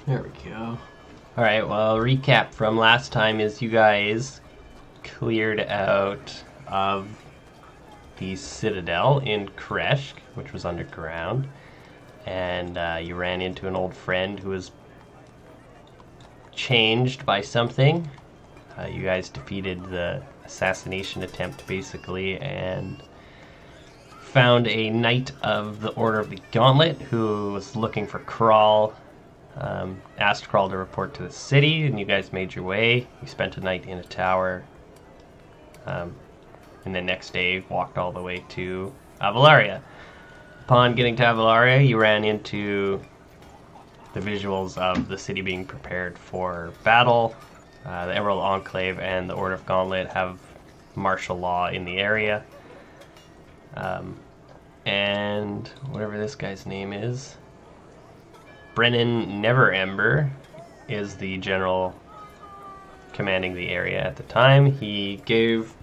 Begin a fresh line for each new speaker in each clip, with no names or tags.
There we go. Alright, well, recap from last time is you guys cleared out of the Citadel in Kreshk, which was underground, and you ran into an old friend who was changed by something. You guys defeated the assassination attempt, basically, and found a knight of the Order of the Gauntlet who was looking for Crawl. Asked Crawl to report to the city, and you guys made your way. You spent a night in a tower, and the next day walked all the way to Avalaria. Upon getting to Avalaria, you ran into the visuals of the city being prepared for battle. The Emerald Enclave and the Order of Gauntlet have martial law in the area. And whatever this guy's name is, Brennan Neverember, is the general commanding the area at the time. He gave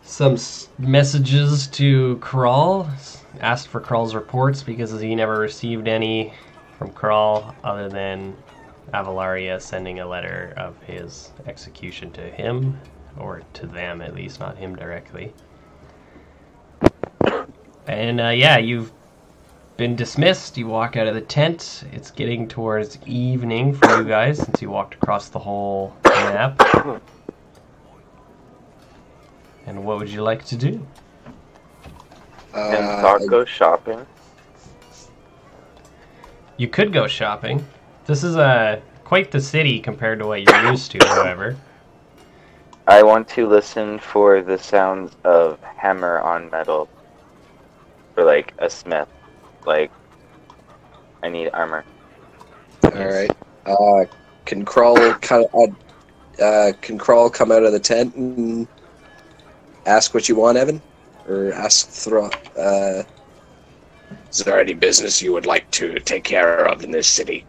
some messages to Crawl, asked for Crawl's reports because he never received any from Crawl other than Avalaria sending a letter of his execution to him, or to them at least, not him directly. And yeah, you've been dismissed. You walk out of the tent. It's getting towards evening for you guys since you walked across the whole map. And what would you like to do?
Can Doc go shopping?
You could go shopping. This is quite the city compared to what you're used to, however.
I want to listen for the sounds of hammer on metal. For like a smith. Like, I need armor.
Alright. Can Crawl come out of the tent and ask what you want, Evan? Or ask
is there any business you would like to take care of in this city?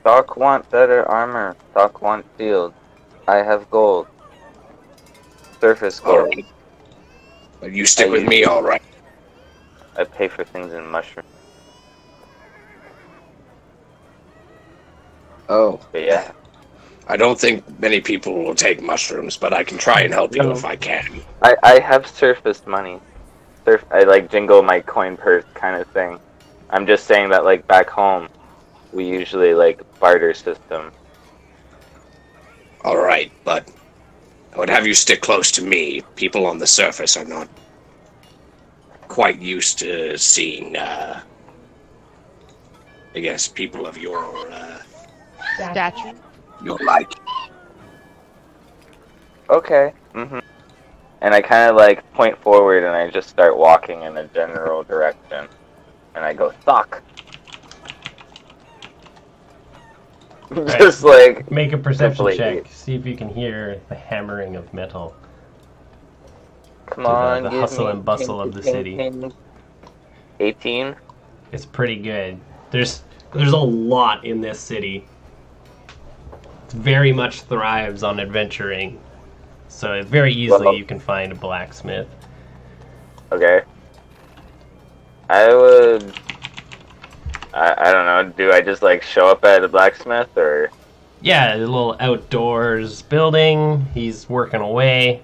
Doc want better armor. Doc want shield. I have gold. Surface gold.
Alright. Well, you stick with me, alright.
I pay for things in mushroom.
Oh.
But yeah.
I don't think many people will take mushrooms, but I can try and help you if I can.
I have surface money. I like jingle my coin purse kind of thing. I'm just saying that like back home, we usually like barter system.
Alright, but I would have you stick close to me. People on the surface are not quite used to seeing, I guess, people of your,
Stature.
your like.
Okay. And I kind of like point forward and I just start walking in a general direction. And I go, Sock!
Right.
Just like...
Make a perception
simply.
check. See if you can hear the hammering of metal.
Come on,
the
give
hustle
me
and bustle of the city.
18?
It's pretty good. There's a lot in this city. It very much thrives on adventuring. So very easily you can find a blacksmith.
Okay. I would... I don't know, do I just like show up at a blacksmith or...
Yeah, a little outdoors building. He's working away.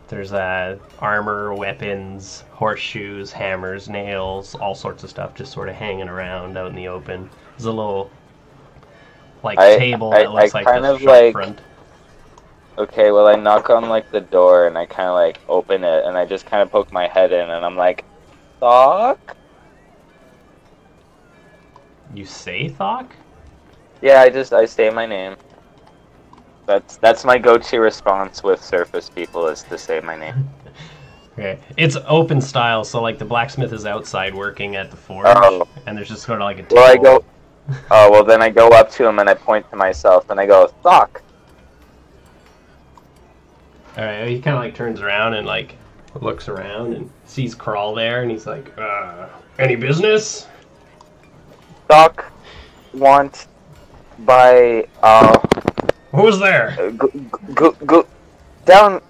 There's armor, weapons, horseshoes, hammers, nails, all sorts of stuff just sort of hanging around out in the open. There's a little table that looks like a shop front.
Okay, well I knock on like the door and I kind of like open it and I just kind of poke my head in and I'm like, Thok?
You say Thok?
Yeah, I say my name. That's my go-to response with surface people is to say my name.
Okay. It's open style, so like the blacksmith is outside working at the forge, and there's just sort of like a table.
Well, well then I go up to him and I point to myself and I go, Thok!
Alright, he kind of like turns around and like looks around and sees Crawl there, and he's like, any business?
Thok want by,
Who's there?
Go, down,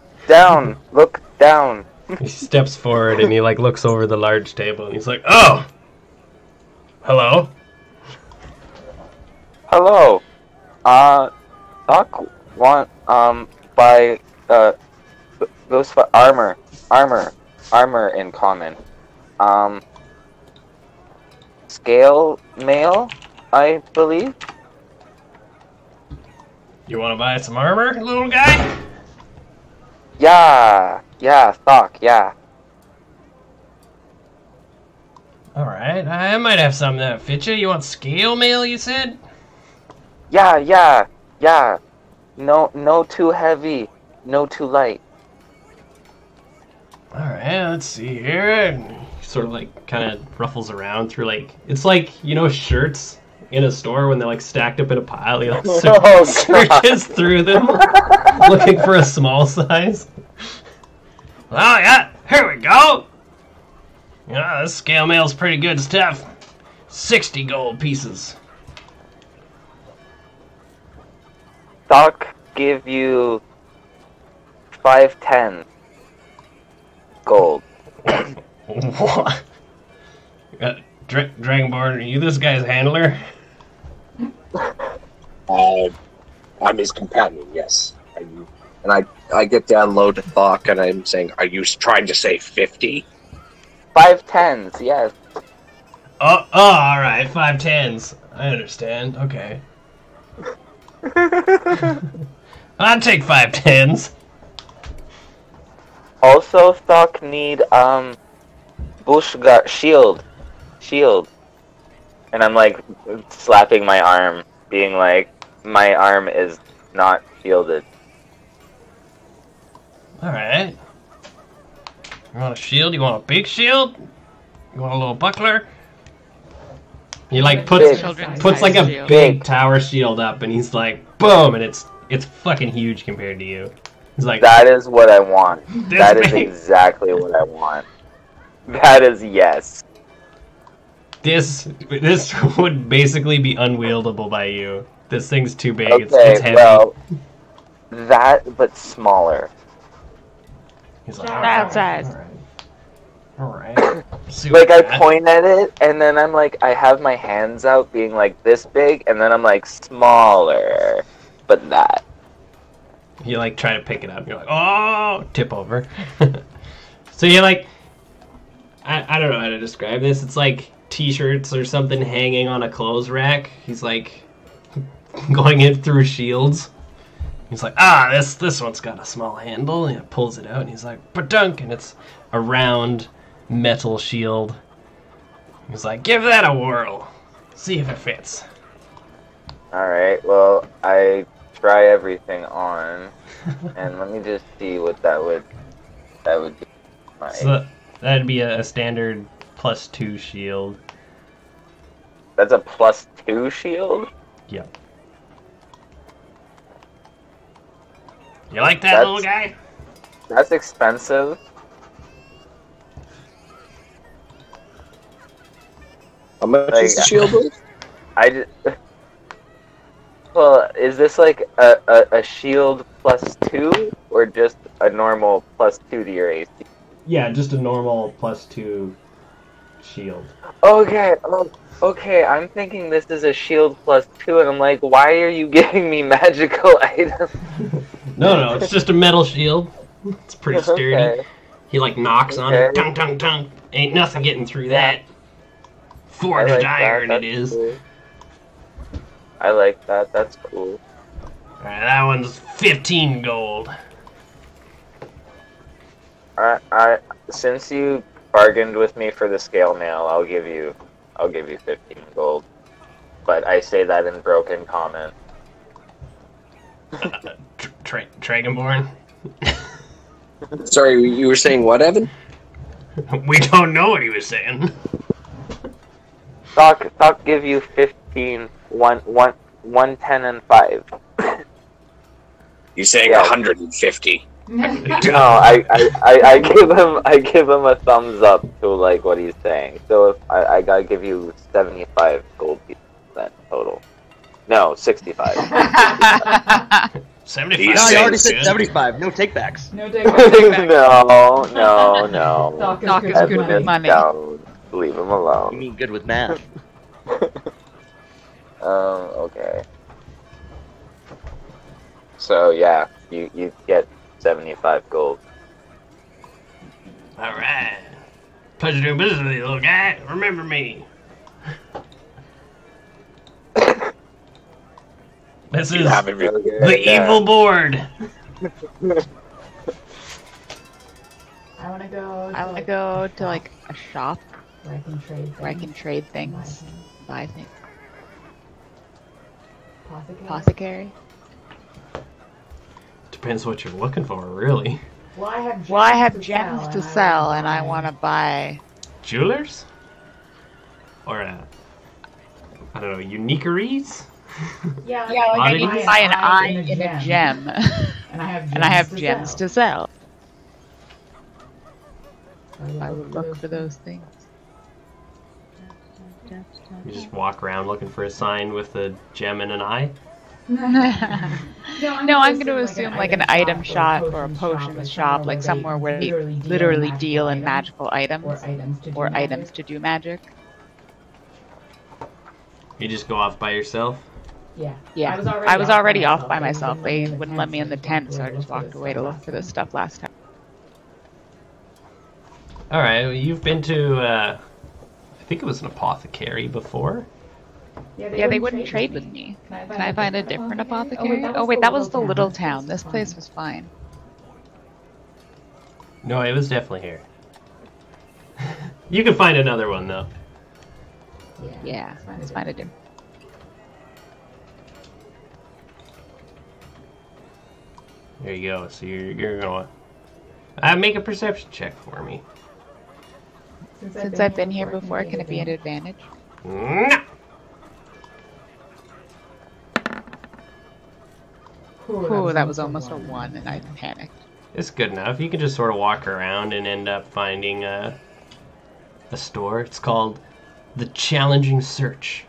look down.
He steps forward and he like looks over the large table and he's like, oh! Hello?
Hello. Doc want buy those for armor in common. Scale mail, I believe.
You want to buy some armor, little guy?
Yeah, stock, yeah.
Alright, I might have some that fit you. You want scale mail, you said?
Yeah. No too heavy, no too light.
Alright, let's see here. And he sort of like kind of ruffles around through like, it's like, you know, shirts in a store when they're like stacked up in a pile. He like searches through them looking for a small size. Oh yeah, here we go. Yeah, this scale mail's pretty good stuff. 60 gold pieces.
Doc give you 510 gold.
What? Dragonborn, are you this guy's handler?
I'm his companion, yes.
And I get down low to Thok, and I'm saying,
Are you trying to say 50?
510s, yes.
Oh, alright, 510s. I understand, okay. I'll take 510s.
Also, Stock need bush guard shield. And I'm like slapping my arm, being like, my arm is not shielded.
Alright. You want a shield? You want a big shield? You want a little buckler? He like puts like a
shield.
big tower shield up, and he's like, boom, and it's fucking huge compared to you. He's like,
That is what I want.
This
That is
big.
exactly what I want. That is yes.
this would basically be unwieldable by you. This thing's too big.
Okay,
It's heavy.
well, that but smaller.
He's like,
That size.
Alright. See
Like
what
I point at it, and then I'm like, I have my hands out, being like this big, and then I'm like smaller, but that.
You like try to pick it up. You're like, oh, tip over. So you're like, I don't know how to describe this. It's like t-shirts or something hanging on a clothes rack. He's like going in through shields. He's like, this one's got a small handle. And he pulls it out, and he's like, badunk, and it's a round metal shield. He's like, give that a whirl. See if it fits.
Alright, well, I try everything on, and let me just see what that would be.
So that'd be a standard +2 shield.
That's a +2 shield?
Yep. You like that, little guy?
That's expensive.
how much is the shield worth?
Well, is this like a shield +2, or just a normal +2 to your AC?
Yeah, just a normal +2 shield.
Okay, I'm thinking this is a shield +2, and I'm like, why are you giving me magical items?
No, it's just a metal shield. It's pretty sturdy.
Okay.
He like knocks on it.
Okay.
Tung, tung, tung. Ain't nothing getting through that. Forged
I like
iron
that.
it is.
Cool. I like that. That's cool.
Alright, that one's 15 gold.
Since you bargained with me for the scale mail, I'll give you 15 gold. But I say that in broken comment.
Dragonborn?
Sorry, you were saying what, Evan?
We don't know what he was saying.
Doc give you 15, 110 and 5.
You're saying
Yeah.
150.
No, I give him a thumbs up to like what he's saying. So if I gotta give you 75 gold pieces then total. No, 65.
75.
He's
No, you already
sounds
said
good.
75. No takebacks.
No take
No.
Doc
That's
is good with
just
money.
down. Leave him
You
alone.
mean good with math?
Okay. So yeah, you get 75 gold.
Alright. Pleasure doing business with you, little guy. Remember me. This
You
is
haven't re-
the evil board.
I want to go.
I want to go to like a shop
where I can trade things,
buy things.
Apothecary.
Apothecary.
Depends what you're looking for, really.
Well,
I have gems to sell, and I want to buy.
Jewelers? Or, I don't know, uniqueries?
Yeah,
Yeah, like I need to buy an eye in a gem,
and I have
gems to sell. I would look for those things.
You just walk around looking for a sign with a gem and an eye?
No, I'm going to assume like an item shop or a potions shop, like somewhere where they literally deal in magical items or items to do magic.
You just go off by yourself?
Yeah, I was already off by myself. They wouldn't let me in the tent, so I just walked away to look for this stuff last time.
Alright, well, you've been to, I think it was an apothecary before?
Yeah, they wouldn't trade with me. Can I find a different apothecary? Oh wait, that was the little town. This place was fine.
No, it was definitely here. You can find another one, though.
Yeah, let's find a different.
There you go. So you're gonna make a perception check for me.
Since I've been here before, can it be an advantage?
No.
Ooh, that was almost a 1, and I panicked.
It's good enough. You can just sort of walk around and end up finding a store. It's called the Challenging Search.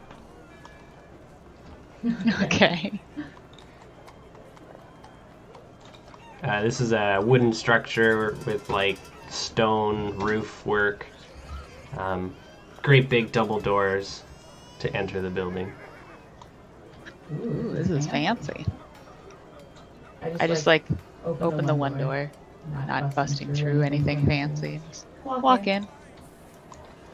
Okay.
This is a wooden structure with like stone roof work. Great big double doors to enter the building.
Ooh, this is fancy. I just like open the one door, not busting through anything fancy. Just walk in.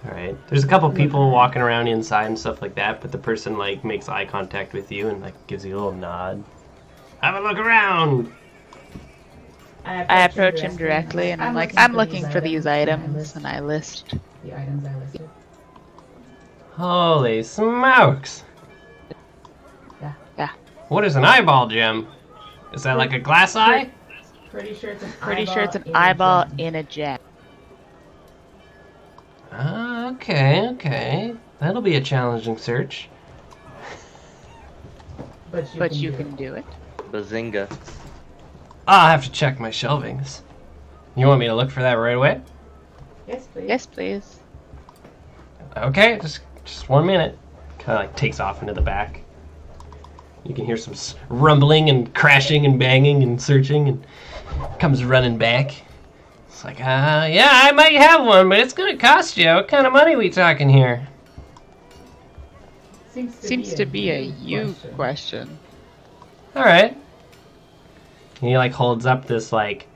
Alright. There's a couple people walking around inside and stuff like that, but the person like makes eye contact with you and like gives you a little nod. Have a look around!
I approach him directly and I'm like, I'm looking for these items, and I list
the items I listed.
Holy smokes!
Yeah.
What is an eyeball gem? Is that like a glass eye?
Pretty sure it's an
eyeball in a gem.
Okay. That'll be a challenging search.
But you can do it.
Bazinga.
I'll have to check my shelvings. You want me to look for that right away?
Yes, please.
Yes, please.
Okay, just 1 minute. Kind of like takes off into the back. You can hear some rumbling and crashing and banging and searching, and comes running back. It's like, yeah, I might have one, but it's gonna cost you. What kind of money we talking here?
Seems to be a you
question.
Alright. He like holds up this like,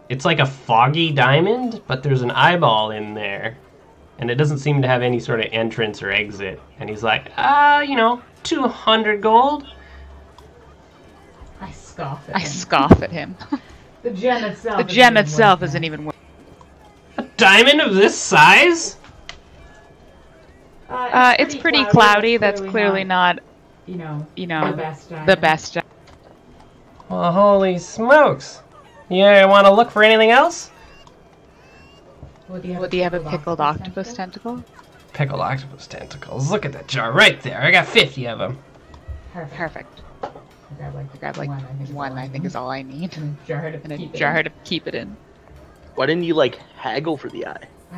it's like a foggy diamond, but there's an eyeball in there. And it doesn't seem to have any sort of entrance or exit. And he's like, 200 gold?
I scoff at him. The gem itself
isn't even worth.
A diamond of this size?
It's pretty cloudy. That's clearly not, the best job.
Well, holy smokes. You want to look for anything else?
Do you have a pickled octopus tentacle?
Pickled octopus tentacles. Look at that jar right there. I got 50 of them.
Perfect. I grab like one, I think is all I need. And a jar to keep it in.
Why didn't you haggle for the eye?
I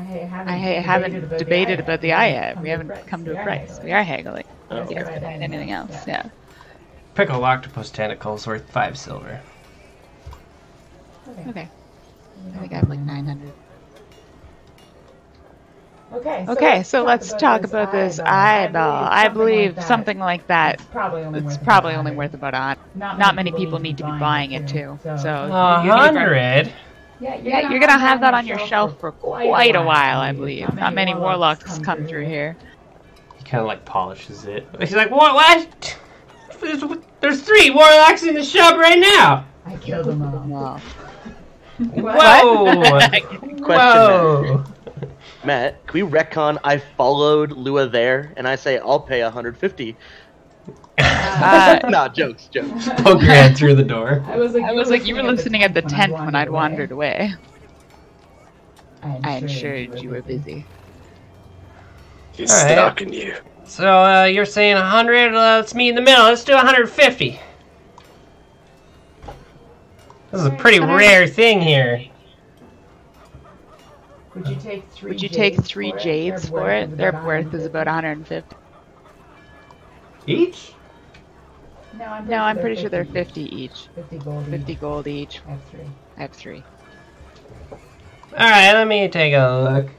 haven't debated about the eye yet. We haven't come to a price. We are haggling. Yeah, and anything else, yeah.
Pickled octopus tentacles worth 5 silver.
Okay. I think I have like 900. Okay, so let's talk about this eyeball. I believe something like that. It's probably only worth about $100. Not many people need to be buying it too. So you're gonna
100?
Yeah, you're gonna have that on your shelf for quite a while, I believe. Not many warlocks come through here.
He kind of like polishes it. He's like, what? There's 3 warlocks in the shop right now.
I killed them all.
Whoa!
Question,
Whoa!
Matt, can we retcon I followed Lua there, and I say I'll pay 150? No, jokes.
Poke your head through the door.
I was like, you were listening at the tent when I'd wandered away. I ensured you were busy.
He's
All right.
stalking you.
So you're saying 100? Let's meet in the middle. Let's do 150. This is a pretty rare thing here.
Would you take 3
jades for it? Their worth is about 150.
Each?
No,
I'm pretty sure they're 50 each.
50 gold each.
I have 3.
Alright, let me take a look.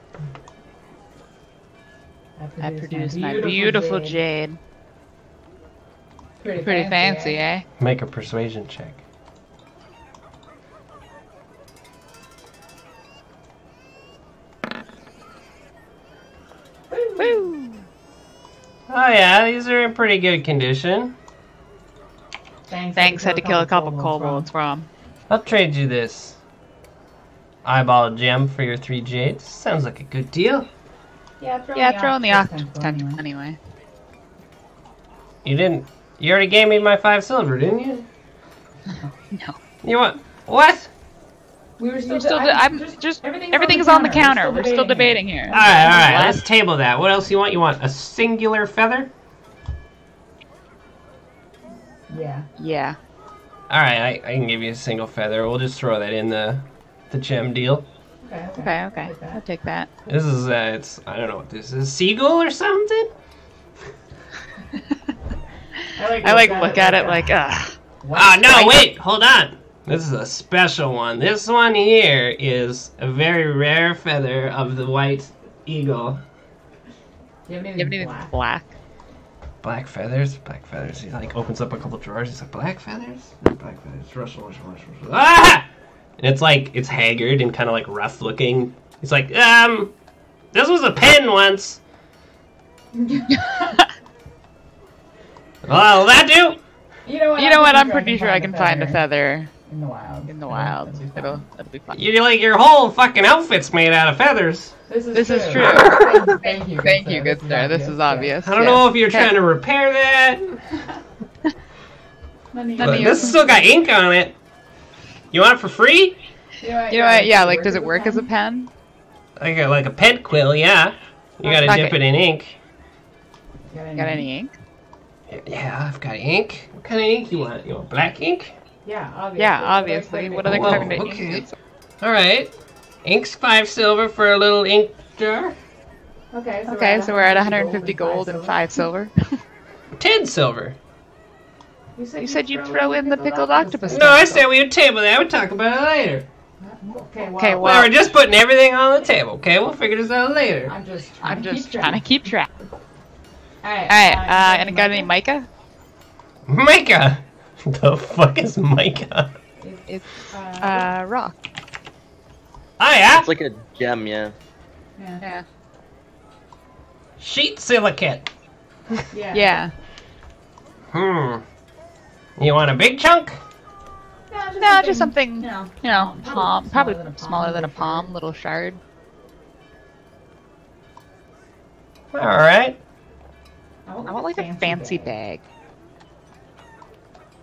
I produced my beautiful jade. Pretty fancy, eh?
Make a persuasion check.
Woo!
Oh yeah, these are in pretty good condition.
Thanks, had to kill a couple kobolds from.
I'll trade you this eyeball gem for your 3 jades. Sounds like a good deal.
Yeah, throw in the octopus anyway.
You already gave me my 5 silver, didn't you?
No.
You want? What?
We're still
everything's on the counter. We're still debating here.
Alright, let's table that. What else you want? You want a singular feather?
Yeah.
Alright, I can give you a single feather. We'll just throw that in the gem deal.
Okay. I'll take that.
This is, I don't know what this is. Seagull or something?
I look at it like, ugh.
Oh, no, wait, hold on. This is a special one. This one here is a very rare feather of the white eagle.
You have anything black?
Black feathers? Black feathers. He like opens up a couple drawers. He's like, black feathers? Black feathers. Russell. Ah! And it's like, it's haggard and kind of like rough looking. He's like, this was a pen once. Well, will that do?
You know what?
I'm pretty sure I can find a feather
in the wild.
That'll be fun.
You're like, your whole fucking outfit's made out of feathers.
This is true. Thank you,
good sir. This is obvious.
I don't know if you're trying to repair that. But this still got ink on it. You want it for free?
You know what?
Yeah, like, does it work as a pen?
Like a pen quill, yeah. You gotta dip it in ink.
Got any ink?
Yeah, I've got ink. What kind of ink you want? You want black ink?
Yeah,
obviously. What other kind of ink?
Okay. Alright. Ink's 5 silver for a little ink jar.
Okay,
so we're at 150 gold and 5 silver.
10 silver.
You said you'd throw in the pickled octopus.
No, I said we would table that. We'd talk about it later.
Okay,
Well, we're just putting everything on the table, okay? We'll figure this out later.
I'm just trying to keep track.
Alright,
and got any mica?
Mica! The fuck is mica?
It's rock.
Oh, yeah?
It's like a gem, yeah.
Yeah.
Sheet silicate.
Yeah.
You want a big chunk?
No, just something, palm, probably smaller than a palm, little shard.
Alright.
I want like a fancy bag.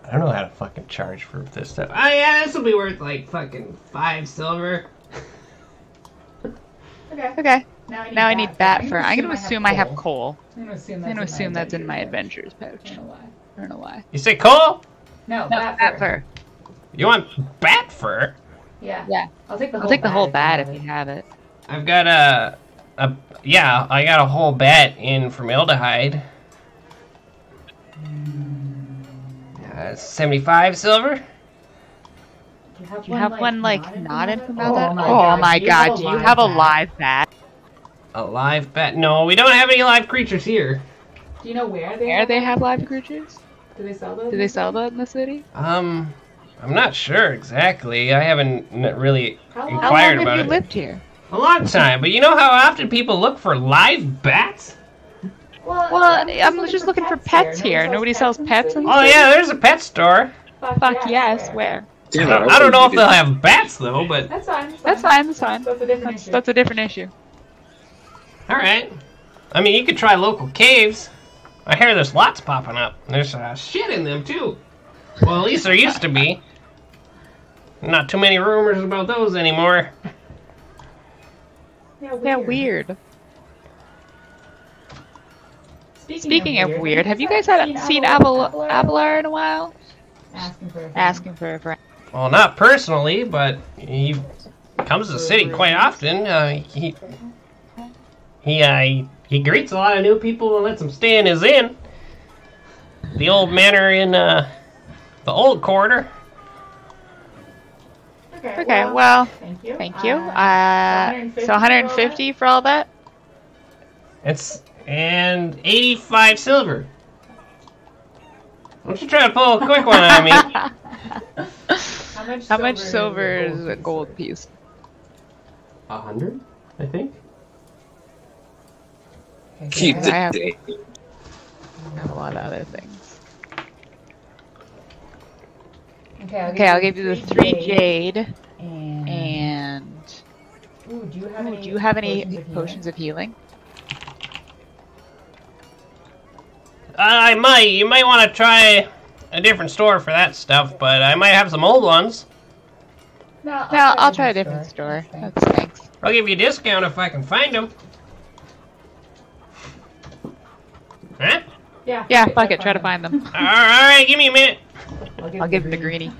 I don't know how to fucking charge for this stuff. Oh yeah, this will be worth like fucking 5 silver.
Okay. Now I need bat fur. I'm gonna assume I have coal. I'm gonna assume that's in my adventurer's pouch. I don't know why.
You say coal?
No,
bat fur.
You want bat fur?
Yeah. I'll take
the whole bat if you have it.
I've got I got a whole bat in formaldehyde. 75 silver.
Do you have one like not in formaldehyde? Oh my god, do you have a live bat?
A live bat? No, we don't have any live creatures here.
Do you know where
They have live creatures?
Do they sell those?
Do they sell that in the city?
I'm not sure exactly. I haven't really
How long-
How
inquired
long
about
have you
it.
lived here?
A long time, but you know how often people look for live bats?
Well, I'm just looking for pets here. Nobody sells pets in the
Oh
city?
yeah, there's a pet store.
Fuck yes, where?
Damn,
I don't know if they'll have bats though, but
That's fine.
That's fine, that's fine.
That's a different issue.
That's a different issue.
all right. I mean, you could try local caves. I hear there's lots popping up. There's shit in them too. Well, at least there used to be. Not too many rumors about those anymore.
Yeah, weird. Speaking of weird, have you guys seen Avolar in a while? Asking for a friend.
Well, not personally, but he comes to the city quite often. He greets a lot of new people and lets them stay in his inn. The old manor in the old quarter.
Okay, well,
Thank you.
thank you. So 150 for all that?
And 85 silver. Don't you try to pull a quick one on me.
How much silver is a gold piece?
100, I think.
Keep
I
the
have-
day.
I have a lot of other things.
Okay,
I'll give you the 3 jade.
And
And
ooh, do you
have any potions of healing?
I might. You might want to try a different store for that stuff, but I might have some old ones.
No,
No, I'll try a different store. That's thanks.
I'll give you a discount if I can find them. Huh?
Yeah, fuck it. Try to find them.
Alright, give me a minute.
I'll give him the greenie.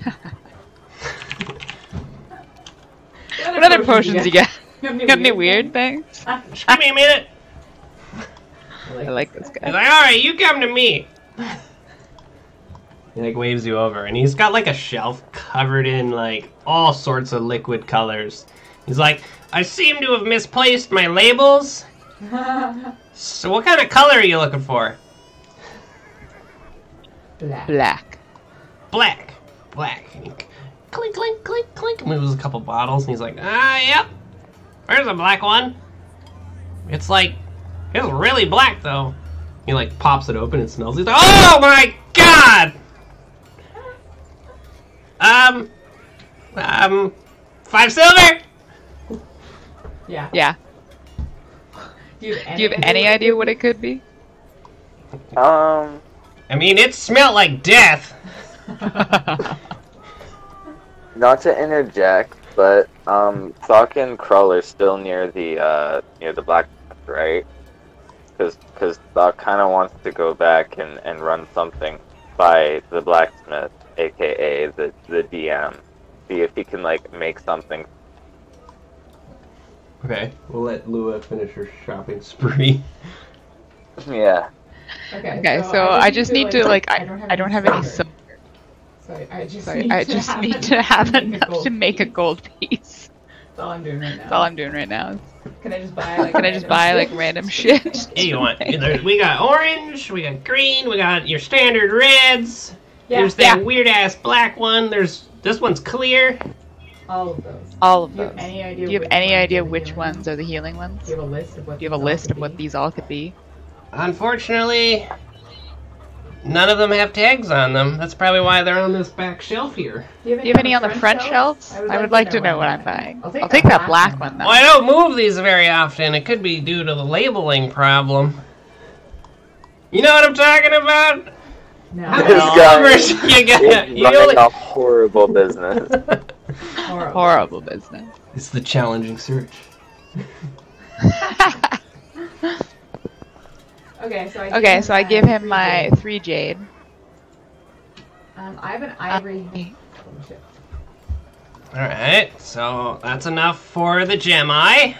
What other potions you got? You got any weird things?
Just give me a minute.
I like this
He's
guy.
like, alright, you come to me. He like waves you over, and he's got like a shelf covered in like all sorts of liquid colors. He's like, I seem to have misplaced my labels. So what kind of color are you looking for?
Black.
Black. Black. And he clink, clink, clink, clink, moves a couple bottles, and he's like, yep. There's a black one. It's really black though. He like pops it open and smells it. He's like, oh my god! 5 silver?
Yeah. Do you have any idea what it could be?
I mean, it smelled like death.
Not to interject, but Sock and Krull are still near the blacksmith, right? Because Sock kind of wants to go back and run something by the blacksmith, aka the DM. See if he can like make something.
Okay, we'll let Lua finish her shopping spree.
Yeah.
Okay, so I just need to like I don't have any silver.
Sorry, I
just need to have enough to make a gold piece.
That's all I'm doing right now.
That's all I'm doing right now.
Can I just buy like
random shit?
Hey, you want? We got orange, we got green, we got your standard reds. There's that weird ass black one. There's this one's clear.
All of those.
All of
Do you
those.
have any idea?
Do you have any idea which ones are the healing ones?
Do you have a list of what?
Do you have a list of what these all could be?
Unfortunately, none of them have tags on them. That's probably why they're on this back shelf here.
Do you have any on the front shelves? I would like to know what I'm buying. I'll take that black one
Well,
though.
I don't move these very often. It could be due to the labeling problem. You know what I'm talking about?
No.
This guy
you
running
only...
a horrible business.
Horrible business.
It's the challenging search.
Okay,
so I give him my 3 jade.
I have an ivory. Oh, shit.
Alright, so that's enough for the gem eye.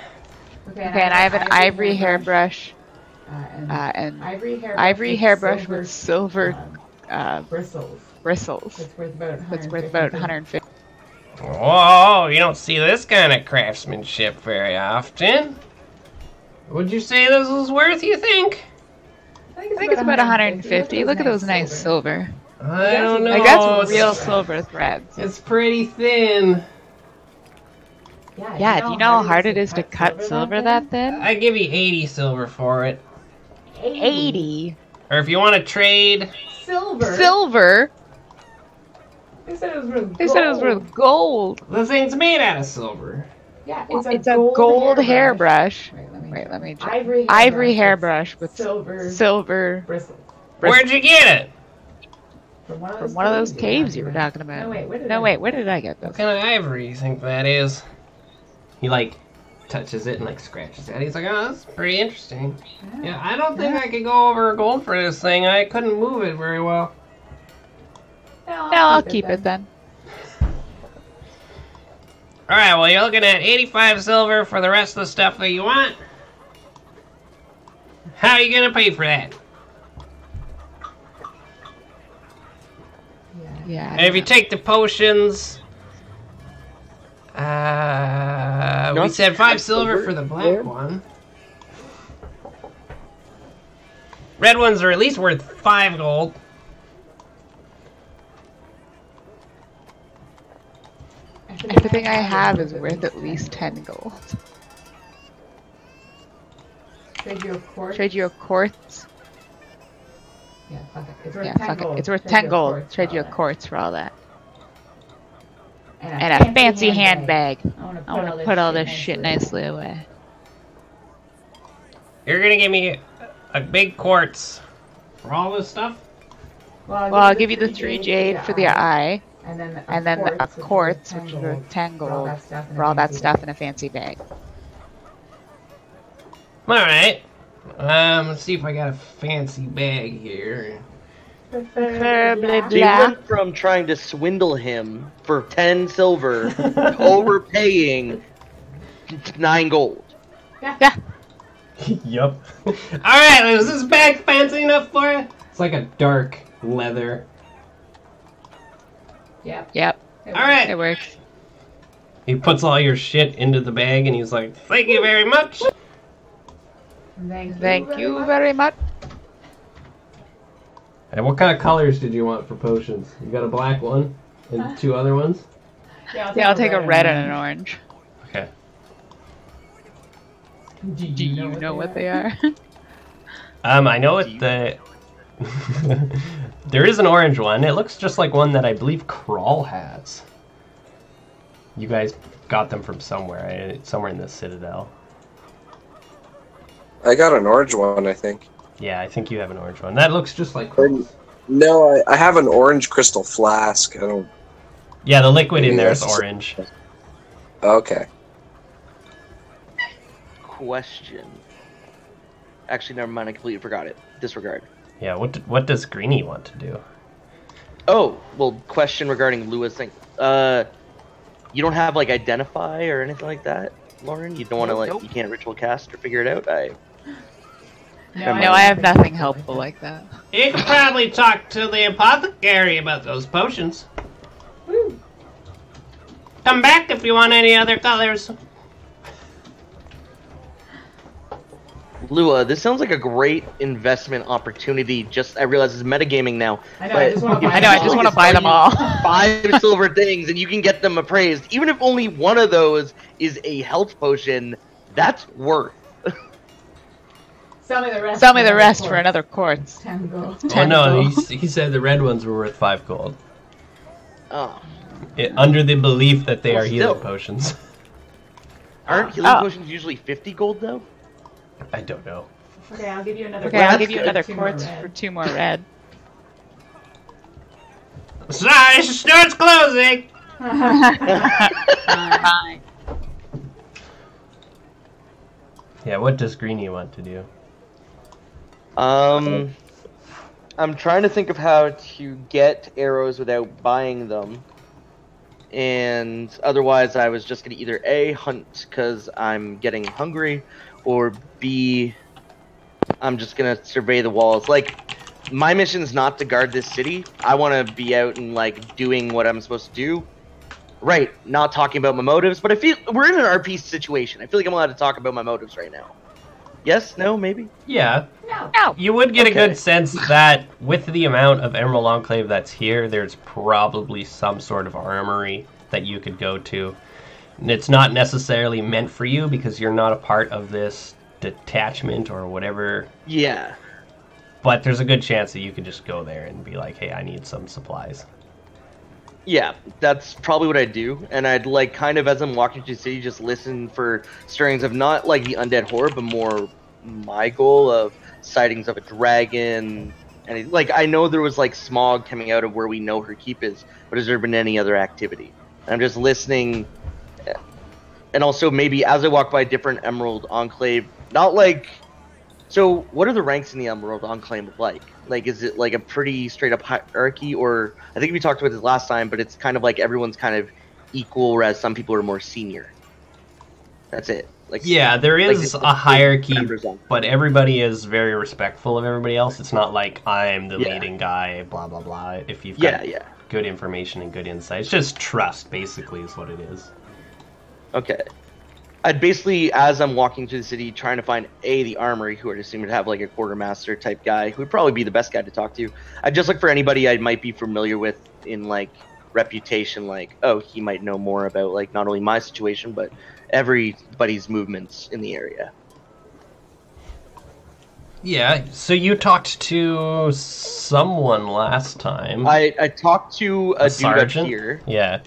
Okay, and I have an ivory hairbrush. And ivory hairbrush with silver bristles.
That's
worth about 150.
Whoa, you don't see this kind of craftsmanship very often. Would you say this was worth, you think?
I think it's about 150. Look at those nice silver.
I don't know.
Like, that's real silver threads.
It's pretty thin.
Yeah, do you know how hard it is to cut silver that thin?
I give you 80 silver for it.
80?
Or if you want to trade...
Silver? They said it was worth gold.
The thing's made out of silver.
Yeah,
It's a gold hairbrush. Wait, let me check. Ivory hairbrush with silver
bristles.
Where'd you get it?
From one of those caves you were talking about. No, wait, where did I get
What
this?
kind of ivory do you think that is? He, like, touches it and, like, scratches it. He's like, oh, that's pretty interesting. Yeah, I don't think I could go over gold for this thing. I couldn't move it very well.
No, I'll keep it then.
Alright, well, you're looking at 85 silver for the rest of the stuff that you want. How are you gonna pay for that?
Yeah.
And if you take the potions... we said 5 silver for the black one. Red ones are at least worth 5 gold.
Everything I have is worth at least 10 gold. Trade you a quartz.
Yeah, fuck it.
Yeah, fuck it. It's worth 10 gold. Trade you a quartz for all that. And a fancy handbag. I want to put all this shit nicely away.
You're gonna give me a big quartz for all this stuff?
Well, I'll give you the 3 jade for the eye. And then a quartz, which is worth 10 gold, for all that stuff in a fancy bag.
Alright. Let's see if I got a fancy bag here.
Blah,
They
blah.
went from trying to swindle him for 10 silver to overpaying 9 gold.
Yeah.
Yup. Alright, is this bag fancy enough for you? It's like a dark leather.
Yep.
Alright.
It works.
He puts all your shit into the bag and he's like, thank you very much.
Thank you very much.
And what kind of colors did you want for potions? You got a black one and 2 other ones?
Yeah, I'll take a red and an orange.
Okay.
Do you know what they are?
I know it the there is an orange one. It looks just like one that I believe Crawl has. You guys got them from somewhere, somewhere in the Citadel.
I got an orange one, I think.
Yeah, I think you have an orange one. That looks just like Crawl's.
No, I have an orange crystal flask. I don't.
Yeah, the liquid in there is
Yes.
orange.
Okay.
Question. Actually, never mind. I completely forgot it. Disregard.
Yeah, what does Greenie want to do?
Oh, well, question regarding Lua's thing. You don't have, like, identify or anything like that, Lauren? You don't want to, like, you can't ritual cast or figure it out?
No, I have nothing helpful like that.
You could probably talk to the apothecary about those potions. Come back if you want any other colors.
Lua, this sounds like a great investment opportunity. I realize it's metagaming now.
I know, I just want to buy
I know, I just want to buy them all.
5 silver things and you can get them appraised. Even if only one of those is a health potion, that's worth.
Sell me the rest.
Sell me the rest for another quartz.
10 gold.
Oh no, he said the red ones were worth 5 gold.
Oh.
Under the belief that they
Well,
are healing
still.
potions.
Aren't healing potions usually 50 gold, though?
I don't know.
Okay, I'll give you another.
Okay, I'll
that's
give you
good.
another
2 more
quartz
red.
for 2 more red.
Sorry, the store's closing!
Fine.
Yeah, what does Greenie want to do?
I'm trying to think of how to get arrows without buying them. And otherwise, I was just going to either A, hunt because I'm getting hungry, or B, I'm just going to survey the walls. Like, my mission's not to guard this city. I want to be out and, like, doing what I'm supposed to do. Right, not talking about my motives, but I feel we're in an RP situation. I feel like I'm allowed to talk about my motives right now. Yes? No? Maybe?
Yeah,
No.
you would get a
Okay.
good sense that with the amount of Emerald Enclave that's here, there's probably some sort of armory that you could go to. And it's not necessarily meant for you because you're not a part of this detachment or whatever,
Yeah.
but there's a good chance that you could just go there and be like, hey, I need some supplies.
Yeah, that's probably what I'd do. And I'd, like, kind of, as I'm walking through the city, just listen for stirrings of not, like, the undead horde, but more my goal of sightings of a dragon. And, like, I know there was, like, smog coming out of where we know her keep is, but has there been any other activity? And I'm just listening. And also, maybe as I walk by a different Emerald Enclave, not like... So, what are the ranks in the Emerald Enclave like? Like, is it like a pretty straight-up hierarchy, or... I think we talked about this last time, but it's kind of like everyone's kind of equal, whereas some people are more senior. That's it. Like,
Yeah, there
like
is
the
a hierarchy,
members on.
but everybody is very respectful of everybody else. It's not like I'm the
Yeah.
leading guy, blah, blah, blah. If you've got
Yeah.
good information and good insight. It's just trust, basically, is what it is.
Okay. I'd basically, as I'm walking through the city, trying to find the armory, who I'd assume would have like a quartermaster type guy, who would probably be the best guy to talk to. I'd just look for anybody I might be familiar with in like reputation, like, oh, he might know more about like not only my situation, but everybody's movements in the area.
Yeah, so you talked to someone last time.
I talked to a dude
sergeant?
up here.
Yeah.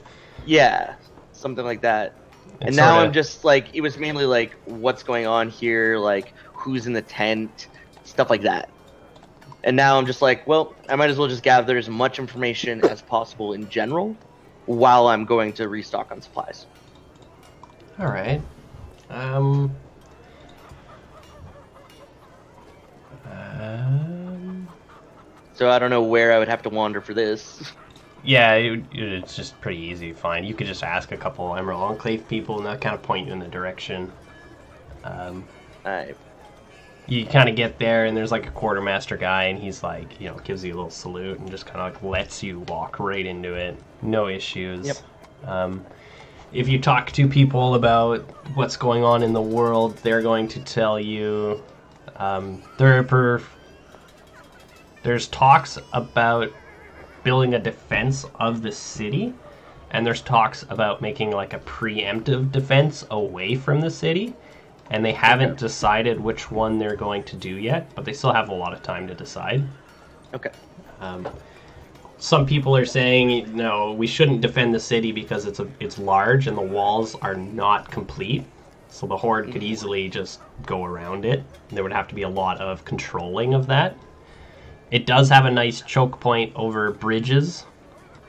Yeah, something like that. And
It's
now
sorta-
I'm just like, it was mainly like, what's going on here, like, who's in the tent, stuff like that. And now I'm just like, well, I might as well just gather as much information as possible in general while I'm going to restock on supplies.
All right.
So I don't know where I would have to wander for this.
Yeah, it's just pretty easy to find. You could just ask a couple Emerald Enclave people, and they'll kind of point you in the direction. You kind of get there, and there's like a quartermaster guy, and he's like, you know, gives you a little salute and just kind of like lets you walk right into it. No issues.
Yep.
If you talk to people about what's going on in the world, they're going to tell you there's talks about building a defense of the city, and there's talks about making like a preemptive defense away from the city, and they haven't decided which one they're going to do yet, but they still have a lot of time to decide.
Okay.
Some people are saying, no, we shouldn't defend the city because it's large and the walls are not complete, so the horde could easily just go around it. There would have to be a lot of controlling of that. It does have a nice choke point over bridges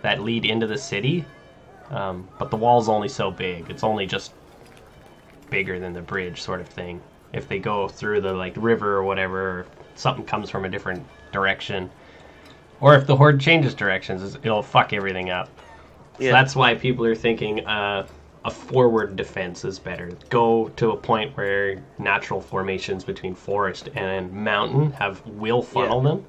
that lead into the city, but the wall's only so big. It's only just bigger than the bridge, sort of thing. If they go through the like river or whatever, or something comes from a different direction, or if the horde changes directions, it'll fuck everything up. So
Yeah.
that's why people are thinking a forward defense is better. Go to a point where natural formations between forest and mountain will funnel them.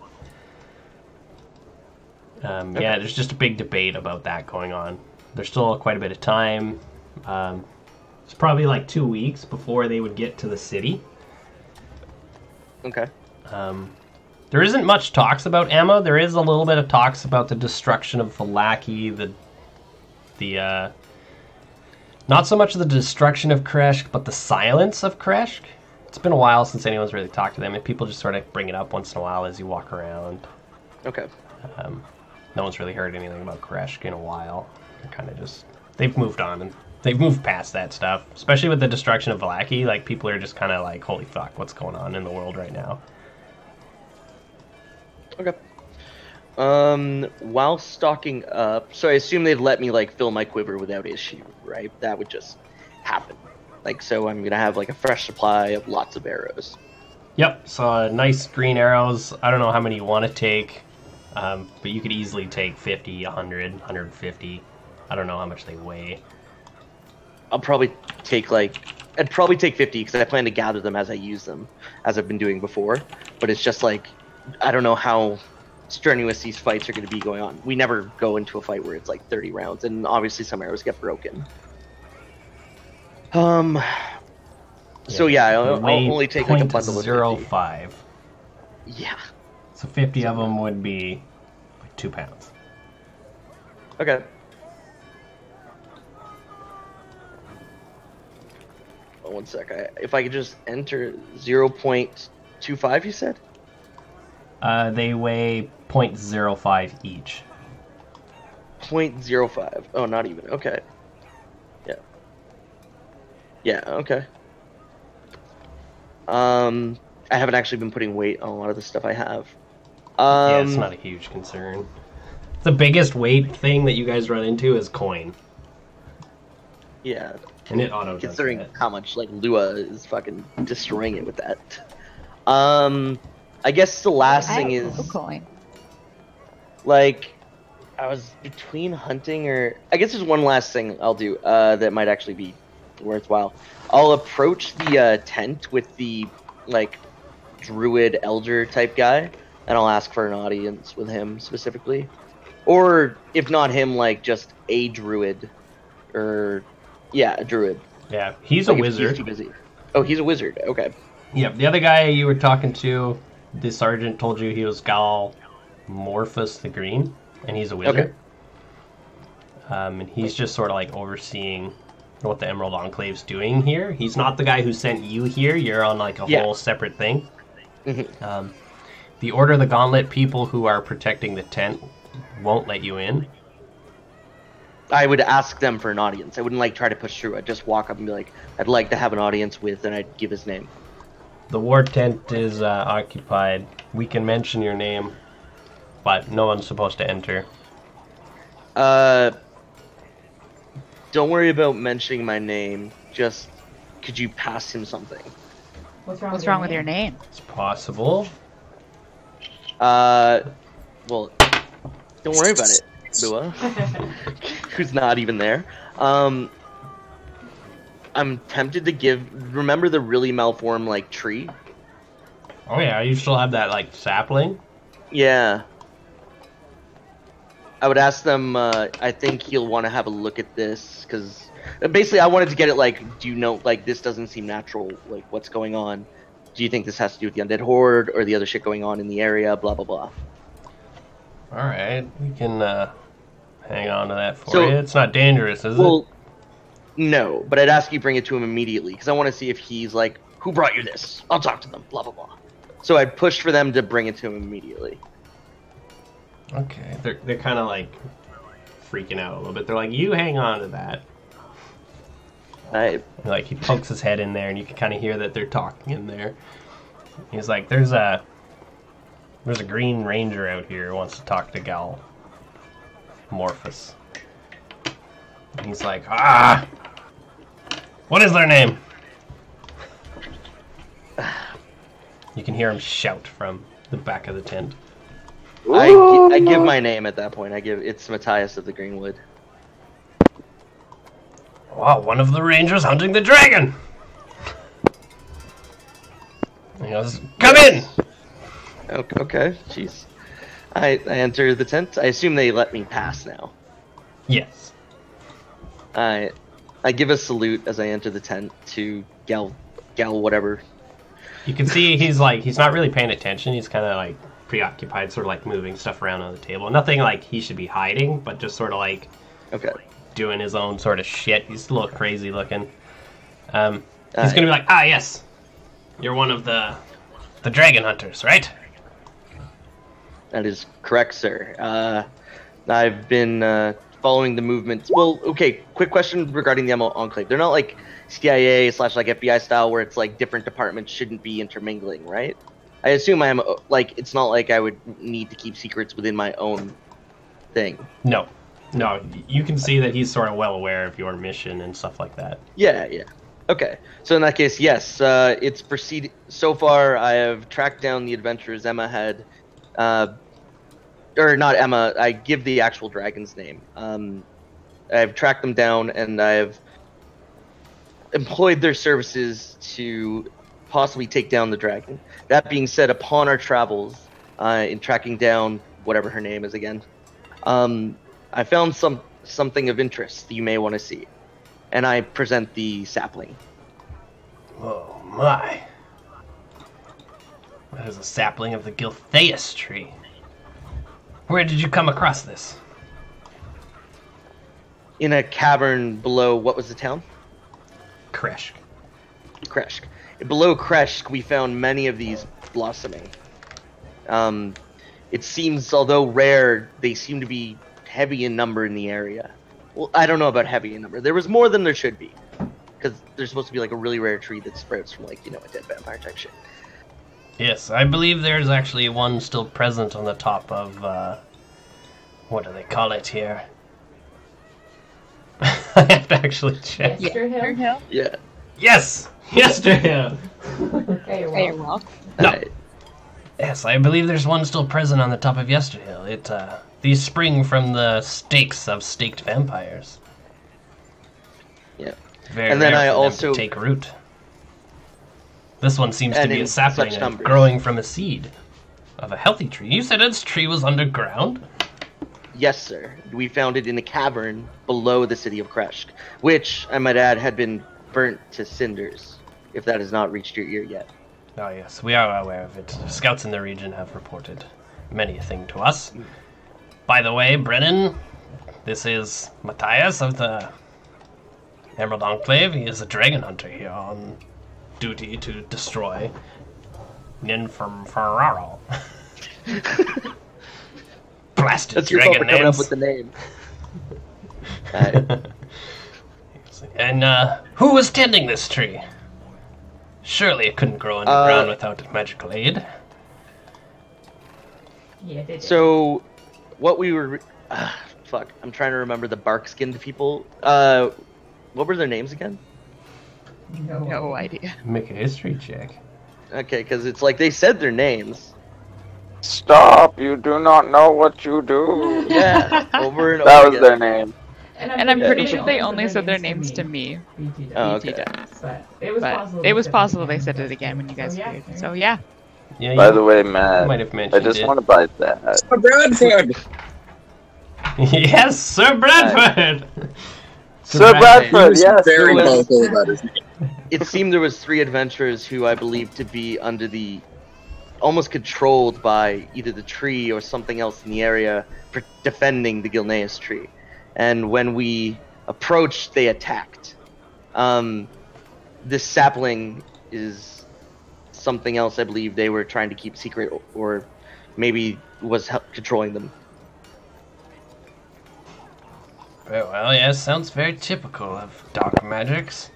Yeah, there's just a big debate about that going on. There's still quite a bit of time. It's probably like 2 weeks before they would get to the city.
Okay.
There isn't much talks about Emma. There is a little bit of talks about the destruction of Valaki, the not so much the destruction of Kreshk, but the silence of Kreshk. It's been a while since anyone's really talked to them, and people just sort of bring it up once in a while as you walk around.
Okay.
No one's really heard anything about Kreshk in a while. They're kind of just... They've moved on, and they've moved past that stuff. Especially with the destruction of Valaki, like, people are just kind of like, holy fuck, what's going on in the world right now?
Okay. While stocking up, so I assume they'd let me like fill my quiver without issue, right? That would just happen. Like, so I'm gonna have like a fresh supply of lots of arrows.
Yep, so nice green arrows. I don't know how many you want to take, but you could easily take 50, 100, 150. I don't know how much they weigh.
I'll probably take I'd probably take 50 because I plan to gather them as I use them, as I've been doing before. But it's just like, I don't know how strenuous these fights are going to be going on. We never go into a fight where it's like 30 rounds, and obviously some arrows get broken. So yeah, I'll
Weigh
only take like a bundle of
0.05.
50. Yeah.
So 50 of them would be 2 pounds.
Okay. Oh, 1 sec. If I could just enter 0.25, you said?
They weigh 0.05 each.
0.05. Oh, not even. Okay. Yeah. Yeah, okay. I haven't actually been putting weight on a lot of the stuff I have.
Yeah, it's not a huge concern. The biggest weight thing that you guys run into is coin.
Yeah.
And it auto does
Considering
that.
how much like Lua is fucking destroying it with that. I guess the last thing is
coin.
like I was between hunting or I guess there's one last thing I'll do that might actually be worthwhile. I'll approach the tent with the like druid elder type guy and I'll ask for an audience with him specifically. Or if not him, like just a druid or yeah, a druid.
Yeah, he's
Like
a
if
wizard.
He's too busy. Oh, he's a wizard. Okay.
Yep, the other guy you were talking to, the sergeant told you he was Gal Morphus the Green, and he's a wizard.
Okay.
And he's just sort of like overseeing what the Emerald Enclave's doing here. He's not the guy who sent you here. You're on like a whole separate thing.
Mhm.
The Order of the Gauntlet people who are protecting the tent won't let you in.
I would ask them for an audience. I wouldn't like try to push through. I'd just walk up and be like, I'd like to have an audience with, and I'd give his name.
The war tent is occupied. We can mention your name, but no one's supposed to enter.
Don't worry about mentioning my name. Just, could you pass him something?
What's
wrong with your name?
It's possible.
Well, don't worry about it, Lua. Who's not even there. I'm tempted to give. Remember the really malformed like tree?
Oh yeah, you still have that like sapling?
Yeah. I would ask them. I think he'll want to have a look at this because basically I wanted to get it like, do you know like this doesn't seem natural? Like what's going on? Do you think this has to do with the undead horde or the other shit going on in the area? Blah blah blah.
Alright, we can hang on to that for
So-
you. It's not dangerous, is
Well, no, but I'd ask you bring it to him immediately because I want to see if he's like, who brought you this? I'll talk to them. Blah blah blah. So I'd push for them to bring it to him immediately.
it? Okay, they're kind of like freaking out a little bit. They're like, you hang on to that. Like he pokes his head in there and you can kind of hear that they're talking in there. He's like, there's a green ranger out here who wants to talk to Gal Morphus. And he's like, what is their name? You can hear him shout from the back of the tent.
I give my name at that point. It's Matthias of the Greenwood.
Wow, one of the rangers hunting the dragon! He goes, come in!
Okay, jeez. I enter the tent. I assume they let me pass now.
Yes.
I give a salute as I enter the tent to Gal whatever.
You can see he's not really paying attention. He's kind of like preoccupied, sort of like moving stuff around on the table. Nothing like he should be hiding, but just sort of like
Okay.
doing his own sort of shit. He's a little crazy looking. He's gonna be like, yes, you're one of the dragon hunters, right?
That is correct, sir. I've been following the movements. Well, okay, quick question regarding the Emerald Enclave. They're not like CIA / like FBI style where it's like different departments shouldn't be intermingling, right? I assume I'm like, it's not like I would need to keep secrets within my own thing.
No, you can see that he's sort of well aware of your mission and stuff like that.
Yeah. Okay, so in that case, yes, it's proceed. So far, I have tracked down the adventurers Emma had, or not Emma. I give the actual dragon's name. I've tracked them down, and I've employed their services to possibly take down the dragon. That being said, upon our travels, in tracking down whatever her name is again, I found something of interest that you may want to see, and I present the sapling.
Oh my. That is a sapling of the Giltheus tree. Where did you come across this?
In a cavern below, what was the town?
Kresh.
Kresh. Below Kresh, we found many of these blossoming. It seems, although rare, they seem to be heavy in number in the area. Well, I don't know about heavy in number. There was more than there should be. Because there's supposed to be like a really rare tree that sprouts from like, you know, a dead vampire type shit.
Yes, I believe there's actually one still present on the top of, what do they call it here? I have to actually check.
Yesterhill?
Yeah.
Yes! Yesterday!
Okay, you're
Hey,
welcome.
well.
No. Yes, I believe there's one still present on the top of Yesterhill. These spring from the stakes of staked vampires.
Yeah.
Very
And then
rare
I
for them
also-
to take root. This one seems to
And
be
in
a sapling
such numbers.
growing from a seed of a healthy tree. You said its tree was underground?
Yes, sir. We found it in a cavern below the city of Kresh, which, I might add, had been burnt to cinders, if that has not reached your ear yet.
Oh yes, we are aware of it. Scouts in the region have reported many a thing to us. By the way, Brennan, this is Matthias of the Emerald Enclave. He is a dragon hunter here on duty to destroy Ninferraro. Blasted
That's your fault
dragon
for coming up
names.
with the name. Alright.
And who was tending this tree? Surely it couldn't grow underground without magical aid.
Yeah, they did.
So, what we were... fuck, I'm trying to remember the bark-skinned people. What were their names again?
No idea.
Make a history check.
Okay, because it's like they said their names.
Stop! You do not know what you do.
Yeah, over and
That
over
was
again.
their name.
And I'm pretty
Yeah.
sure they only said their names to me.
BT does.
Oh,
BT
okay.
does.
But
But it was possible they said it again when you guys
yeah,
appeared. So yeah.
Yeah,
By
you
the way,
might
man,
have
I
mentioned
just
it.
want to buy that.
Bradford!
Yes, Sir Bradford!
Sir
He
Bradford,
was
yes.
Very
It was-
vocal about his name.
It seemed there was 3 adventurers who I believe to be under the... almost controlled by either the tree or something else in the area for defending the Gilneas tree. And when we approached, they attacked. This sapling is something else I believe they were trying to keep secret, or maybe was controlling them.
Very well, yes, sounds very typical of dark magics.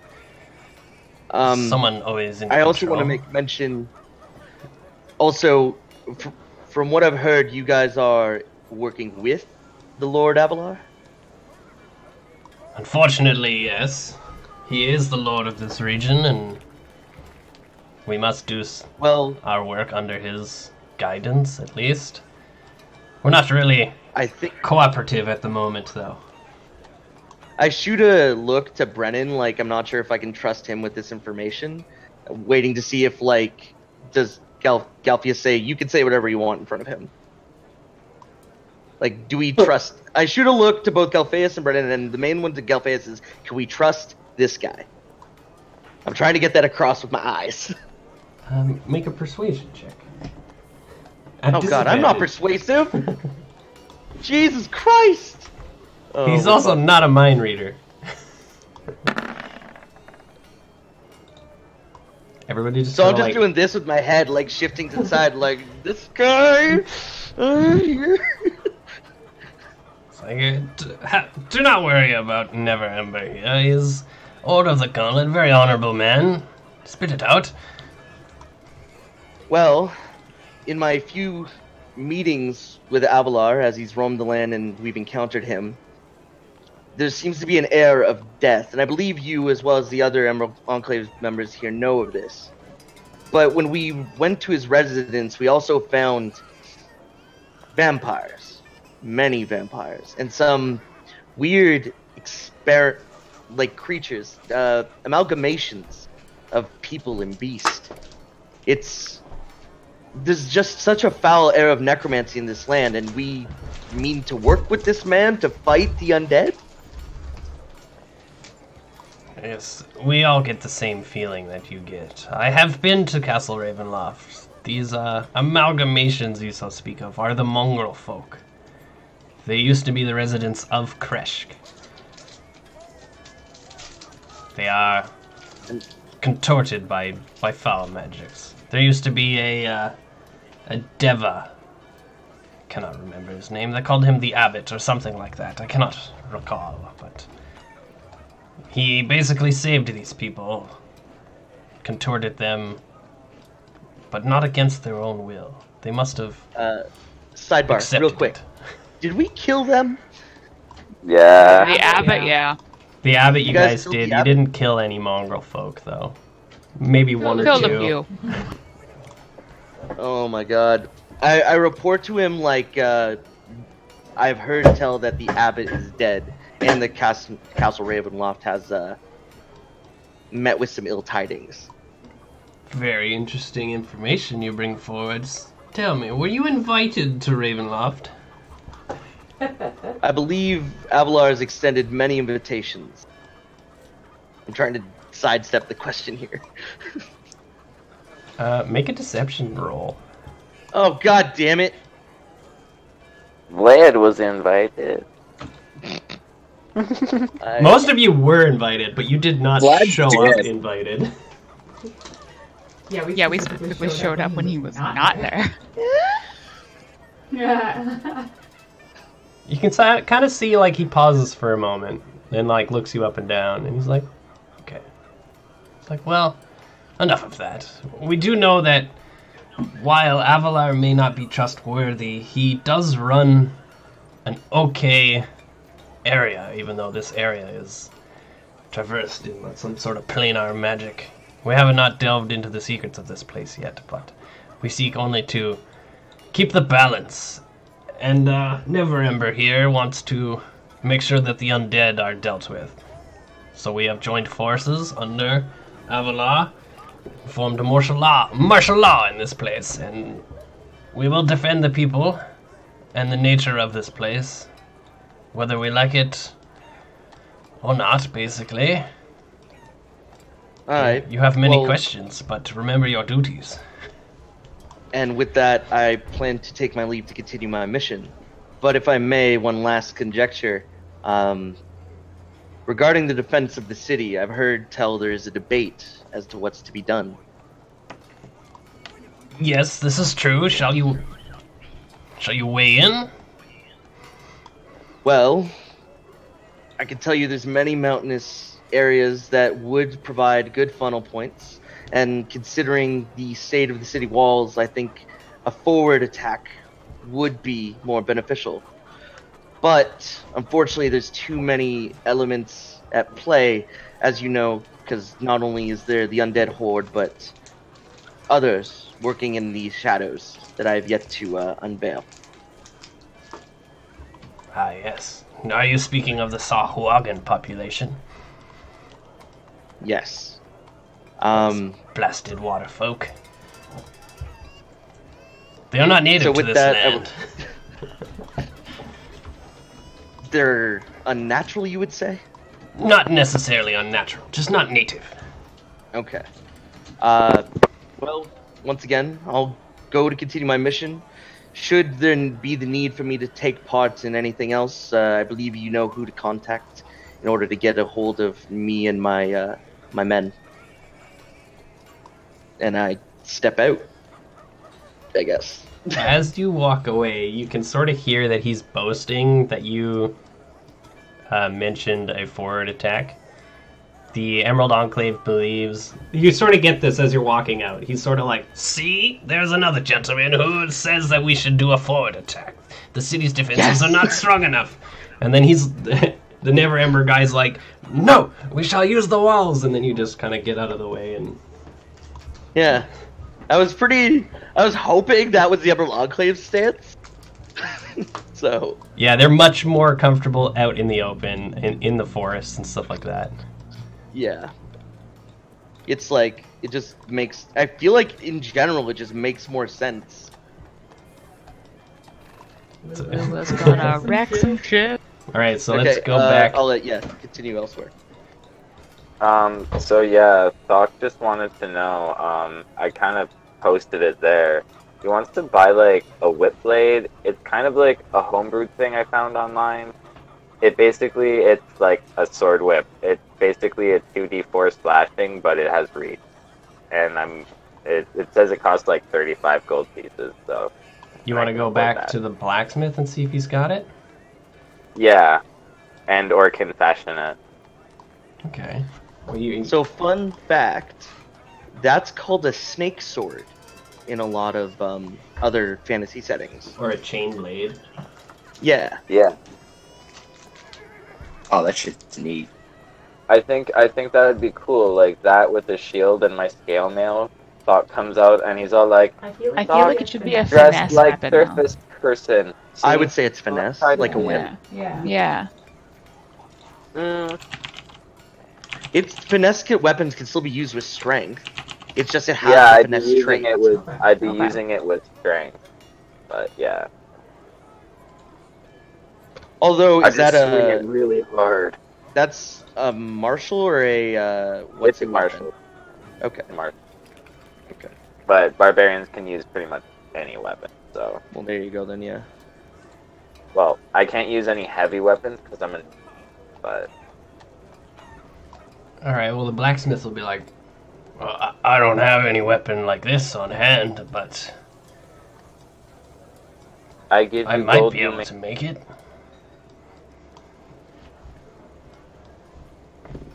Someone always in
I also
control.
want to make mention. Also, from what I've heard, you guys are working with the Lord Avolar.
Unfortunately, yes. He is the lord of this region, and we must do
Well,
our work under his guidance, at least. We're not really
I think
cooperative at the moment, though.
I shoot a look to Brennan, like I'm not sure if I can trust him with this information. Waiting to see if, like, does Galphius say, you can say whatever you want in front of him? Like, do we trust... I shoot a look to both Galphius and Brennan, and the main one to Galphius is, can we trust this guy? I'm trying to get that across with my eyes.
Make a persuasion check.
Oh god, I'm not persuasive! Jesus Christ! Oh,
He's also not a mind reader. Everybody just
So I'm
kinda
just doing this with my head, like shifting to the side, like this guy.
It's like, do not worry about Never Ember here. He is Order of the Gauntlet, very honorable man. Spit it out.
Well, in my few meetings with Avolar, as he's roamed the land and we've encountered him, there seems to be an air of death, and I believe you, as well as the other Emerald Enclave members here, know of this. But when we went to his residence, we also found vampires. Many vampires. And some weird creatures, amalgamations of people and beast. There's just such a foul air of necromancy in this land, and we mean to work with this man to fight the undead?
Yes, we all get the same feeling that you get. I have been to Castle Ravenloft. These amalgamations you so speak of are the mongrel folk. They used to be the residents of Kreshk. They are contorted by foul magics. There used to be a Deva. Cannot remember his name. They called him the Abbot or something like that. I cannot recall, but he basically saved these people, contorted them, but not against their own will. They must have
Sidebar,
accepted
real quick.
it.
Did we kill them?
Yeah.
The abbot, yeah.
The Abbot you guys
killed
did.
the
You
Abbot?
didn't kill any mongrel folk, though. Maybe one or
Killed
two.
a few.
Oh my god. I report to him like I've heard tell that the abbot is dead and the Castle Ravenloft has met with some ill tidings.
Very interesting information you bring forward. Tell me, were you invited to Ravenloft?
I believe Avolar has extended many invitations. I'm trying to sidestep the question here.
Make a deception roll.
Oh god damn it!
Vlad was invited.
Most of you were invited, but you did not
Vlad
show
did.
up invited.
Yeah, we specifically showed up when he was not there.
Yeah.
You can kind of see, like, he pauses for a moment, and, like, looks you up and down, and he's like, okay. It's like, well, enough of that. We do know that while Avolar may not be trustworthy, he does run an okay area, even though this area is traversed in some sort of planar magic. We have not delved into the secrets of this place yet, but we seek only to keep the balance. And Neverember here wants to make sure that the undead are dealt with. So we have joined forces under Avolar, formed a martial law in this place, and we will defend the people and the nature of this place, whether we like it or not, basically.
Alright.
You have many
well,
questions, but remember your duties.
And with that, I plan to take my leave to continue my mission. But if I may, one last conjecture. Regarding the defense of the city, I've heard tell there is a debate as to what's to be done.
Yes, this is true. Shall you weigh in?
Well, I can tell you there's many mountainous areas that would provide good funnel points. And considering the state of the city walls, I think a forward attack would be more beneficial. But unfortunately, there's too many elements at play, as you know, because not only is there the undead horde, but others working in the shadows that I have yet to unveil.
Ah, yes. Are you speaking of the Sahuagin population?
Yes.
Blasted water folk. They are not native
So
to
with
this
that,
land.
They're unnatural, you would say?
Not necessarily unnatural, just not native.
Okay. Well, once again, I'll go to continue my mission. Should there be the need for me to take part in anything else, I believe you know who to contact in order to get a hold of me and my my men. And I step out, I guess.
As you walk away, you can sort of hear that he's boasting that you mentioned a forward attack. The Emerald Enclave believes... You sort of get this as you're walking out. He's sort of like, see? There's another gentleman who says that we should do a forward attack. The city's defenses are not strong enough. And then he's... the Neverember guy's like, no, we shall use the walls. And then you just kind of get out of the way and...
Yeah. I was hoping that was the Emerald Enclave stance. So...
Yeah, they're much more comfortable out in the open, in the forests and stuff like that.
Yeah. It's like, it just makes... I feel like, in general, it just makes more sense.
Lula's gonna wreck some shit.
Alright, so
Okay,
let's go back.
I'll let, continue elsewhere.
So yeah, Thok just wanted to know, I kind of posted it there. He wants to buy, like, a whip blade. It's kind of like a homebrewed thing I found online. It's like a sword whip. It's basically a 2d4 slashing, but it has reach. And it says it costs like 35 gold pieces, so...
You want to go back to the blacksmith and see if he's got it?
Yeah. Or can fashion it.
Okay.
So, fun fact, that's called a snake sword in a lot of other fantasy settings.
Or a chain blade.
Yeah.
Yeah.
Oh, that shit's neat.
I think that would be cool, like that with the shield and my scale mail. Thought comes out and he's all like,
I feel like it should be a
dressed
finesse
like
weapon, though.
surface person.
I
See?
would say it's finesse,
Try to-
like a whip.
Yeah.
Mm,
It's finesse weapons can still be used with strength. It's just it has
yeah,
a
I'd be
finesse
using
trait.
it with
Okay.
using it with strength. But yeah,
Although
I
is that
just swing
a
it really hard.
that's a martial or a what's
It's a
it
martial.
Okay.
Martial.
Okay.
But barbarians can use pretty much any weapon. So,
Well, there you go then. Yeah.
well, I can't use any heavy weapons because I'm an. But
Alright, well, the blacksmith will be like, well, I don't have any weapon like this on hand, but
I give you
I might
gold.
be able to make it.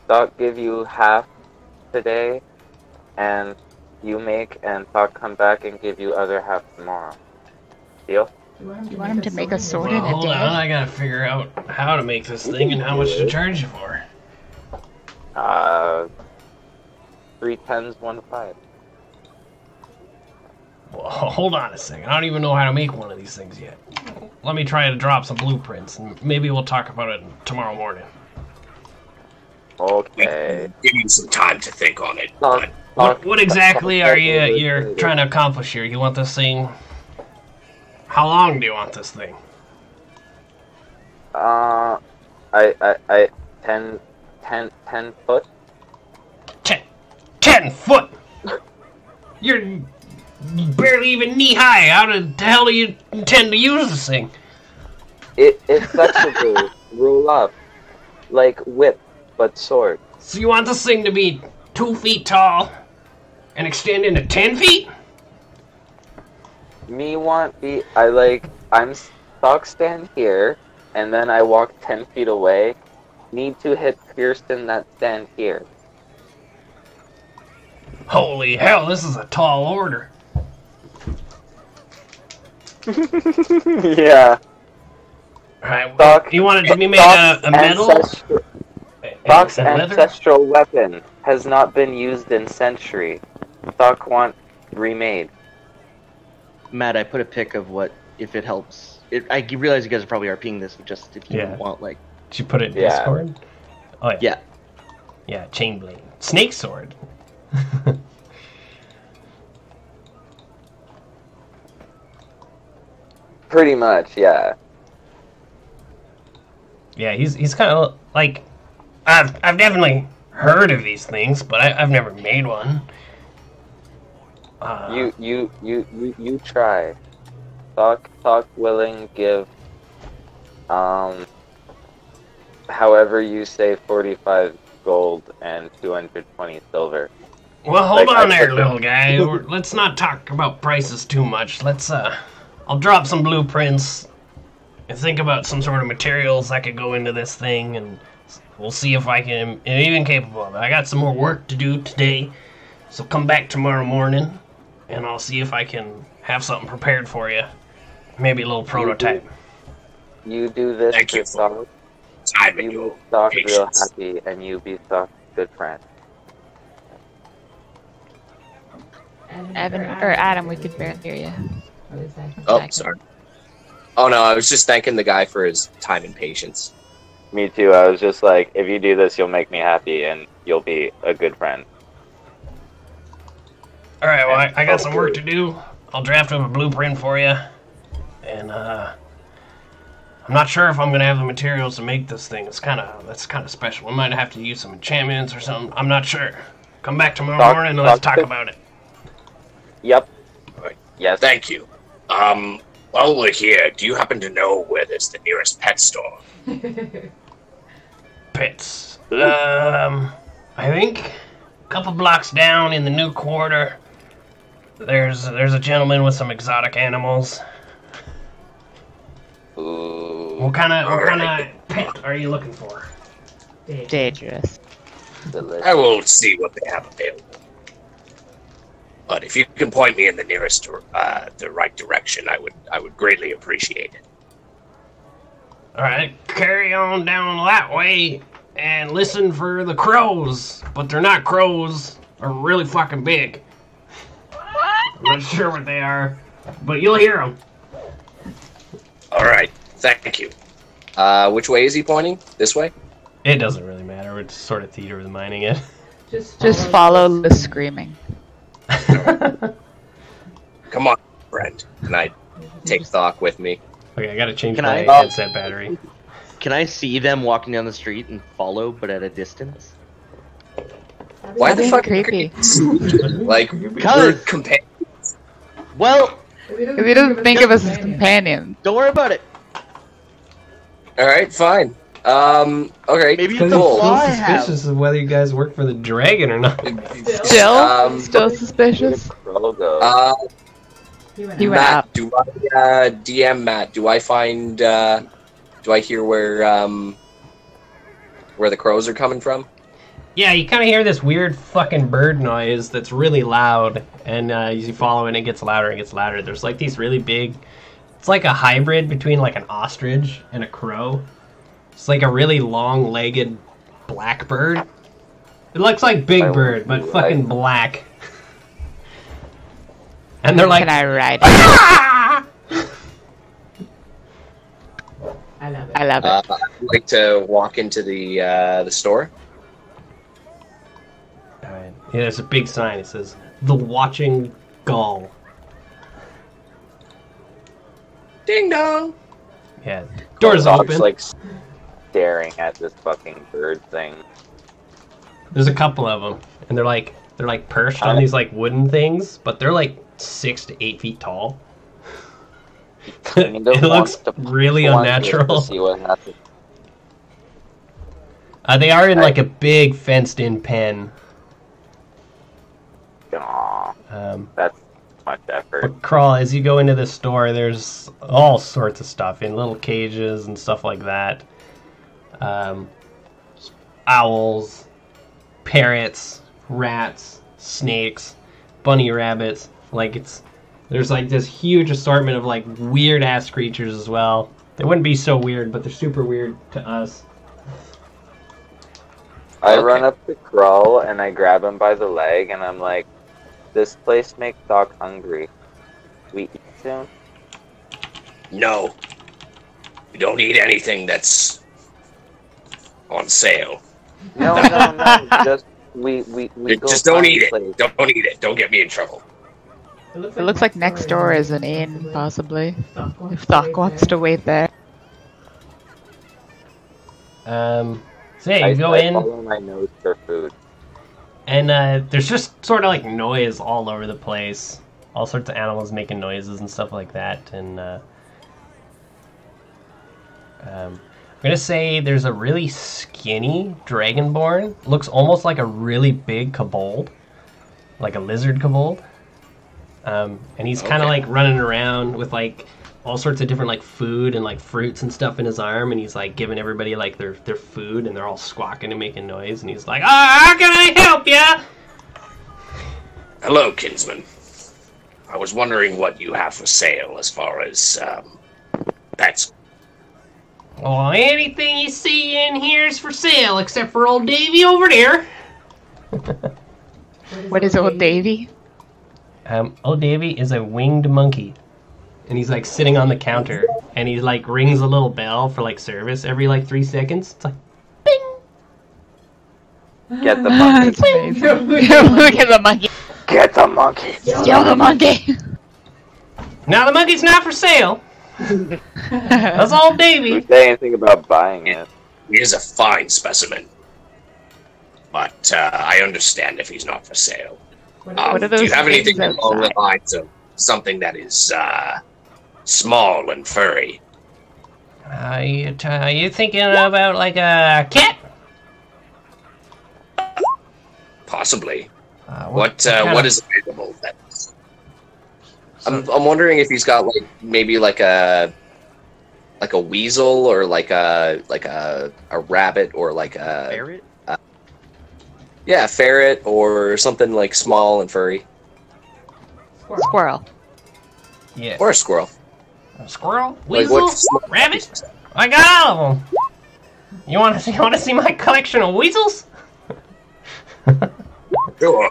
Thought give you half today, and you make, and Thought come back and give you other half tomorrow. Deal?
You want him to make a sword
Well,
in a
hold on,
day?
I gotta figure out how to make this thing and how much to charge you for.
3 tens, 1 5.
Well, hold on a second. I don't even know how to make one of these things yet. Let me try to drop some blueprints, and maybe we'll talk about it tomorrow morning.
Okay.
Give you some time to think on it.
Thought-
But
What exactly are you're trying to accomplish here? You want this thing? How long do you want this thing?
I 10 foot.
10 foot! You're barely even knee high. How the hell do you intend to use this thing?
It's flexible. Roll up. Like whip, but sword.
So you want this thing to be 2 feet tall and extend into 10 feet?
I'm stock stand here, and then I walk 10 feet away. Need to hit Kirsten that stand here.
Holy hell, this is a tall order.
Yeah.
Alright,
Stock-
you want it to be made
Stock's
of metal?
Stock's
And leather?
ancestral weapon has not been used in century. Stock want remade.
Matt, I put a pic of what if it helps. I realize you guys are probably RPing this, but just if you
Yeah.
want like
Did you put it in
Yeah.
Discord? Oh, yeah.
yeah.
Yeah, chain blade. Snake sword.
Pretty much, yeah.
Yeah, he's kind of like I've definitely heard of these things, but I've never made one.
You try. Talk willing, give however you say 45 gold and 220 silver.
Well, hold
Like,
on
I
there,
put-
little guy. Let's not talk about prices too much. I'll drop some blueprints and think about some sort of materials that could go into this thing, and we'll see if I am even capable of it. I got some more work to do today, so come back tomorrow morning, and I'll see if I can have something prepared for you. Maybe a little prototype.
You do this
Thank
to
you for
Stock.
time and
You
your
make Stock real
patience.
happy, and you be Stock's good friend.
Evan or Adam, we could barely hear you.
Oh, sorry. Oh no, I was just thanking the guy for his time and patience.
Me too. I was just like, if you do this, you'll make me happy, and you'll be a good friend.
Alright, well, I got some work to do. I'll draft up a blueprint for you, and I'm not sure if I'm gonna have the materials to make this thing. That's kind of special. We might have to use some enchantments or something. I'm not sure. Come back tomorrow morning and let's talk about it.
Yep.
Right.
Yes.
Thank you. While we're here, do you happen to know where there's the nearest pet store?
Pets. I think a couple blocks down in the new quarter, there's a gentleman with some exotic animals.
Ooh.
What kind of pet are you looking for?
Dangerous.
Delicious.
I will see what they have available. But if you can point me in the nearest, the right direction, I would greatly appreciate it.
All right, carry on down that way and listen for the crows. But they're not crows. They're really fucking big. I'm not sure what they are, but you'll hear them.
All right, thank you.
Which way is he pointing? This way?
It doesn't really matter. We're just sort of theater of mining it.
Just follow the screaming.
Come on, friend.
Can I take Thok with me?
Okay, I gotta change
Can
my
I-
headset battery.
Can I see them walking down the street and follow, but at a distance?
Why the
That'd
fuck?
be creepy.
Like,
Because-
we're companions.
Well,
If he doesn't think of us as companions.
don't worry about it.
All right, fine. Okay.
Maybe it's
Because
a
cool.
I'm
flaw I
still
have.
suspicious of whether you guys work for the dragon or not.
Still? Still
Where
suspicious?
did Crow go?
He went
Matt,
up.
do I DM Matt? Do I find? Do I hear where the crows are coming from?
Yeah, you kind of hear this weird fucking bird noise that's really loud, and as you follow it, it gets louder and gets louder. There's like these really big... It's like a hybrid between like an ostrich and a crow. It's like a really long-legged black bird. It looks like Big
I
Bird, but
like-
fucking black. And they're like...
Can I ride it?
"Ah!"
I love it.
I'd like to walk into the store.
Alright. Yeah, there's a big sign. It says, "The Watching Gull."
Ding dong.
Yeah. Door's
Dog's,
open.
like staring at this fucking bird thing.
There's a couple of them, and they're like perched on these like wooden things, but they're like 6 to 8 feet tall.
Kind of
It looks
wants to
really
plunge it
unnatural.
To see what happens.
They are in like a big fenced-in pen.
Aw,
Um,
that's much effort.
but Crawl, as you go into the store, there's all sorts of stuff in little cages and stuff like that. Owls, parrots, rats, snakes, bunny rabbits. There's like this huge assortment of like weird ass creatures as well. They wouldn't be so weird, but they're super weird to us.
I
Okay.
run up to Crow and I grab him by the leg and I'm like, "This place makes Doc hungry. We eat soon?"
No, we don't eat anything that's on sale.
No, just we go
Just don't
find
eat it.
place.
Don't eat it. Don't get me in trouble.
It looks like next door is an inn, possibly. If Thok wants to wait there.
So yeah, you go
I
in.
follow my nose for food.
And there's just sort of like noise all over the place. All sorts of animals making noises and stuff like that. And I'm going to say there's a really skinny dragonborn. Looks almost like a really big kobold. Like a lizard kobold. And he's kind of
Okay.
like running around with like all sorts of different like food and like fruits and stuff in his arm, and he's like giving everybody like their food, and they're all squawking and making noise, and he's like, how can I help ya?
Hello, kinsman. I was wondering what you have for sale as far as pets.
Well, anything you see in here is for sale, except for old Davy over there.
What is old Davy?
Old Davy is a winged monkey. And he's like sitting on the counter, and he like rings a little bell for like service every like 3 seconds. It's like, bing!
Get the monkey.
That's amazing. Look at the monkey.
Get the monkey.
Steal the monkey.
Now the monkey's not for sale. That's all, baby.
Didn't say anything about buying it.
He is a fine specimen. But I understand if he's not for sale.
What are
Do
those
you have anything
things
along the
outside?
lines of something that is small and furry?
You thinking about like a cat?
Possibly.
What
What is available? I'm wondering if he's got like maybe like a weasel or like a rabbit or like a
Ferret?
Yeah, ferret or something like small and furry.
Squirrel.
Yeah.
Or a squirrel.
A squirrel?
Like
Weasel?
what-
Rabbit? I got all of them. You want to see my collection of weasels?
Sure.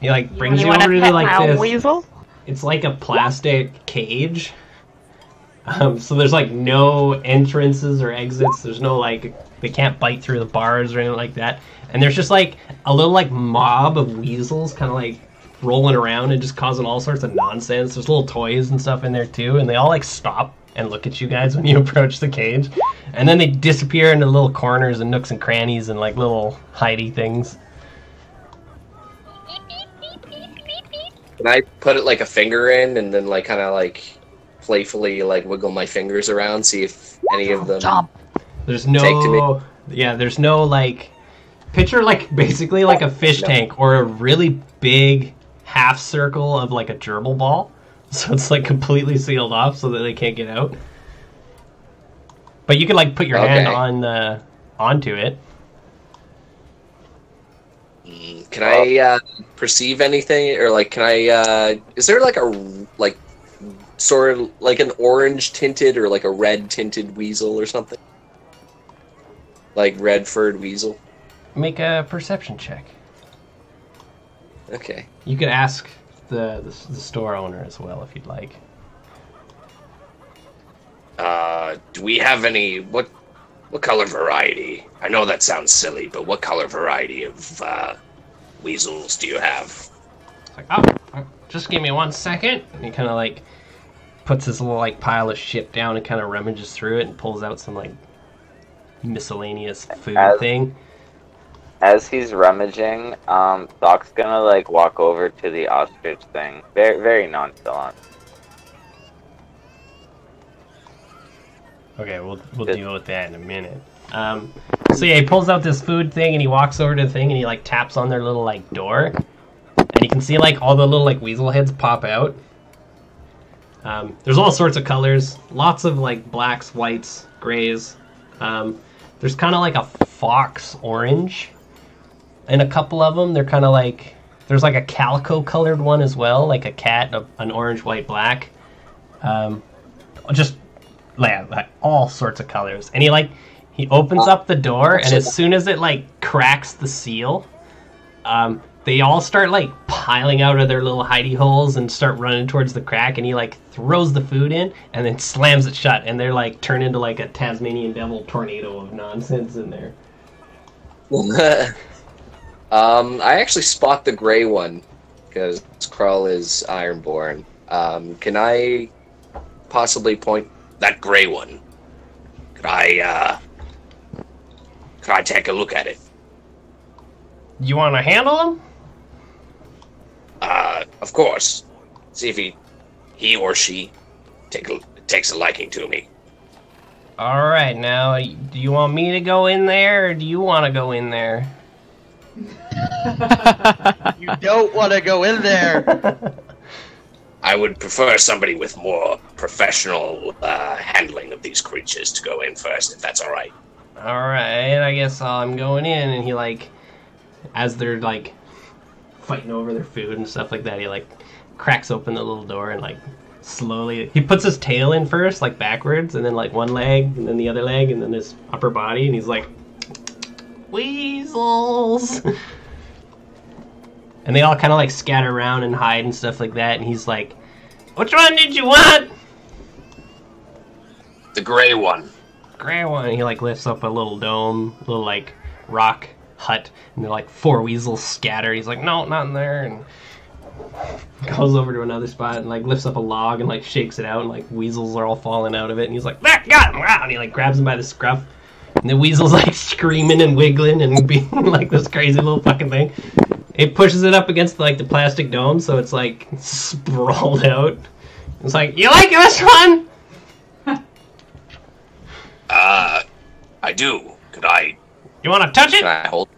He like brings you
want
over
to
to
pet
like
my
this.
weasel?
It's like a plastic cage. So there's like no entrances or exits. There's no like they can't bite through the bars or anything like that. And there's just like a little like mob of weasels kind of like rolling around and just causing all sorts of nonsense. There's little toys and stuff in there too, and they all like stop and look at you guys when you approach the cage. And then they disappear into little corners and nooks and crannies and like little hidey things.
Can I put it like a finger in and then like kind of like playfully like wiggle my fingers around, see if any of them
Jump.
There's
Take to
no, yeah, there's no like, picture like basically like a fish tank or a really big half circle of like a gerbil ball. So it's like completely sealed off so that they can't get out. But you can like put your hand on onto it.
Can I perceive anything, or like can I? Is there like a like sort of like an orange tinted or like a red tinted weasel or something? Like red furred weasel.
Make a perception check.
Okay.
You could ask the store owner as well if you'd like.
Do we have any what color variety? I know that sounds silly, but what color variety of weasels do you have?
It's like, oh, just give me 1 second. And he kind of like puts this little like pile of shit down and kind of rummages through it and pulls out some like miscellaneous food thing.
As he's rummaging, Doc's gonna like walk over to the ostrich thing, very, very nonchalant.
Okay, we'll deal with that in a minute. So yeah, he pulls out this food thing and he walks over to the thing and he like taps on their little like door, and you can see like all the little like weasel heads pop out. There's all sorts of colors, lots of like blacks, whites, grays. There's kind of like a fox orange, and a couple of them they're kind of like there's like a calico colored one as well, like a cat, an orange, white, black. Just like all sorts of colors, and he opens up the door, and as soon as it like cracks the seal, they all start like piling out of their little hidey holes and start running towards the crack, and he like throws the food in and then slams it shut, and they're like turned into like a Tasmanian devil tornado of nonsense in there.
I actually spot the gray one because Krull is Ironborn. Can I possibly point
That gray one. Could I take a look at it?
You want to handle him?
Of course. See if he or she takes a liking to me.
All right, now do you want me to go in there, or do you want to go in there?
You don't want to go in there.
I would prefer somebody with more professional handling of these creatures to go in first, if that's all right.
All right, I guess I'm going in, and he like, as they're like fighting over their food and stuff like that, he like cracks open the little door and like slowly he puts his tail in first, like backwards, and then like one leg, and then the other leg, and then his upper body, and he's like, weasels. And they all kind of like scatter around and hide and stuff like that, and he's like, which one did you want?
The gray one.
Gray one. And he like lifts up a little dome, little like rock hut, and they're like 4 weasels scattered. He's like, no, not in there. And Goes over to another spot and like lifts up a log and like shakes it out and like weasels are all falling out of it and he's like, "There, got him!" Wow! And he like grabs him by the scruff and the weasel's like screaming and wiggling and being like this crazy little fucking thing. It pushes it up against like the plastic dome so it's like sprawled out. It's like, "You like this one?"
I do. Could I?
You want to touch it?
Can I hold?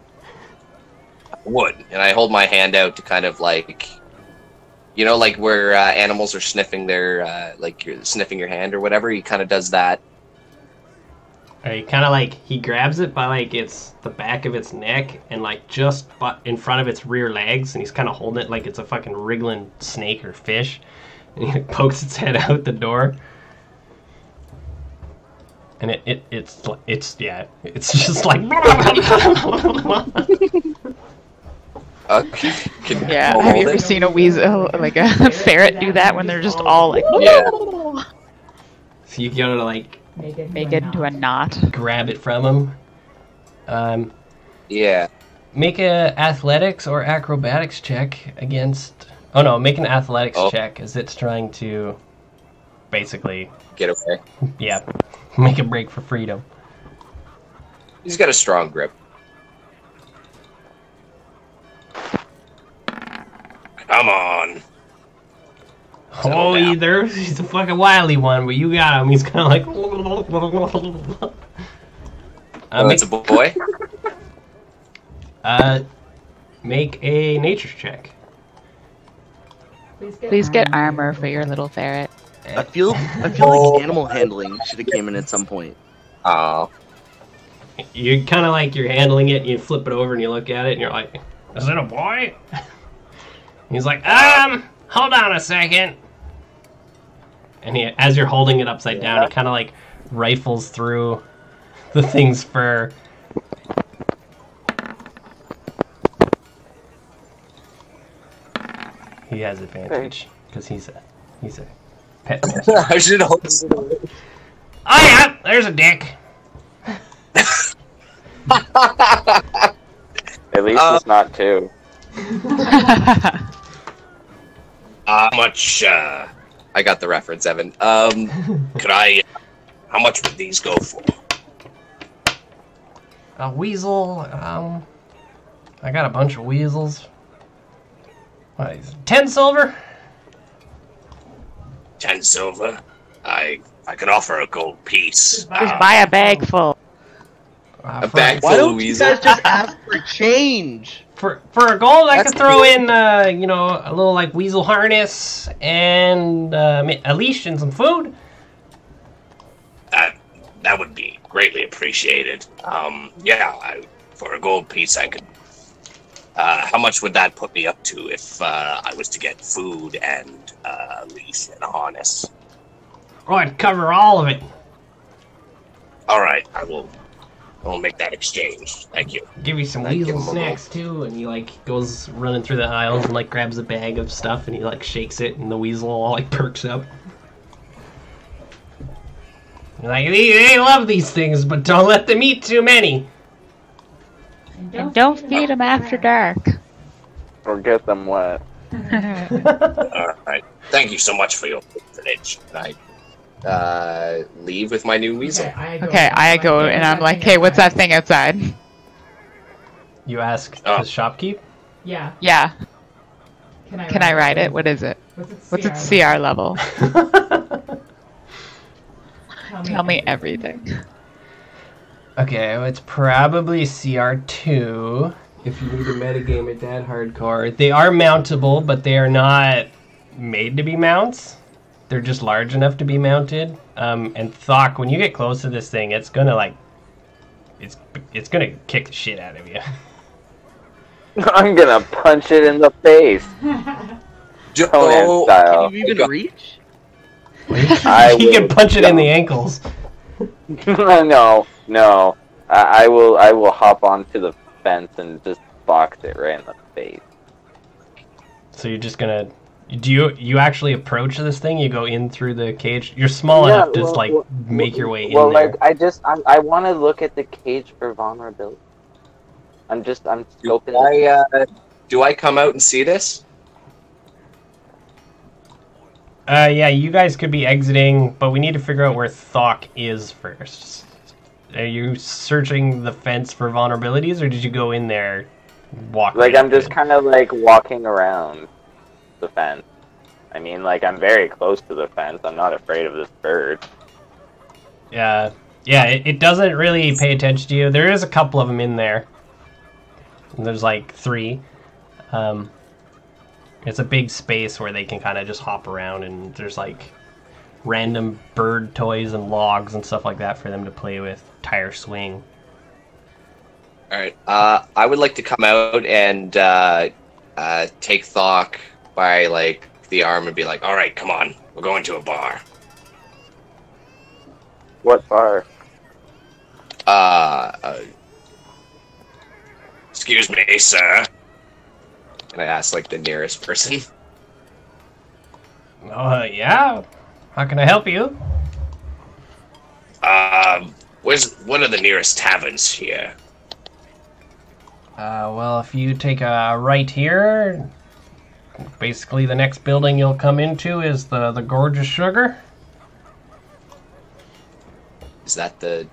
I would, and I hold my hand out to kind of like, you know, like where animals are sniffing their, like you're sniffing your hand or whatever. He kind of does that.
Or he kind of like he grabs it by like it's the back of its neck and like just in front of its rear legs, and he's kind of holding it like it's a fucking wriggling snake or fish, and he pokes its head out the door. And it's just like
Okay.
Yeah, have you ever seen a weasel, like a ferret, do that when they're just all like,
Yeah.
So you gotta like
make it into a knot.
grab it from him.
Yeah.
Make a athletics or acrobatics check against. Oh no, make an athletics check as it's trying to basically
Get away.
yeah, make a break for freedom.
He's got a strong grip.
Come on.
Oh, he's a fucking wily one, but you got him. He's kind of like.
It's a boy.
Make a nature check.
Please get armor for your little ferret.
I feel like animal handling should have came in at some point.
Oh.
You kind of like you're handling it, and you flip it over, and you look at it, and you're like, "Is it a boy?" He's like, hold on a second. And he, as you're holding it upside down, he kind of like rifles through the thing's fur. He has advantage because he's a pet.
I should hold this.
Oh yeah, there's a dick.
At least it's not two.
How much,
I got the reference, Evan.
could I, how much would these go for?
A weasel. I got a bunch of weasels. What is it, 10 silver?
10 silver? I could offer a gold piece.
Just buy a bag full.
A bag
Why
full
don't
of
you
weasel.
guys just ask for change?
For a gold, I
That's
could throw in, you know, a little like weasel harness and a leash and some food.
That would be greatly appreciated. Yeah, for a gold piece, I could. How much would that put me up to if I was to get food and leash and a harness?
Oh, I'd cover all of it.
All right, I will make that exchange. Thank you.
Give you some
I'd give
weasel
him a
snacks too, and he like goes running through the aisles and like grabs a bag of stuff and he like shakes it, and the weasel all like perks up. You're like, they love these things, but don't let them eat too many.
And don't feed them after dark.
Or get them wet.
All right. Thank you so much for your patronage.
I leave with my new weasel.
Okay, I go and I'm like, hey, what's that thing outside?
You ask
Oh.
the shopkeep.
Yeah.
Yeah,
Can I
ride it? What is it? What's its CR level? Tell me everything.
Okay, well, it's probably CR2 if you need to metagame it that hardcore. They are mountable, but they are not made to be mounts. They're just large enough to be mounted. And Thok, when you get close to this thing, it's gonna like, it's gonna kick the shit out of you.
I'm gonna punch it in the face. Conan style.
Can you even reach?
He can punch it in the ankles.
No. I will hop onto the fence and just box it right in the face.
So you're just gonna. Do you actually approach this thing? You go in through the cage. You're small enough to make your way in there.
Like I want to look at the cage for vulnerability. I'm scoping.
Do I come out and see this?
Yeah, you guys could be exiting, but we need to figure out where Thok is first. Are you searching the fence for vulnerabilities, or did you go in there walking?
Like, I'm just kind of, like, walking around the fence. I mean, like, I'm very close to the fence. I'm not afraid of this bird.
Yeah, it doesn't really pay attention to you. There is a couple of them in there. There's, like, 3. It's a big space where they can kind of just hop around, and there's, like, random bird toys and logs and stuff like that for them to play with. Tire swing.
Alright, I would like to come out and take Thok by, like, the arm and be like,
Alright, come on. We're going to a bar.
What bar?
Excuse me, sir.
and I ask, like, the nearest person.
Yeah. How can I help you?
What are the nearest taverns here?
Well, if you take a right here, basically the next building you'll come into is the Gorgeous Sugar.
Is that the...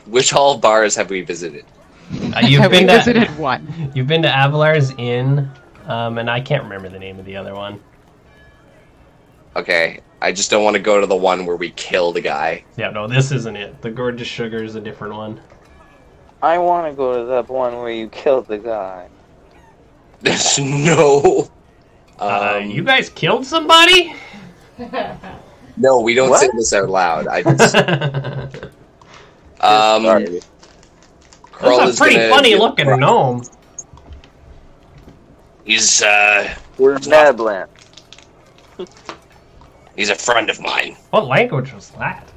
Which all bars have we visited?
You've been
visited one.
You've been to Avolar's Inn, and I can't remember the name of the other one.
Okay, I just don't want to go to the one where we killed a guy.
Yeah, no, this isn't it. The Gorgeous Sugar is a different one.
I want to go to that one where you killed the guy.
No.
You guys killed somebody?
No, we don't say this out loud. I just...
Sorry.
That's a pretty funny-looking gnome.
He's,
Where's Nabland?
he's a friend of mine.
What language was that?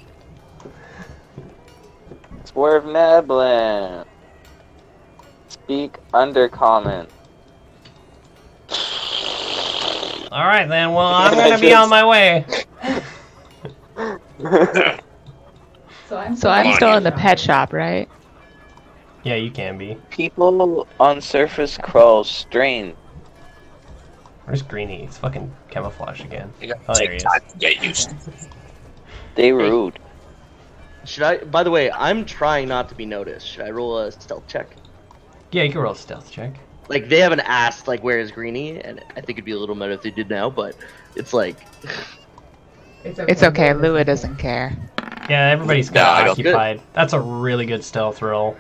Swerve Nabland. Speak undercommon.
Alright then, well, I'm gonna be on my way.
So I'm still in the pet shop, right?
Yeah, you can be.
People on surface crawl strain.
Where's Greenie? It's fucking camouflage again.
You gotta
Oh, there
take
he is.
time to get used to.
They rude.
Should I? By the way, I'm trying not to be noticed. Should I roll a stealth check?
Yeah, you can roll a stealth check.
Like, they haven't asked, like, where is Greenie, and I think it'd be a little meta if they did now, but it's like...
It's okay, Lua doesn't care.
Yeah, everybody's
No,
got
I don't-
occupied. That's a really good stealth roll.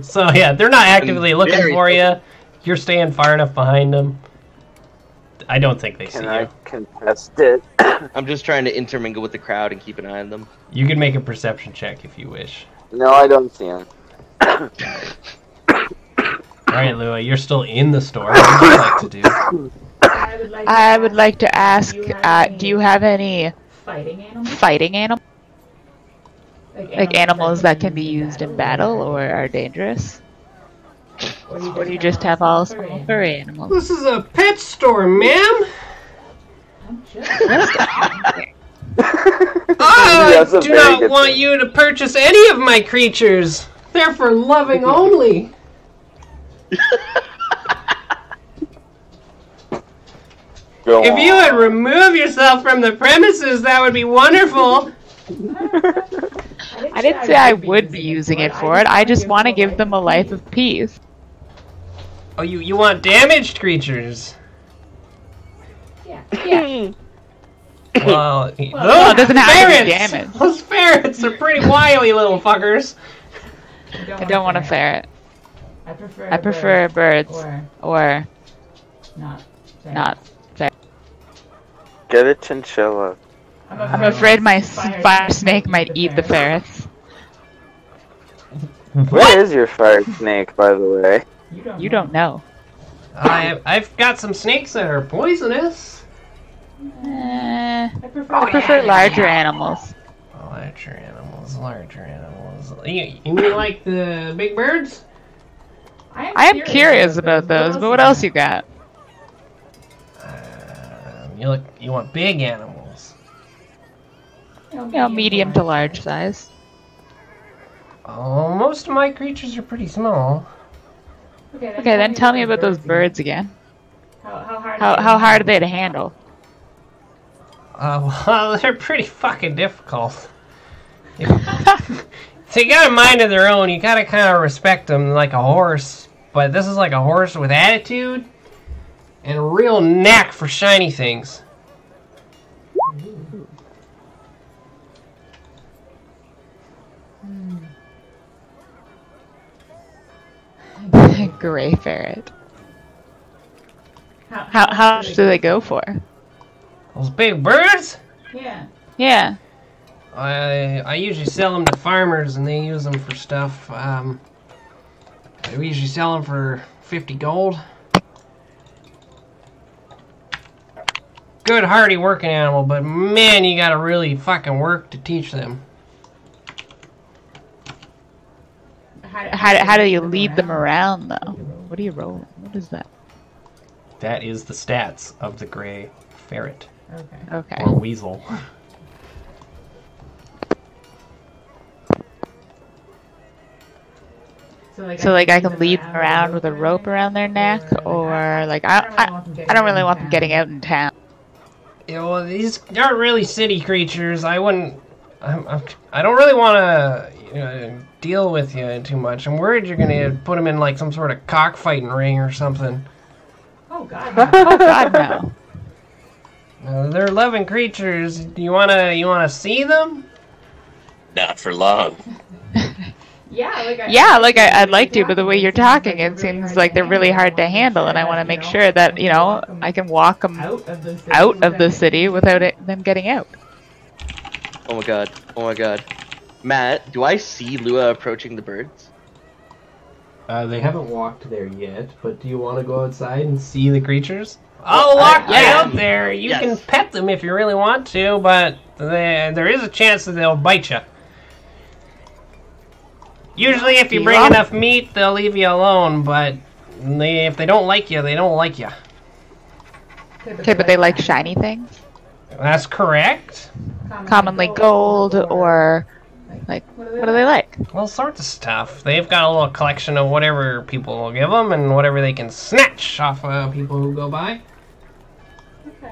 So yeah, they're not actively looking
very
for you. You're staying far enough behind them. I don't think they see
Can I
you.
contest it?
I'm just trying to intermingle with the crowd and keep an eye on them.
You can make a perception check if you wish.
No, I don't see him.
Alright, Lua, you're still in the store. What would you like to do?
I would like to ask, do you have any fighting animals? Like animals that can be used in battle or are dangerous? Or do you just have all small furry animals?
This is a pet store, ma'am! I
That's a
do
very
not
good
want
thing.
you to purchase any of my creatures. They're for loving only.
Go
If you
on.
would remove yourself from the premises, that would be wonderful.
I didn't say I would be using it for it. I just want to give them a life of peace.
Oh, you want damaged creatures?
Yeah.
Well,
Well, it doesn't have to be
ferrets!
damaged.
Those ferrets are pretty wily little fuckers.
I don't want a ferret. I prefer birds or not.
Get a chinchilla.
I'm afraid my fire snake might eat the ferrets.
Where is your fire snake, by the way?
You don't know.
I've got some snakes that are poisonous.
I prefer larger animals.
Larger animals. You mean like the big birds?
I am curious about those, but what else you got?
You want big animals.
You know, medium to large size.
Oh, most of my creatures are pretty small.
Okay, then tell me about those birds again. How hard are they to handle?
Well, they're pretty fucking difficult. So you got a mind of their own. You gotta kind of respect them like a horse. But this is like a horse with attitude and a real knack for shiny things.
Gray ferret. How much do they go for?
Those big birds?
Yeah.
I usually sell them to farmers and they use them for stuff. We usually sell them for 50 gold. Good hardy working animal, but man, you gotta really fucking work to teach them.
How do you lead them around though? What are you rolling? What is that?
That is the stats of the gray ferret.
Okay.
Or weasel.
So like I can lead them around with a rope around their neck, or like I don't really want them getting out in town.
Yeah, well, these aren't really city creatures. I wouldn't. I don't really want to deal with you too much. I'm worried you're gonna put them in like some sort of cockfighting ring or something.
Oh God.
Oh God, no.
They're loving creatures. Do you wanna see them?
Not for long.
Yeah, like I'd like to, but the way you're talking, it seems like they're really hard to handle, and I want to make sure that I can walk them out of the city without them getting out.
Oh my god. Oh my god. Matt, do I see Lua approaching the birds?
They haven't walked there yet, but do you want to go outside and see the creatures? I'll walk you out there. You can pet them if you really want to, but there is a chance that they'll bite you. Usually if you bring enough meat, they'll leave you alone, but if they don't like you, they don't like you.
Okay, but they like shiny things?
That's correct.
Commonly gold, or like, what do they like?
All sorts of stuff. They've got a little collection of whatever people will give them and whatever they can snatch off people who go by.
Okay.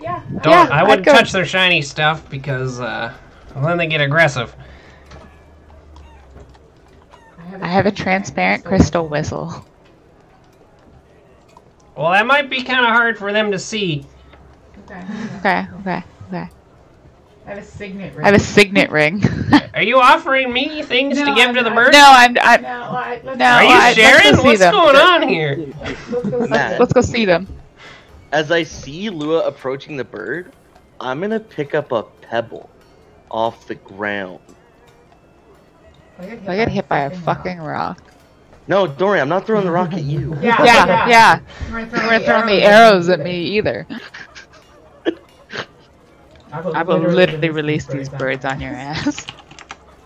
Yeah.
I wouldn't touch their shiny stuff because then they get aggressive.
I have a transparent crystal whistle.
Well, that might be kind of hard for them to see.
Okay.
I have a signet ring.
I have a signet ring.
Are you offering me things to give to the birds?
No,
Are you sharing? What's going on here?
Let's go see them.
As I see Lua approaching the bird, I'm gonna pick up a pebble off the ground.
I get hit by a fucking rock.
No, don't worry, I'm not throwing the rock at you.
Yeah. You weren't throwing the arrows at me either. I will literally release these birds on your ass.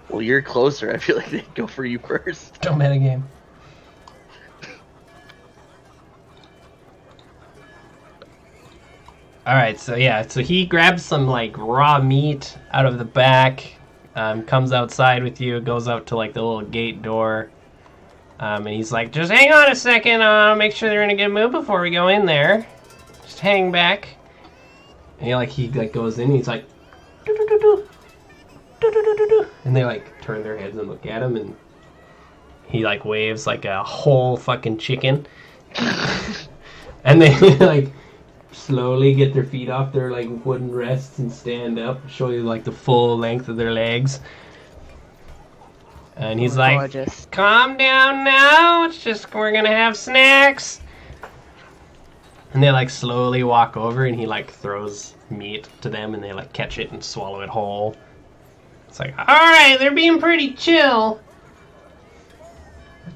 Well, you're closer. I feel like they'd go for you first.
Don't metagame. Alright, so he grabs some like raw meat out of the back, comes outside with you, goes out to like the little gate door, and he's like, just hang on a second, I'll make sure they're in a good mood before we go in there. Just hang back. And he goes in and he's like, do-do-do-do, do-do-do-do-do. And they like turn their heads and look at him, and he like waves like a whole fucking chicken. And they like slowly get their feet off their like wooden rests and stand up, show you like the full length of their legs. And he's like,
gorgeous.
Calm down now, it's just we're gonna have snacks. And they like slowly walk over and he like throws meat to them and they like catch it and swallow it whole. It's like, alright, they're being pretty chill.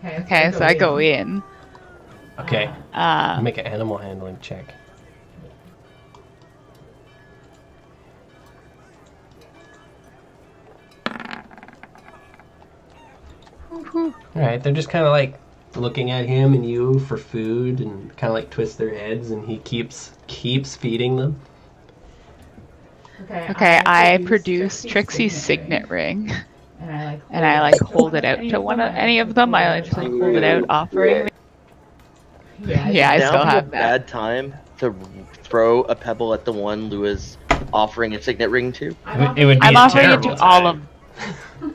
Okay, so I go in.
Okay, make an animal handling check. Alright, they're just kind of like looking at him and you for food and kind of like twist their heads, and he keeps feeding them.
Okay, I produce Trixie's signet ring, and I like hold it out to any of them. I just like hold it out, offering. Yeah, I
now
still
be a
have that.
bad time to throw a pebble at the one Lua's offering a signet ring to?
It would be
I'm
a
offering it
terrible
to all
time.
of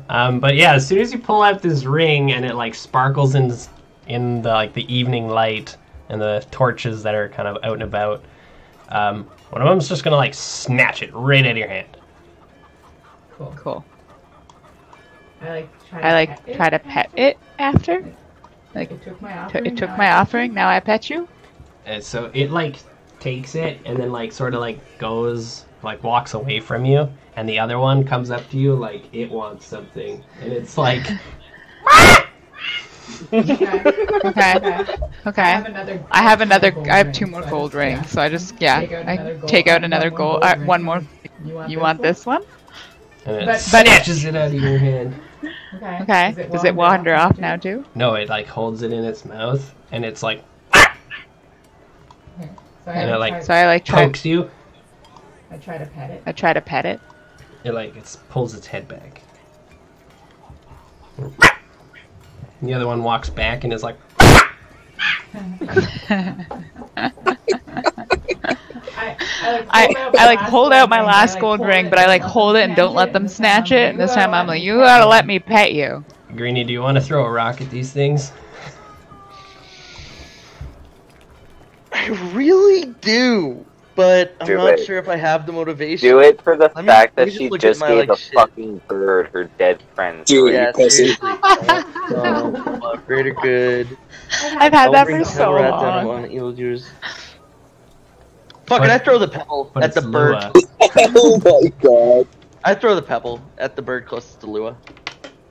them.
But yeah, as soon as you pull out this ring and it like sparkles in the like the evening light and the torches that are kind of out and about, one of them's just gonna like snatch it right out of your hand.
Cool.
I
try to pet it after. Like
It took my
offering. Now I pet you.
And so it like takes it and then like sort of like goes like walks away from you, and the other one comes up to you like it wants something, and it's like.
Okay. I have 2 more gold rings, so I just I take out another gold. One more. You want this one?
And it snatches it out of your hand.
Okay. Does it wander off now too?
No, it like holds it in its mouth, and it's like. And it like
So I like try.
pokes you.
I try to pet it.
I try to pet it.
It like pulls its head back. And the other one walks back and is like.
I like hold out my last gold ring, but I like hold it and don't let them snatch it. And this time I'm like, you gotta let me pet you.
Greenie, do you want to throw a rock at these things?
I really do, but I'm
Do
not
it.
sure if I have the motivation.
Do it for the
Let me-
fact
let
that
me
she
look
just
at my,
gave
like,
a
shit.
fucking bird her dead friend.
Do it,
Yeah,
you pussy.
seriously. Greater good.
I've had that for so
Rats
long.
on evildoers. Fuck it, I throw the pebble
But
at
it's
the bird.
Lua.
Oh my god.
I throw the pebble at the bird closest to Lua.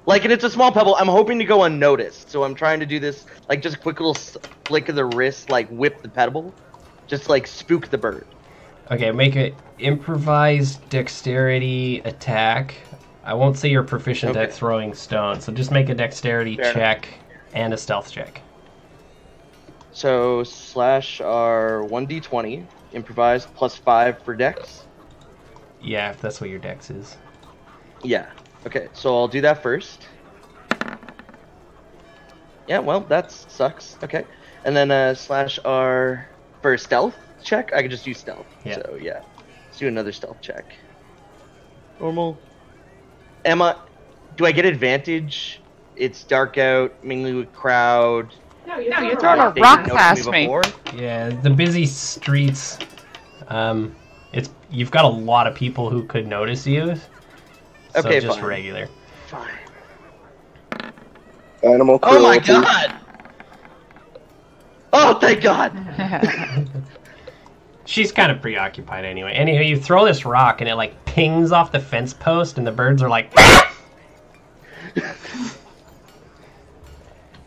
Like, and it's a small pebble. I'm hoping to go unnoticed, so I'm trying to do this, like, just a quick little flick of the wrist, like, whip the pebble. Just, like, spook the bird.
Okay, make an improvised dexterity attack. I won't say you're proficient at throwing stones, so just make a dexterity
Fair
check and a stealth check.
So, slash are 1d20, improvised, +5 for dex.
Yeah, if that's what your dex is.
Yeah. Okay, so I'll do that first. Yeah, well, that sucks. Okay. And then slash R for stealth check. I can just do stealth.
Yeah.
So, yeah. Let's do another stealth check. Normal. Do I get advantage? It's dark out, mingling with crowd.
No,
you're throwing a
They
rock
didn't notice
past me.
before.
Yeah, the busy streets. You've got a lot of people who could notice you. So
Okay,
just
fine.
regular.
Fine.
Animal
Oh my
cruelty.
god! Oh, thank god!
She's kind of preoccupied anyway. Anyway, you throw this rock and it like pings off the fence post, and the birds are like.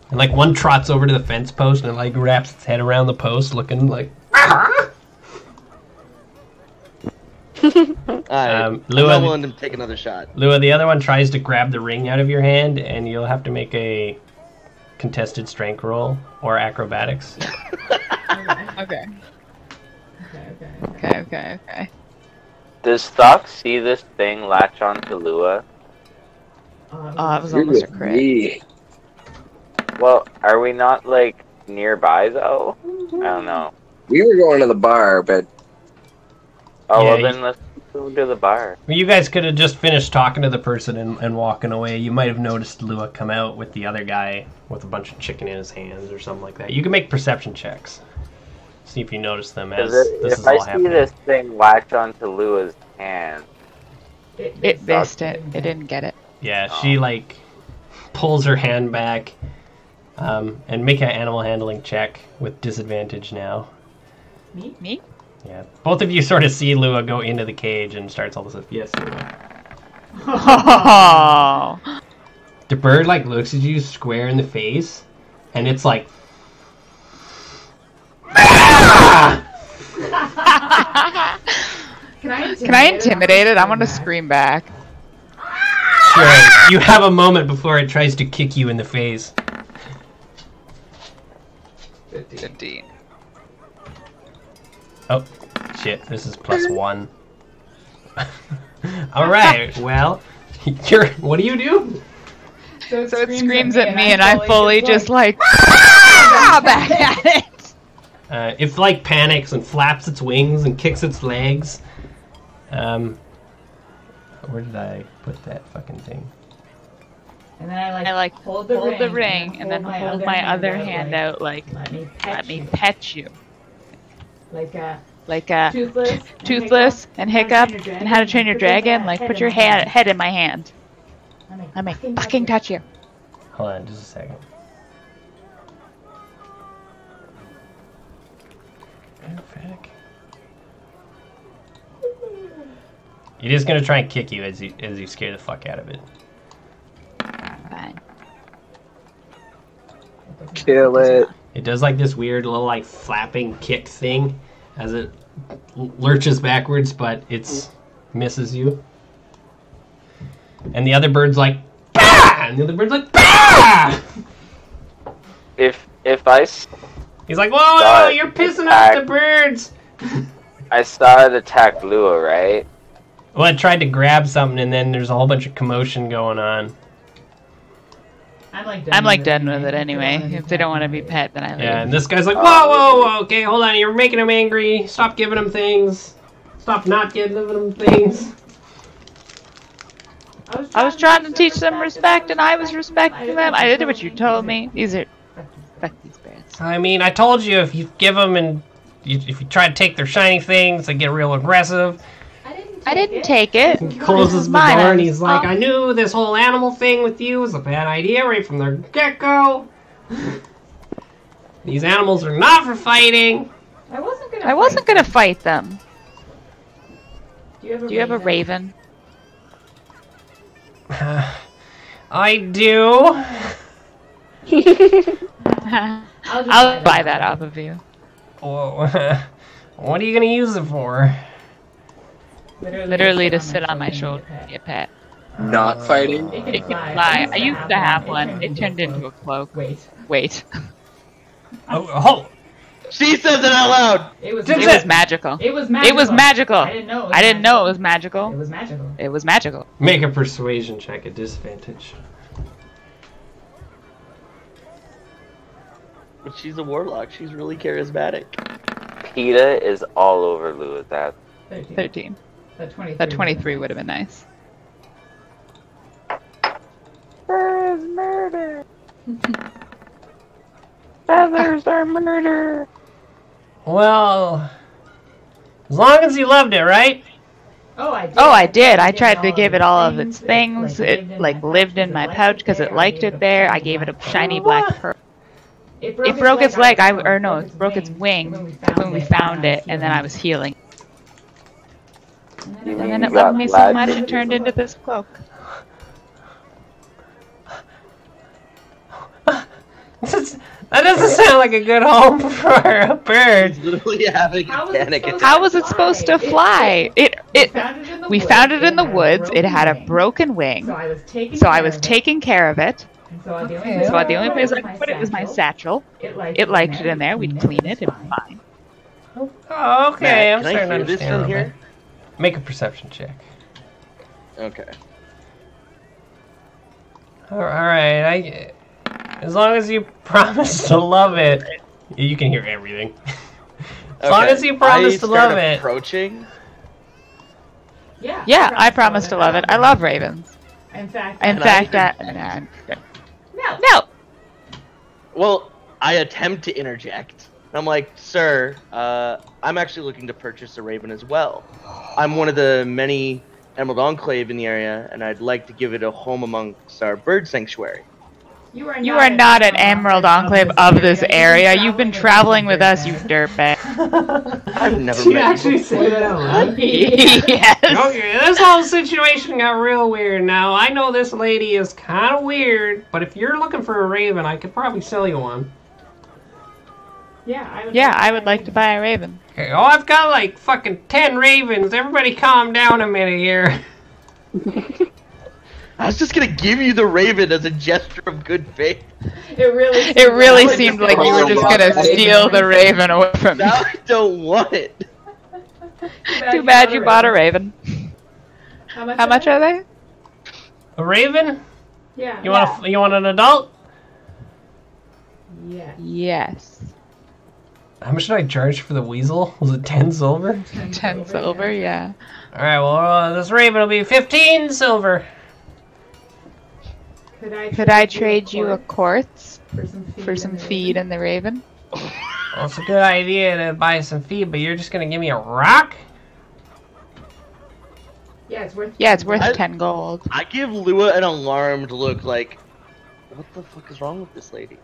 And like one trots over to the fence post and it like wraps its head around the post, looking like.
Lua, I'm
Lua-
not willing to take another shot.
Lua, the other one tries to grab the ring out of your hand, and you'll have to make a contested strength roll or acrobatics.
Okay.
Okay.
Okay.
Does Stock see this thing latch onto Lua?
Oh, it was
You're
almost a
with
crit.
me.
Well, are we not, like, nearby, though? I don't know.
We were going to the bar, but
Oh,
Yeah,
well,
you-
then let's go to the bar.
Well, you guys could have just finished talking to the person and walking away. You might have noticed Lua come out with the other guy with a bunch of chicken in his hands or something like that. You can make perception checks. See if you notice them as
Because
this
if
is
I
all
see
happening.
this thing latch onto Lua's hand,
It missed it. It didn't get it.
Yeah, she like pulls her hand back and make an animal handling check with disadvantage now.
Me?
Yeah, both of you sort of see Lua go into the cage and starts all this stuff. Yes, Lua.
Oh.
The bird like looks at you square in the face, and it's like.
Can I
intimidate it? I want to scream back.
Sure, you have a moment before it tries to kick you in the face.
15.
Oh, shit, this is +1. Alright, well, what do you do?
So
So it screams at me, and I fully just like back at it.
It like panics and flaps its wings and kicks its legs. Where did I put that fucking thing?
And then I like hold the ring and then hold my other hand out like let me pet you. Like
Toothless and Hiccup and How to Train Your Dragon. Like put your head in my hand. Let me fucking touch you.
Hold on, just a second. It is gonna try and kick you as you scare the fuck out of it.
Fine.
Kill it.
It does like this weird little like flapping kick thing as it lurches backwards, but it misses you. And the other bird's like, bah! And the other bird's like, bah!
If I
He's like, whoa, you're pissing off the birds.
I saw it attack Lua, right?
Well, it tried to grab something, and then there's a whole bunch of commotion going on.
I'm like done with it anyway. If they don't want to be pet, then I leave.
Yeah, and this guy's like, whoa, okay, hold on, you're making him angry. Stop giving him things. Stop not giving him things.
I was trying to teach them respect, and I was respecting them. I did what you told me. Fuck these birds.
I mean, I told you if you give them and if you try to take their shiny things, they get real aggressive.
I didn't take it.
He closes the door and he's like, I knew this whole animal thing with you was a bad idea right from the get-go. These animals are not for fighting.
I
wasn't gonna fight them.
Do
you have a raven?
I do.
I'll buy that off of you.
Whoa. What are you gonna use it for?
Literally to sit on my shoulder and be a pet.
Not fighting?
It can fly. I used to have one. It turned into a cloak. Wait.
Oh.
She says it out loud!
It was magical. It was magical. I didn't know it was magical. It was magical.
Make a persuasion check at disadvantage.
But she's a warlock. She's really charismatic.
PETA is all over Lua's ass.
13. That 23 would have been nice.
Feathers murder. Feathers are murder.
Well, as long as you loved it, right?
Oh,
I did. I tried to give it all of its things. It like lived in my pouch because it liked it there. I gave it a shiny black pearl. It broke its leg. It broke its wing when we found it, and then I was healing. And then it loved me so much it turned into this cloak.
That doesn't sound like a good home for a bird.
It's literally having a panic attack.
How was it supposed to fly? We found it in the woods. It had a broken wing. So I was taking care of it. So the only place I could put it was my satchel. It liked it in there. We'd clean it. It was fine.
Oh, okay. I'm
Matt,
starting to
can I hear this
understand
from
a little
here?
bit. Make a perception check.
Okay.
Alright, as long as you promise to love it, you can hear everything. As long as you promise to love it.
Approaching.
Yeah, I promise to love it. I love ravens.
In fact,
no.
Well, I attempt to interject. I'm like, sir, I'm actually looking to purchase a raven as well. I'm one of the many Emerald Enclave in the area, and I'd like to give it a home amongst our bird sanctuary.
You are not an Emerald Enclave of this area. You've been traveling with us, you dirtbag.
I've never
Did you
met
actually
you
say that out loud?
Yes.
Okay, this whole situation got real weird now. I know this lady is kind of weird, but if you're looking for a raven, I could probably sell you one.
Yeah, I would like to buy a raven.
Okay, oh, I've got like fucking 10 ravens. Everybody calm down a minute here.
I was just gonna give you the raven as a gesture of good faith.
It really seemed like you were just gonna steal the raven away from me.
Now I don't want it.
Too bad you bought a raven. How much are they?
A raven?
Yeah.
You want an adult?
Yeah.
Yes.
How much did I charge for the weasel? Was it 10 silver?
10 silver, yeah.
Alright, well, this raven will be 15 silver.
Could I trade you a quartz for some feed and the raven?
Well, it's a good idea to buy some feed, but you're just gonna give me a rock?
Yeah, it's
worth 10 gold.
I give Lua an alarmed look like, what the fuck is wrong with this lady?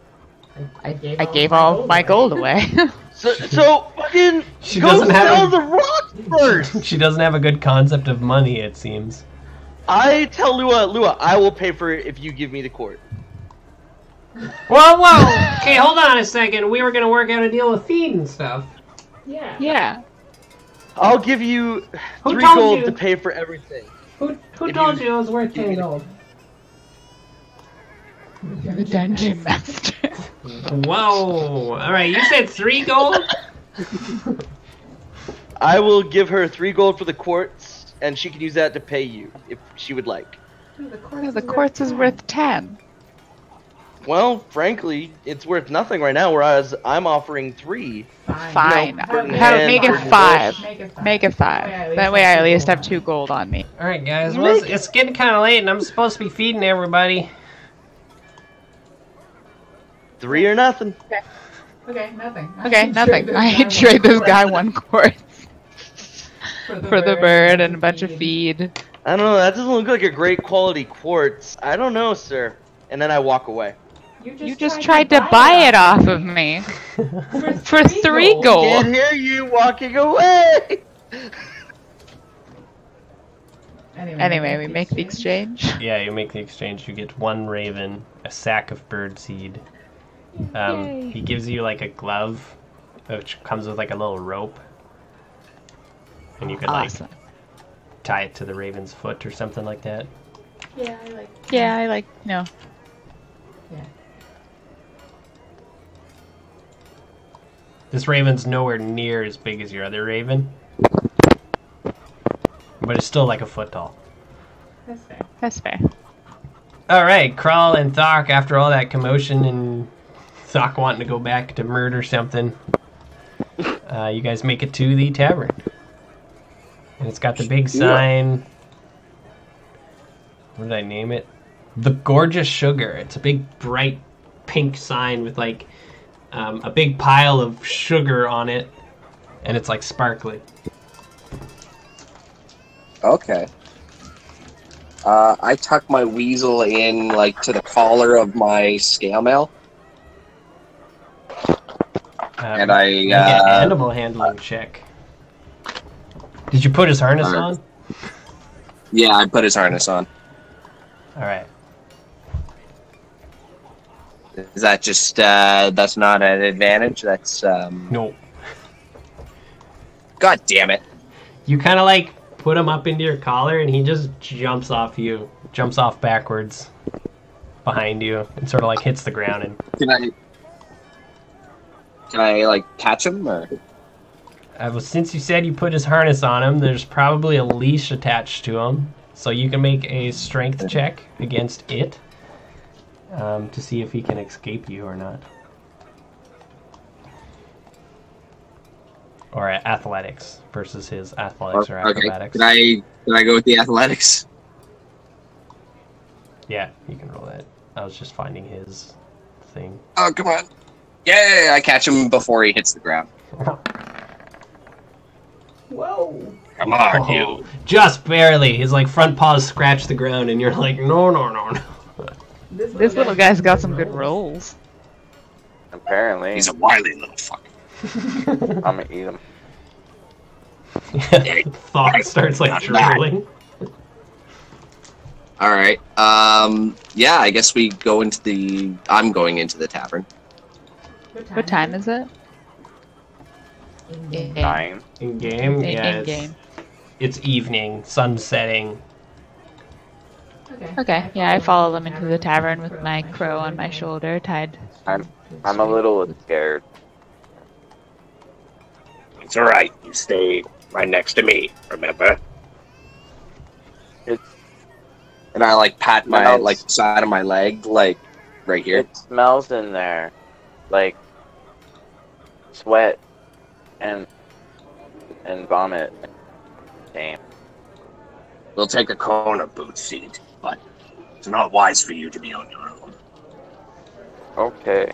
I
gave all my gold away.
So fucking
She
go
doesn't have
sell
a-
the rock first!
She doesn't have a good concept of money, it seems.
I tell Lua, I will pay for it if you give me the court.
Whoa! Okay, hold on a second. We were gonna work out a deal with feed and stuff.
Yeah.
I'll give you
Who
3
told
gold
you?
to pay for everything.
Who
If
told
you-
you it was worth
give
10
me the-
gold?
The dungeon master.
Whoa! Alright, you said 3 gold?
I will give her 3 gold for the quartz, and she can use that to pay you if she would like.
The quartz is worth 10.
Well, frankly, it's worth nothing right now, whereas I'm offering 3.
Fine.
Burden
How,
hand,
make it
burden
5.
bush.
Make it 5. That way I at least have 2 gold on me.
Alright, guys, well, it's getting kind of late, and I'm supposed to be feeding everybody.
3 or nothing.
Okay, nothing.
Okay, nothing. I trade this guy 1 quartz for the bird and a bunch of feed.
I don't know, that doesn't look like a great quality quartz. I don't know, sir. And then I walk away.
You just tried to buy it off of me for 3
Can't
gold.
hear you walking away!
Anyway, we make the exchange.
Yeah, you make the exchange. You get 1 raven, a sack of bird seed.
Yay.
He gives you like a glove, which comes with like a little rope. And you can
Awesome.
like tie it to the raven's foot or something like that.
Yeah,
Yeah, I like, no.
This raven's nowhere near as big as your other raven. But it's still like a foot tall.
That's fair.
Alright, Kral and Thok, after all that commotion and Thok wanting to go back to murder something, you guys make it to the tavern. And it's got the big sign. What did I name it? The Gorgeous Sugar. It's a big, bright pink sign with like a big pile of sugar on it. And it's like sparkly.
Okay. I tuck my weasel in, like, to the collar of my scale mail. And I,
Make an animal handling check. Did you put his harness on?
Yeah, I put his harness on.
Alright.
Is that just, that's not an advantage? That's,
No.
God damn it.
You kind of like put him up into your collar and he just jumps off you. Jumps off backwards behind you and sort of like hits the ground. And
Can I like, catch him, or?
well, since you said you put his harness on him, there's probably a leash attached to him. So you can make a strength check against it to see if he can escape you or not. Or athletics versus his athletics or
Okay,
acrobatics.
can I go with the athletics?
Yeah, you can roll that. I was just finding his thing.
Oh, come on. Yeah, I catch him before he hits the ground.
Whoa!
Come on, you.
Just barely. His like front paws scratch the ground, and you're like, no, no, no, no.
This little guy's got some good rolls.
Apparently.
He's a wily little fucker.
I'm gonna eat him.
Thought starts like drooling.
All right. Yeah, I guess we go into the. I'm going into the tavern.
What time is it?
In-game.
9.
In game, yeah,
In game.
it's evening, sun setting.
Okay, yeah, I follow them into the tavern with my crow on my shoulder, tied.
I'm a little scared.
It's alright. You stay right next to me, remember?
And I like pat my
Smells.
like side of my leg, like right here.
It smells in there. Like sweat and vomit. Damn.
We'll take a corner boot seat, but it's not wise for you to be on your own.
Okay.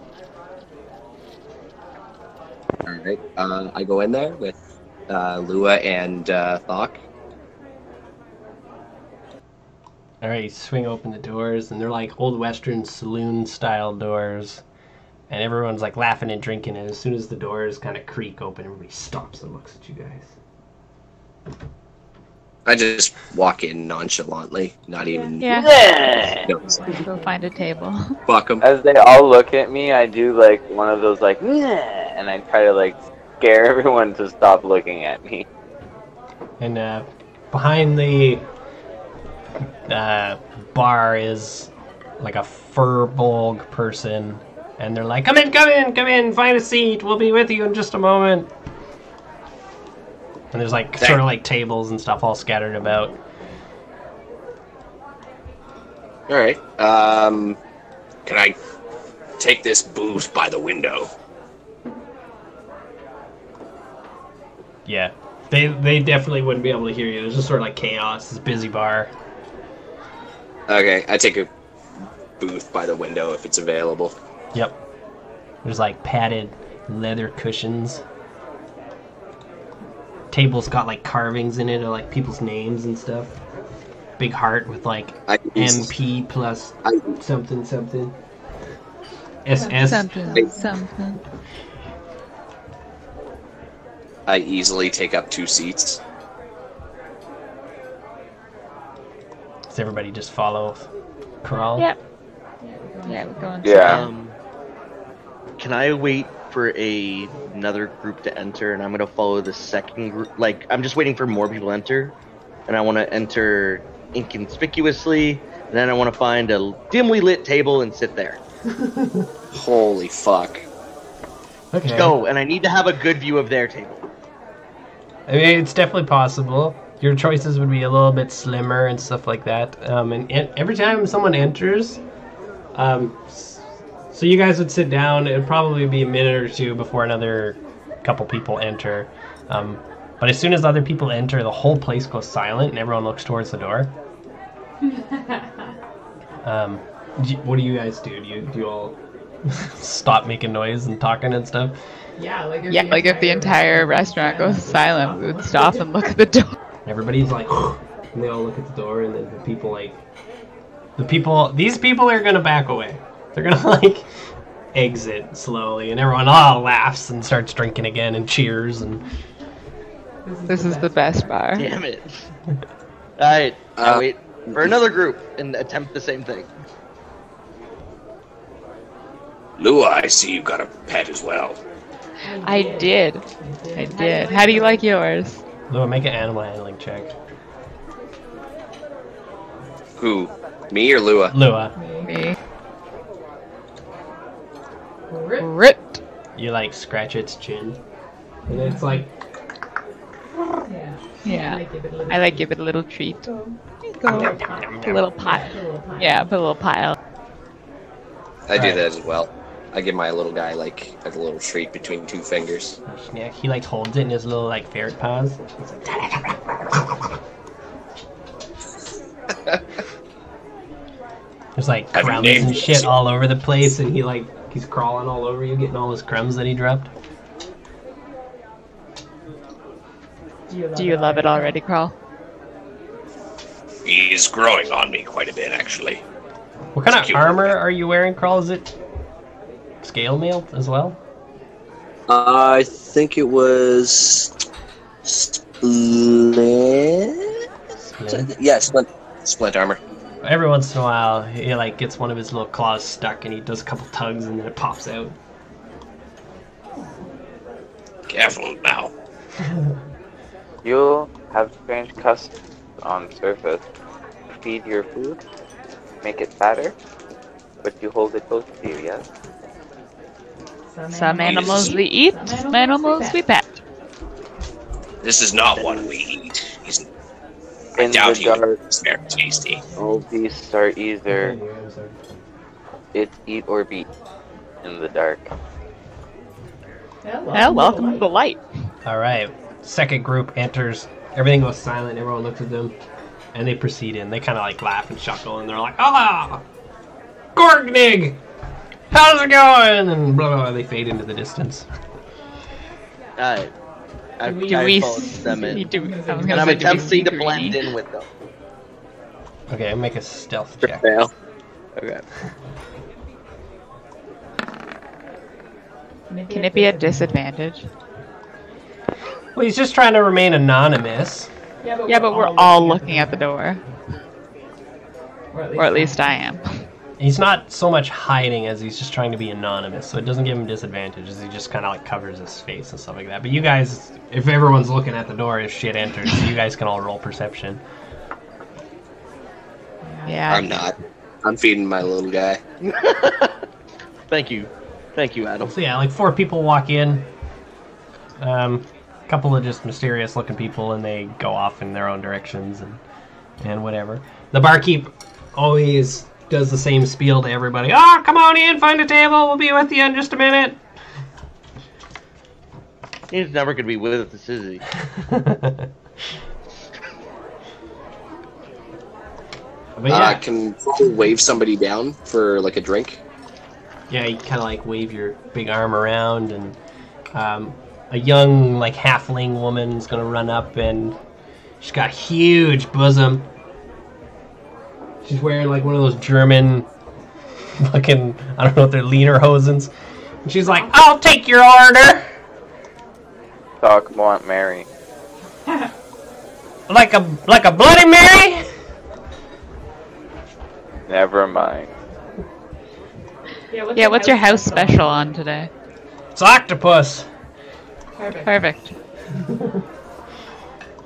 Alright, I go in there with Lua and Thok.
Alright, you swing open the doors, and they're like old western saloon-style doors. And everyone's like laughing and drinking, and as soon as the doors kind of creak open, everybody stops and looks at you guys.
I just walk in nonchalantly, not even...
Yeah.
noticing.
Go find a table.
Fuck 'em.
As they all look at me, I do like one of those like, and I try to like scare everyone to stop looking at me.
And behind the bar is like a furbolg person, and they're like, come in, find a seat, we'll be with you in just a moment. And there's like sort of like tables and stuff all scattered about.
Alright,
Can I take this booze by the window?
Yeah, they definitely wouldn't be able to hear you. There's just sort of like chaos. It's a busy bar.
okay, I take a booth by the window if it's available.
Yep. There's like padded leather cushions. Table's got like carvings in it of like people's names and stuff. Big heart with like MP plus something. SS.
Something.
I easily take up 2 seats.
Does everybody just follow Crawl?
Yep. Yeah, we're going.
Yeah.
Can I wait for another group to enter, and I'm gonna follow the second group? Like, I'm just waiting for more people to enter, and I want to enter inconspicuously, and then I want to find a dimly lit table and sit there.
Holy fuck.
Okay.
Go, and I need to have a good view of their table.
I mean, it's definitely possible. Your choices would be a little bit slimmer and stuff like that. And every time someone enters, so you guys would sit down. It'd probably be a minute or two before another couple people enter. But as soon as other people enter, the whole place goes silent and everyone looks towards the door. What do you guys do? Do you all stop making noise and talking and stuff?
Yeah, like
If the entire restaurant goes silent, we would stop and look at the door.
Everybody's like, and they all look at the door, and then these people are gonna back away. They're gonna like exit slowly, and everyone all laughs and starts drinking again and cheers. And
This is the best bar.
Damn it. Alright, I'll wait for another group and attempt the same thing.
Lua, I see you got a pet as well.
I did. How do you like yours?
Lua, make an animal handling check.
Who? Me or Lua?
Lua,
Me. Ripped.
you like scratch its chin, and it's like,
Yeah. I like give it a little treat. There you go. A little pile. Yeah, put a little pile.
I do that as well. I give my little guy like a little treat between 2 fingers.
yeah, he like holds it in his little like ferret paws. He's like, there's like
Have you
crumbs
named
and
it?
shit all over the place, and he's crawling all over you, getting all his crumbs that he dropped.
Do you love it already, Crawl?
He's growing on me quite a bit, actually.
What kind
It's
of
cute.
armor are you wearing, Crawl? Is it scale mail as well?
I think it was
Splint?
Yeah, splint armor.
Every once in a while, he like gets one of his little claws stuck, and he does a couple tugs, and then it pops out.
Careful now.
You'll have strange customs on surface. Feed your food, make it fatter, but you hold it close to you, yes?
Some animals we eat, some animals we pet.
This is not one we eat. I
In
doubt
the
he
dark,
is very tasty.
all beasts are either eat or be in the dark.
Well, welcome to the light.
Alright. Second group enters. Everything goes silent. Everyone looks at them. And they proceed in. They kind of like laugh and chuckle. And they're like, ah! Gorgnig! How's it going? And blah, blah, blah. They fade into the distance.
I followed them in. And I'm attempting to blend in with them.
Okay, make a stealth check.
Fail.
Okay.
Can it be a disadvantage?
Well, he's just trying to remain anonymous.
Yeah, but we're all looking at the door. Or at least I am.
He's not so much hiding as he's just trying to be anonymous, so it doesn't give him disadvantages. He just kind of like covers his face and stuff like that. But you guys, if everyone's looking at the door as shit enters, you guys can all roll perception.
Yeah.
I'm not. I'm feeding my little guy.
Thank you, Adam.
So yeah, like 4 people walk in. A couple of just mysterious looking people, and they go off in their own directions and whatever. The barkeep always does the same spiel to everybody. Oh, come on in, find a table, we'll be with you in just a minute.
He's never gonna be with us, is he?
But yeah,
Can you wave somebody down for like a drink?
yeah, you kind of like wave your big arm around, and a young like halfling woman's gonna run up, and she's got a huge bosom. She's wearing like one of those German fucking, I don't know if they're lederhosens. And she's like, I'll take your order.
Doc want Mary.
Like a Bloody Mary?
Never mind.
Yeah, what's your house special on today?
It's octopus.
Perfect.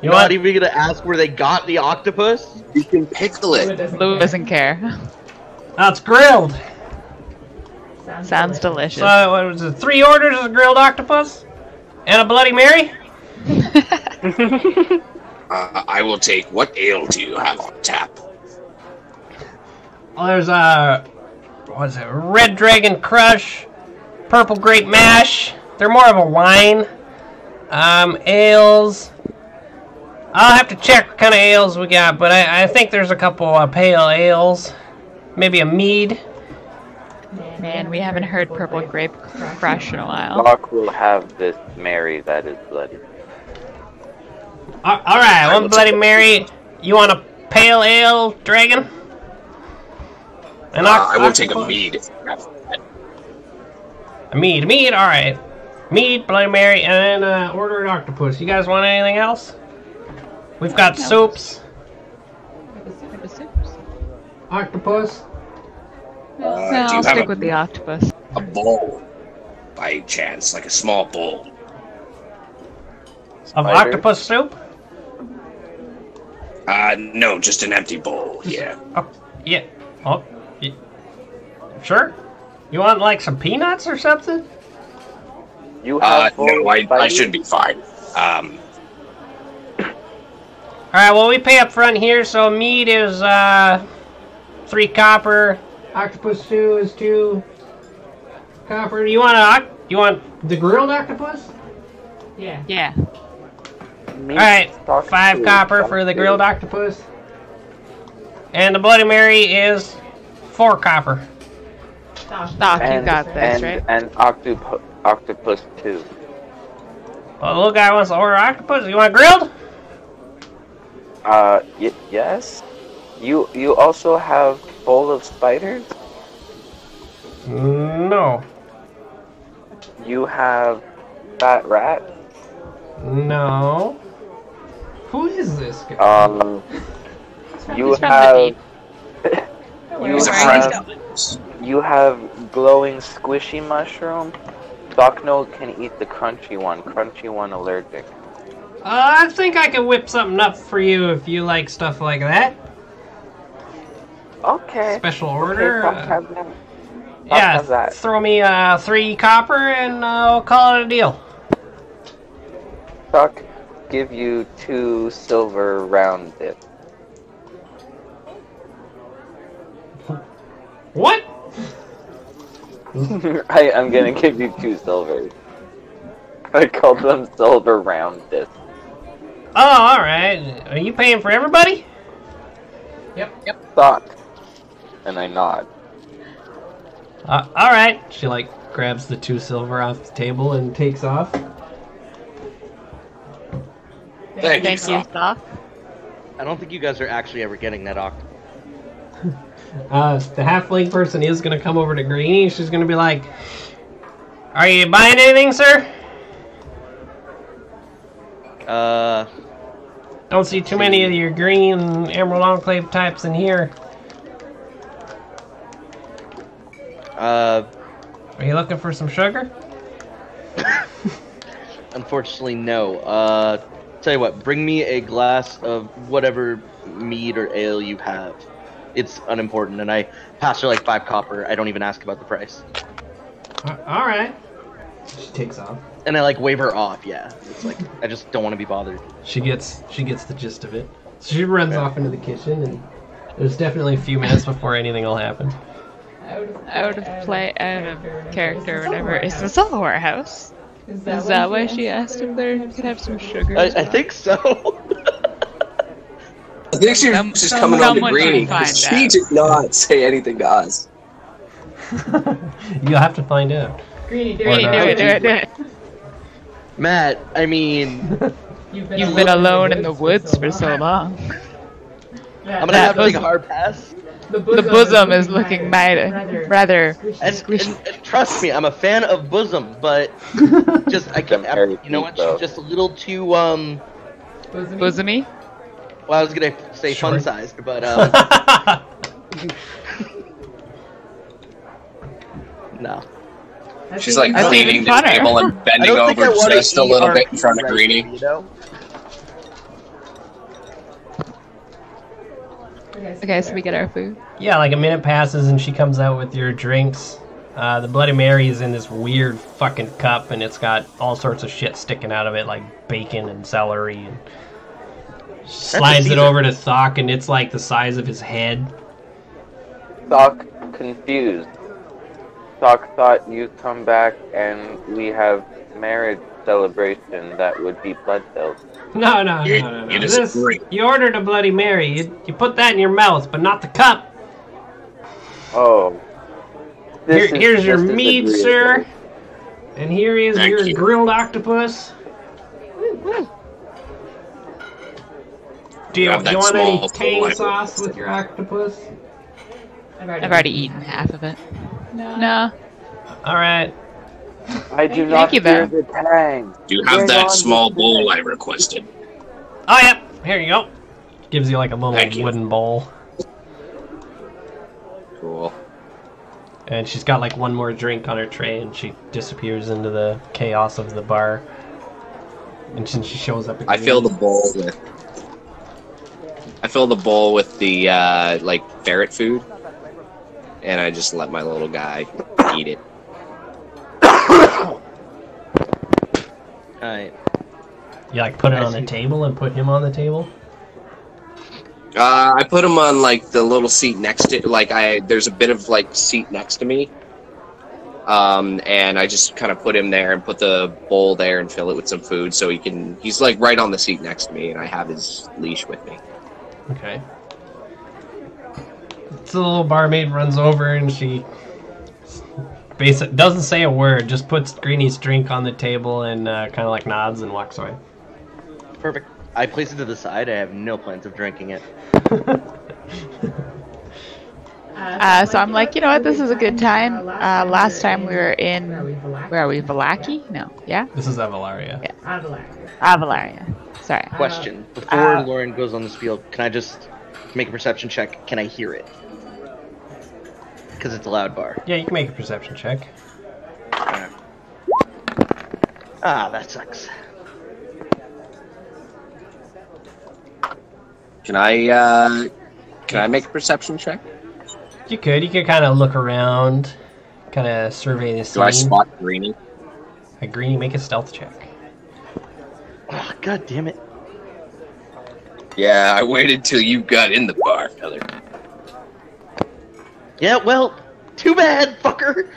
You
Not
want?
even gonna ask where they got the octopus?
You can pickle it.
Lou doesn't care.
Oh, it's grilled.
Sounds delicious.
So what was it? 3 orders of grilled octopus and a Bloody Mary.
I will take. What ale do you have on tap?
Well, there's what is it? Red Dragon Crush, Purple Grape Mash. They're more of a wine. Ales. I'll have to check what kind of ales we got, but I think there's a couple pale ales. Maybe a mead.
Man, we haven't heard Purple Grape Crush in a while.
Doc will have this Mary that is bloody.
Alright, one Bloody Mary. You want a pale ale, Dragon?
I will take a mead.
A mead, alright. Mead, Bloody Mary, and then order an octopus. You guys want anything else? We've got soups. Octopus.
No,
do you
I'll
have
stick
a-
with the octopus.
A bowl, by chance, like a small bowl.
Of
Spider?
octopus soup?
No, just an empty bowl. Yeah.
Oh, yeah. Oh, yeah. Sure. You want like some peanuts or something?
You have
No, I
Spidey?
should be fine.
Alright, well we pay up front here, so meat is 3 copper. Octopus stew is 2 copper. You want the grilled octopus?
Yeah.
Meat
Alright,
stock
5
stew,
copper
stock
for the
stew.
grilled octopus. And the Bloody Mary is 4 copper.
Doc, you got this, right?
And octopus too.
Well, the little guy wants to order octopus. You want grilled?
Yes. You also have bowl of spiders.
No.
You have fat rat.
No. Who is this guy?
You
He's from the
have.
deep.
you
He's a
have.
friend.
You have glowing squishy mushroom. Docno can eat the crunchy one allergic.
I think I can whip something up for you if you like stuff like that.
Okay.
Special order.
Okay, Doc has that. Doc
Yeah,
has that.
throw me 3 copper and I'll call it a deal.
Doc, give you 2 silver round dip.
What?
I'm gonna give you 2 silvers. I called them silver round discs.
Oh, alright. Are you paying for everybody?
Yep.
Stock. And I nod.
Alright. She, like, grabs the 2 silver off the table and takes off.
Thank you,
Stock.
I don't think you guys are actually ever getting that octopus.
The halfling person is gonna come over to Greenie. She's gonna be like, "Are you buying anything, sir?" Don't see too many of your green Emerald Enclave types in here. Are you looking for some sugar?
Unfortunately, no. Tell you what, bring me a glass of whatever mead or ale you have. It's unimportant, and I pass her like 5 copper. I don't even ask about the price.
Alright. She takes off.
And I like wave her off, yeah. It's like, I just don't want to be bothered.
She gets the gist of it. So she runs off into the kitchen, and there's definitely a few minutes before anything will happen.
Out of character or whatever. Is this a whorehouse? Is that why she asked if there could have some sugar?
I think so.
I think she was just coming on to Greenie because she did not say anything to us.
You'll have to find out.
Greenie, do
it.
Matt, I mean...
You've been alone in the woods for so long.
I'm gonna have to take a hard pass.
The bosom is looking rather
and trust me, I'm a fan of bosom, but just I can't. You know what? She's just a little too
bosomy.
Well, I was gonna say
Short.
fun-sized, but no.
She's like cleaning the table and bending over just a little bit in front of Greenie.
You know?
Okay, so we get our food.
Yeah, like a minute passes and she comes out with your drinks. The Bloody Mary is in this weird fucking cup and it's got all sorts of shit sticking out of it, like bacon and celery. And slides it over to Thok and it's like the size of his head.
Thok confused. Thok thought you come back and we have marriage celebration that would be blood filled.
No. You ordered a Bloody Mary. You put that in your mouth, but not the cup.
Oh.
Here's your mead, sir. And here is your grilled octopus. Do you want any tang sauce with your octopus?
I've already eaten half of it. No.
Alright.
I do not hear the tang.
Do you have that small bowl I requested?
Oh, yep. Here you go. Gives you like a little wooden bowl.
Cool.
And she's got like one more drink on her tray and she disappears into the chaos of the bar. And she shows up again.
I fill the bowl with the like ferret food. And I just let my little guy eat it.
Alright.
You like put it on the table and put him on the table?
I put him on like the little seat next to there's a bit of like seat next to me. And I just kind of put him there and put the bowl there and fill it with some food so he's like right on the seat next to me and I have his leash with me.
Okay. So the little barmaid runs over and she doesn't say a word, just puts Greenie's drink on the table and kind of like nods and walks away.
Perfect. I place it to the side. I have no plans of drinking it.
So I'm like, you know what, this is a good time. Last time we were in, where are we, Vallaki? No, yeah?
This is Avalaria.
Yeah. Avalaria. Sorry.
Question. Before Lauren goes on this field, can I just make a perception check? Can I hear it? Because it's a loud bar.
Yeah, you can make a perception check.
Ah, that sucks.
Can I make a perception check?
You could kind of look around, kind of survey the scene.
Do I spot Greenie?
Greenie, make a stealth check.
Oh, God damn it.
Yeah, I waited till you got in the bar, feather.
Yeah, well, too bad, fucker.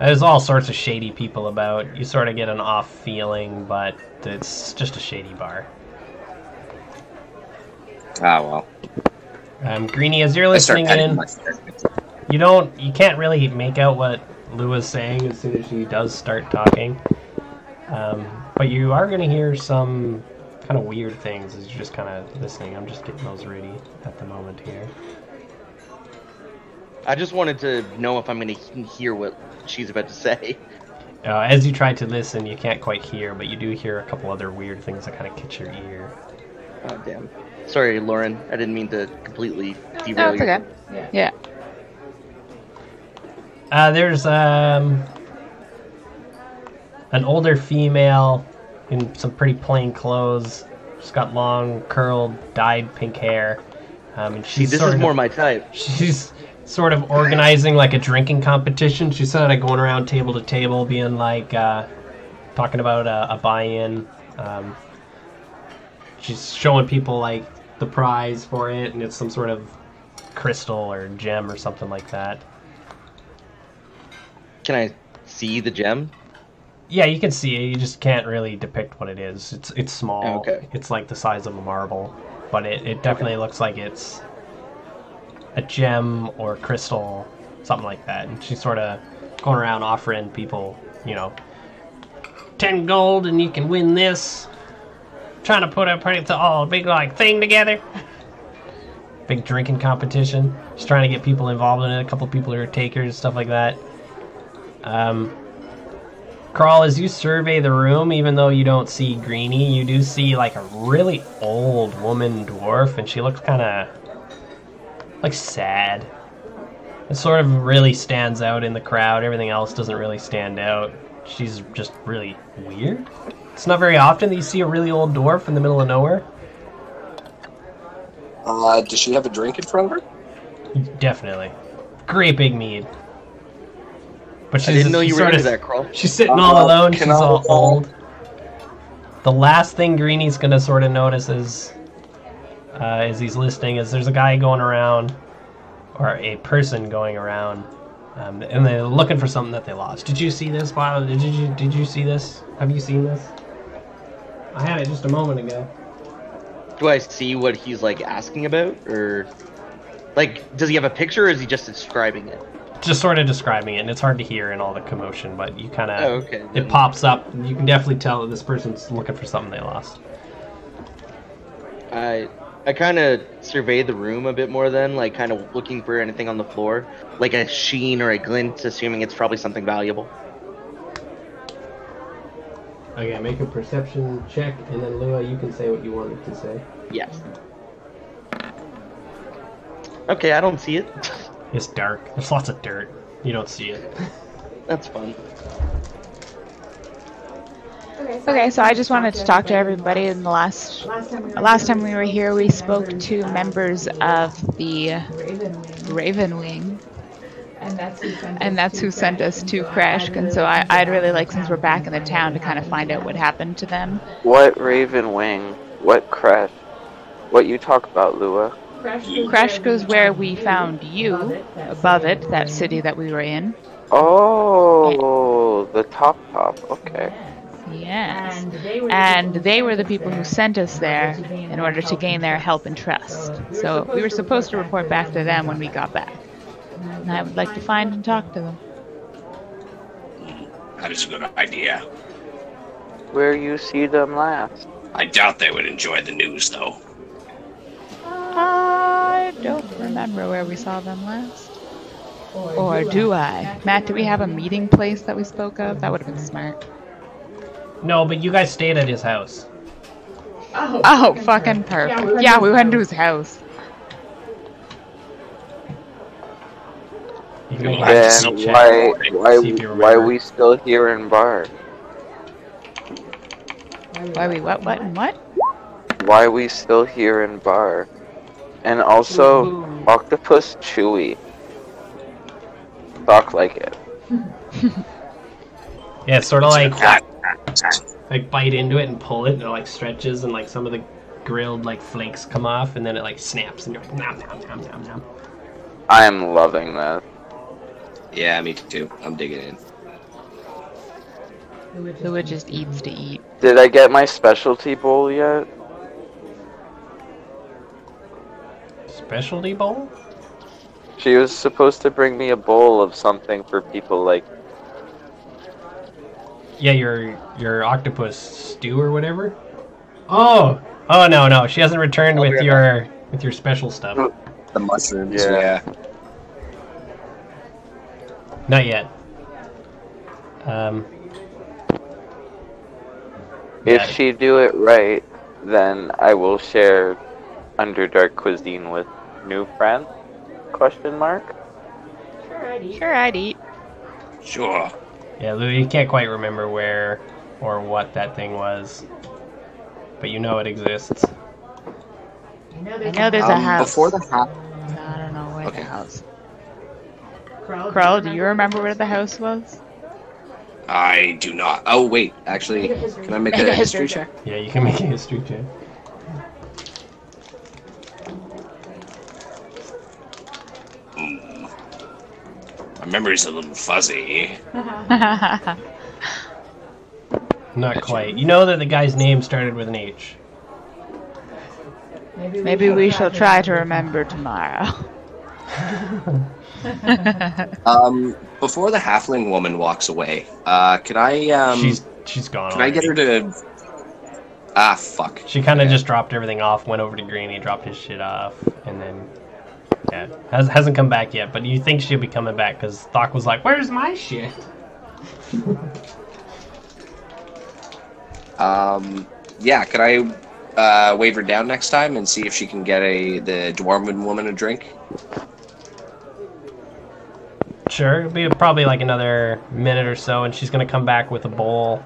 There's all sorts of shady people about. You sort of get an off feeling, but it's just a shady bar.
Ah, well.
Greenie, as you're listening in, you can't really make out what Lua's saying as soon as she does start talking. But you are going to hear some kind of weird things as you're just kind of listening. I'm just getting those ready at the moment here.
I just wanted to know if I'm going to hear what she's about to say.
As you try to listen, you can't quite hear, but you do hear a couple other weird things that kind of catch your ear.
Oh, damn. Sorry, Lauren. I didn't mean to completely derail
No, it's okay. Yeah.
There's an older female in some pretty plain clothes. She's got long, curled, dyed pink hair. And
See, this is more my type.
She's sort of organizing like a drinking competition. She's sort of going around table to table, being like, talking about a buy-in. She's showing people like the prize for it, and it's some sort of crystal or gem or something like that.
Can I see the gem?
Yeah, you can see it. You just can't really depict what it is. It's small.
Oh, okay.
It's like the size of a marble, but it definitely looks like it's a gem or crystal, something like that. And she's sort of going around offering people, 10 gold and you can win this. Trying to put a big like thing together. Big drinking competition. Just trying to get people involved in it. A couple people who are takers, stuff like that. Carl, as you survey the room, even though you don't see Greenie, you do see like a really old woman dwarf, and she looks kind of like sad. It sort of really stands out in the crowd. Everything else doesn't really stand out. She's just really weird. It's not very often that you see a really old dwarf in the middle of nowhere.
Does she have a drink in front of her?
Definitely. Great big mead. But
I didn't know you were into that, Carl.
She's sitting all alone. She's all old. The last thing Greenie's gonna sort of notice is, as he's listening, is there's a guy going around, or a person going around, and they're looking for something that they lost. Did you see this, Bob? Did you see this? Have you seen this? I had it just a moment ago.
Do I see what he's like asking about, or like does he have a picture, or is he just describing it?
Just sort of describing it, and it's hard to hear in all the commotion, but you kind of...
Oh, okay.
It pops up, and you can definitely tell that this person's looking for something they lost.
I kind of survey the room a bit more then, like kind of looking for anything on the floor, like a sheen or a glint, assuming it's probably something valuable.
Okay, make a perception check, and then Lua, you can say what you wanted to say.
Yes. Okay, I don't see it.
It's dark. There's lots of dirt. You don't see it.
That's fun.
Okay, so I just wanted to talk to everybody. In the last time we were here, we spoke to members of the Raven Wing, and that's who sent us to Krashk. And so I'd really like, since we're back in the town, to kind of find out what happened to them.
What Raven Wing? What Crash? What you talk about, Lua?
Krashk is where we found you, above it, that city that we were in.
Oh, the top. Okay.
Yes. And they were the people who sent us there in order to gain their help and trust. So we were supposed to report back to them when we got back. And I would like to find and talk to them.
That is a good idea.
Where you see them last?
I doubt they would enjoy the news, though.
I don't remember where we saw them last. Or do I? Matt, do we have a meeting place that we spoke of? That would have been smart.
No, but you guys stayed at his house.
Oh, fucking perfect. Yeah, we went to his house.
You can make a
Then
perception check. See if you
why
remember.
we still here in bar?
Why we what and what?
Why we still here in bar? And also, Octopus Chewy. Talk like it.
Yeah, it's sort of like bite into it and pull it, and it like stretches, and like some of the grilled like flakes come off, and then it like snaps, and you're like nom nom nom nom nom.
I am loving that.
Yeah, me too. I'm digging in.
who just eats to eat.
Did I get my specialty bowl yet?
Specialty bowl?
She was supposed to bring me a bowl of something for people like.
Yeah, your octopus stew or whatever. Oh no, she hasn't returned with your special stuff.
The mushrooms.
Yeah.
Not yet.
If she do it right, then I will share Underdark cuisine with new friends? Question mark.
Sure, I'd eat.
Sure.
Yeah, Lou, you can't quite remember where or what that thing was, but you know it exists.
I know there's a house.
Before the house.
I don't know where
Okay.
the house. Krell, do you remember where the house was?
I do not. Oh, wait. Actually, can I make a history check?
Yeah, you can make a history check.
My memory's a little fuzzy.
Not quite. You know that the guy's name started with an H.
Maybe we shall try to remember tomorrow.
Before the halfling woman walks away, can I
She's gone.
Can I get her to? Ah, fuck.
She kind of just dropped everything off, went over to Greeny, dropped his shit off, and then yeah, hasn't come back yet. But you think she'll be coming back because Thok was like, "Where's my shit?"
Yeah, could I wave her down next time and see if she can get the dwarven woman a drink?
Sure, it'll be probably like another minute or so, and she's gonna come back with a bowl,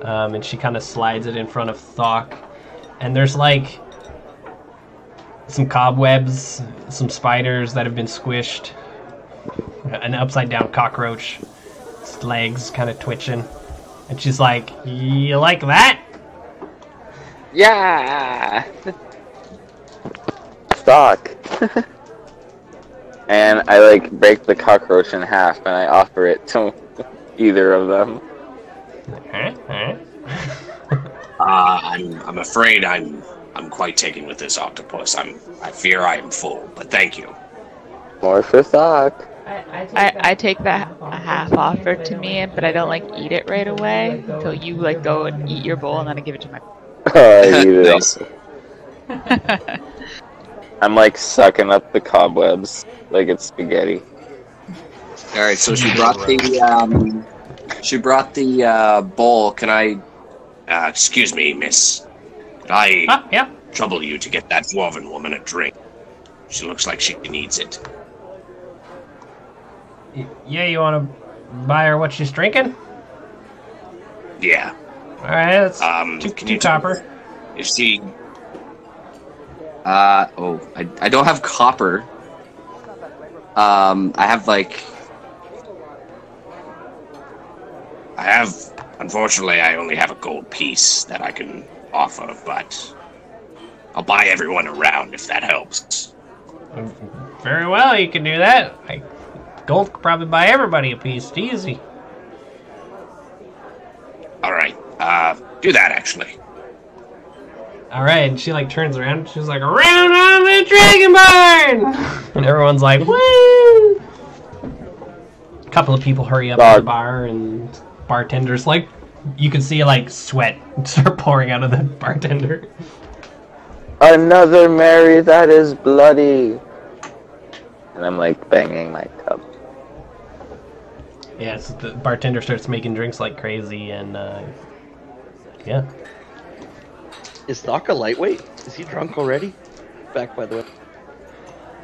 and she kind of slides it in front of Thok, and there's like some cobwebs, some spiders that have been squished, an upside down cockroach, its legs kind of twitching, and she's like, "You like that?"
Yeah. Stock. And I like break the cockroach in half and I offer it to either of them.
I'm afraid I'm quite taken with this octopus. I fear I am full, but thank you.
More for Stock.
I take that half offered to me, but I don't like eat it right away until you like go and eat your bowl, and then I give it to my.
I eat it.
Nice.
I'm like sucking up the cobwebs like it's spaghetti.
All right, so she brought the bowl. Can I?
Excuse me, miss. Could I
Yeah.
trouble you to get that dwarven woman a drink? She looks like she needs it.
Yeah, you want to buy her what she's drinking?
Yeah.
All right, that's
Can
two
you
copper.
If she...
I don't have copper. I have
Unfortunately, I only have a gold piece that I can offer, but I'll buy everyone around if that helps.
Very well, you can do that. Gold could probably buy everybody a piece. It's easy.
Alright, do that actually.
Alright, and she like turns around, she's like, "Around on the Dragon Barn!" And everyone's like, "Woo!" A couple of people hurry up to the bar, and bartenders, like, you can see like sweat start pouring out of the bartender.
Another Mary that is bloody. And I'm like banging my cup.
Yeah, so the bartender starts making drinks like crazy, and yeah.
Is Thok a lightweight? Is he drunk already? Back, by the way.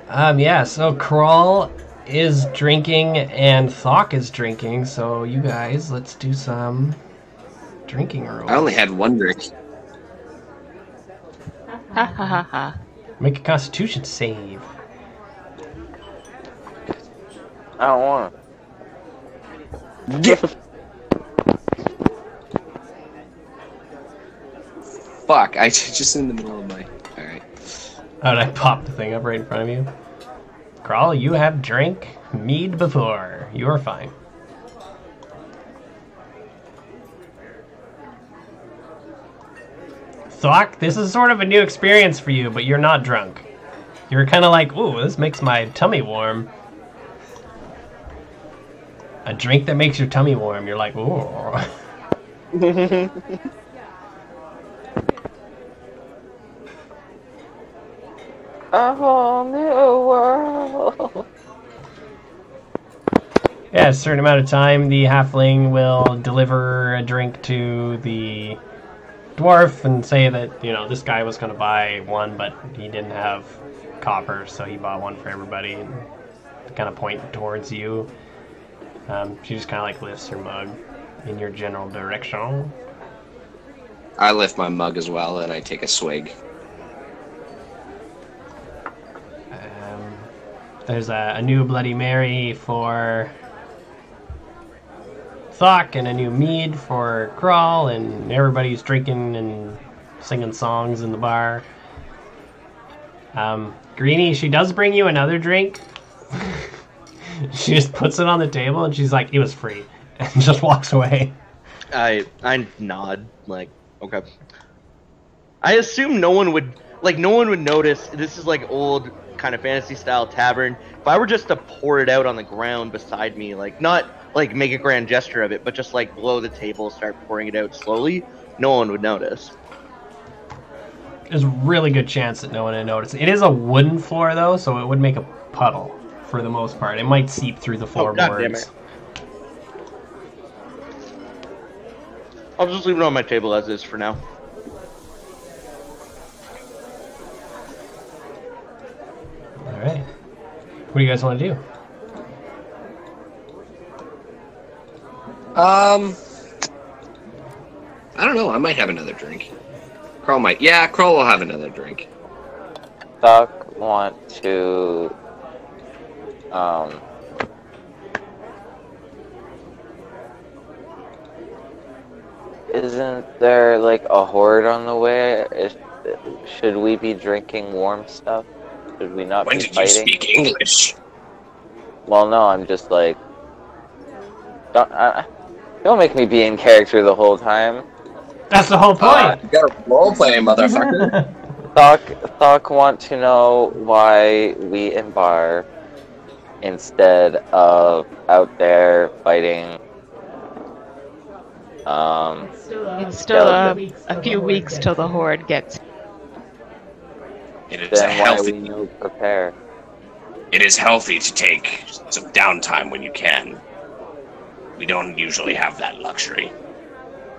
Yeah, so Kral is drinking and Thok is drinking, so you guys, let's do some drinking rules.
I only had one drink.
Ha ha ha ha.
Make a Constitution save.
I don't want
Fuck! I just in the middle of my. All right.
Oh, did I pop the thing up right in front of you? Kral, you have drank mead before. You are fine. Thok, this is sort of a new experience for you, but you're not drunk. You're kind of like, ooh, this makes my tummy warm. A drink that makes your tummy warm. You're like, ooh.
A whole new world.
Yeah, a certain amount of time, the halfling will deliver a drink to the dwarf and say that, you know, this guy was going to buy one, but he didn't have copper, so he bought one for everybody, and kind of point towards you. She just kind of like lifts her mug in your general direction.
I lift my mug as well, and I take a swig.
There's a new Bloody Mary for Thok and a new mead for Crawl, and everybody's drinking and singing songs in the bar. Greenie, she does bring you another drink. She just puts it on the table and she's like, it was free, and just walks away.
I nod, like, okay. I assume no one would notice. This is like old kind of fantasy style tavern. If I were just to pour it out on the ground beside me, like not like make a grand gesture of it, but just like below the table, start pouring it out slowly, no one would notice.
There's a really good chance that no one would notice. It is a wooden floor though, so it would make a puddle for the most part. It might seep through the floorboards.
I'll just leave it on my table as is for now.
Alright. What do you guys want to do?
I don't know. I might have another drink. Carl might. Yeah, Carl will have another drink.
Doc want to isn't there like a horde on the way? Should we be drinking warm stuff? Should we not
When
be
did
fighting?
you speak English?
Well, no, I'm just like don't make me be in character the whole time.
That's the whole point!
You got a role playing, motherfucker.
Thok want to know why we in bar instead of out there fighting.
It's still a few weeks till the horde gets.
It is
Then why
healthy.
we no prepare?
It is healthy to take some downtime when you can. We don't usually have that luxury.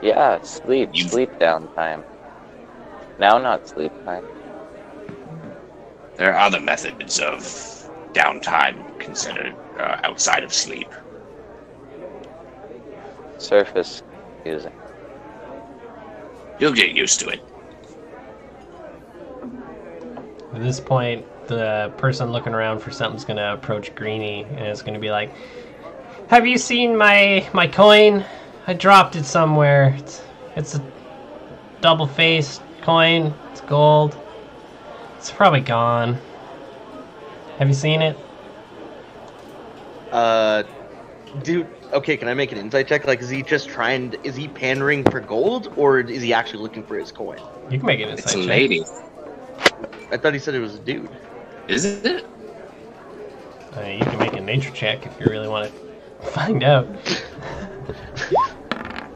Yeah, sleep downtime. Now not sleep time.
There are other methods of downtime considered outside of sleep.
Surface using.
You'll get used to it.
At this point, the person looking around for something's going to approach Greenie, and it's going to be like, have you seen my coin? I dropped it somewhere. It's a double-faced coin. It's gold. It's probably gone. Have you seen it?
Dude, okay, can I make an insight check? Like, is he pandering for gold, or is he actually looking for his coin?
You can make an
It's
insight
a
check.
lady.
I thought he said it was a dude.
Is it?
You can make a nature check if you really want to find out.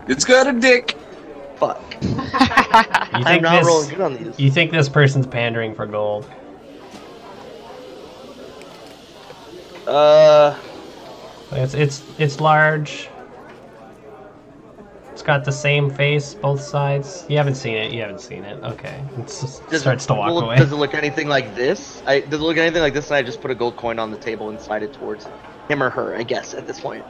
It's got a dick.
Fuck.
You
I'm
think
not
this,
rolling good on these.
You think this person's pandering for gold? It's large. It's got the same face, both sides. You haven't seen it. Okay. It starts to walk away.
Does it look anything like this? Does it look anything like this? And I just put a gold coin on the table and slide it towards him or her, I guess, at this point.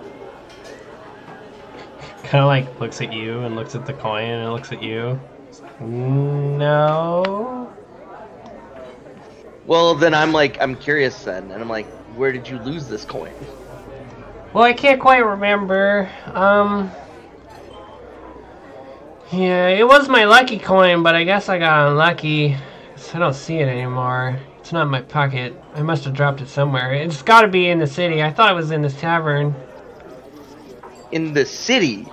Kind of like looks at you and looks at the coin and looks at you. No.
Well, then I'm curious then, and I'm like, where did you lose this coin?
Well, I can't quite remember. Yeah, it was my lucky coin, but I guess I got unlucky. I don't see it anymore. It's not in my pocket. I must have dropped it somewhere. It's got to be in the city. I thought it was in this tavern.
In the city?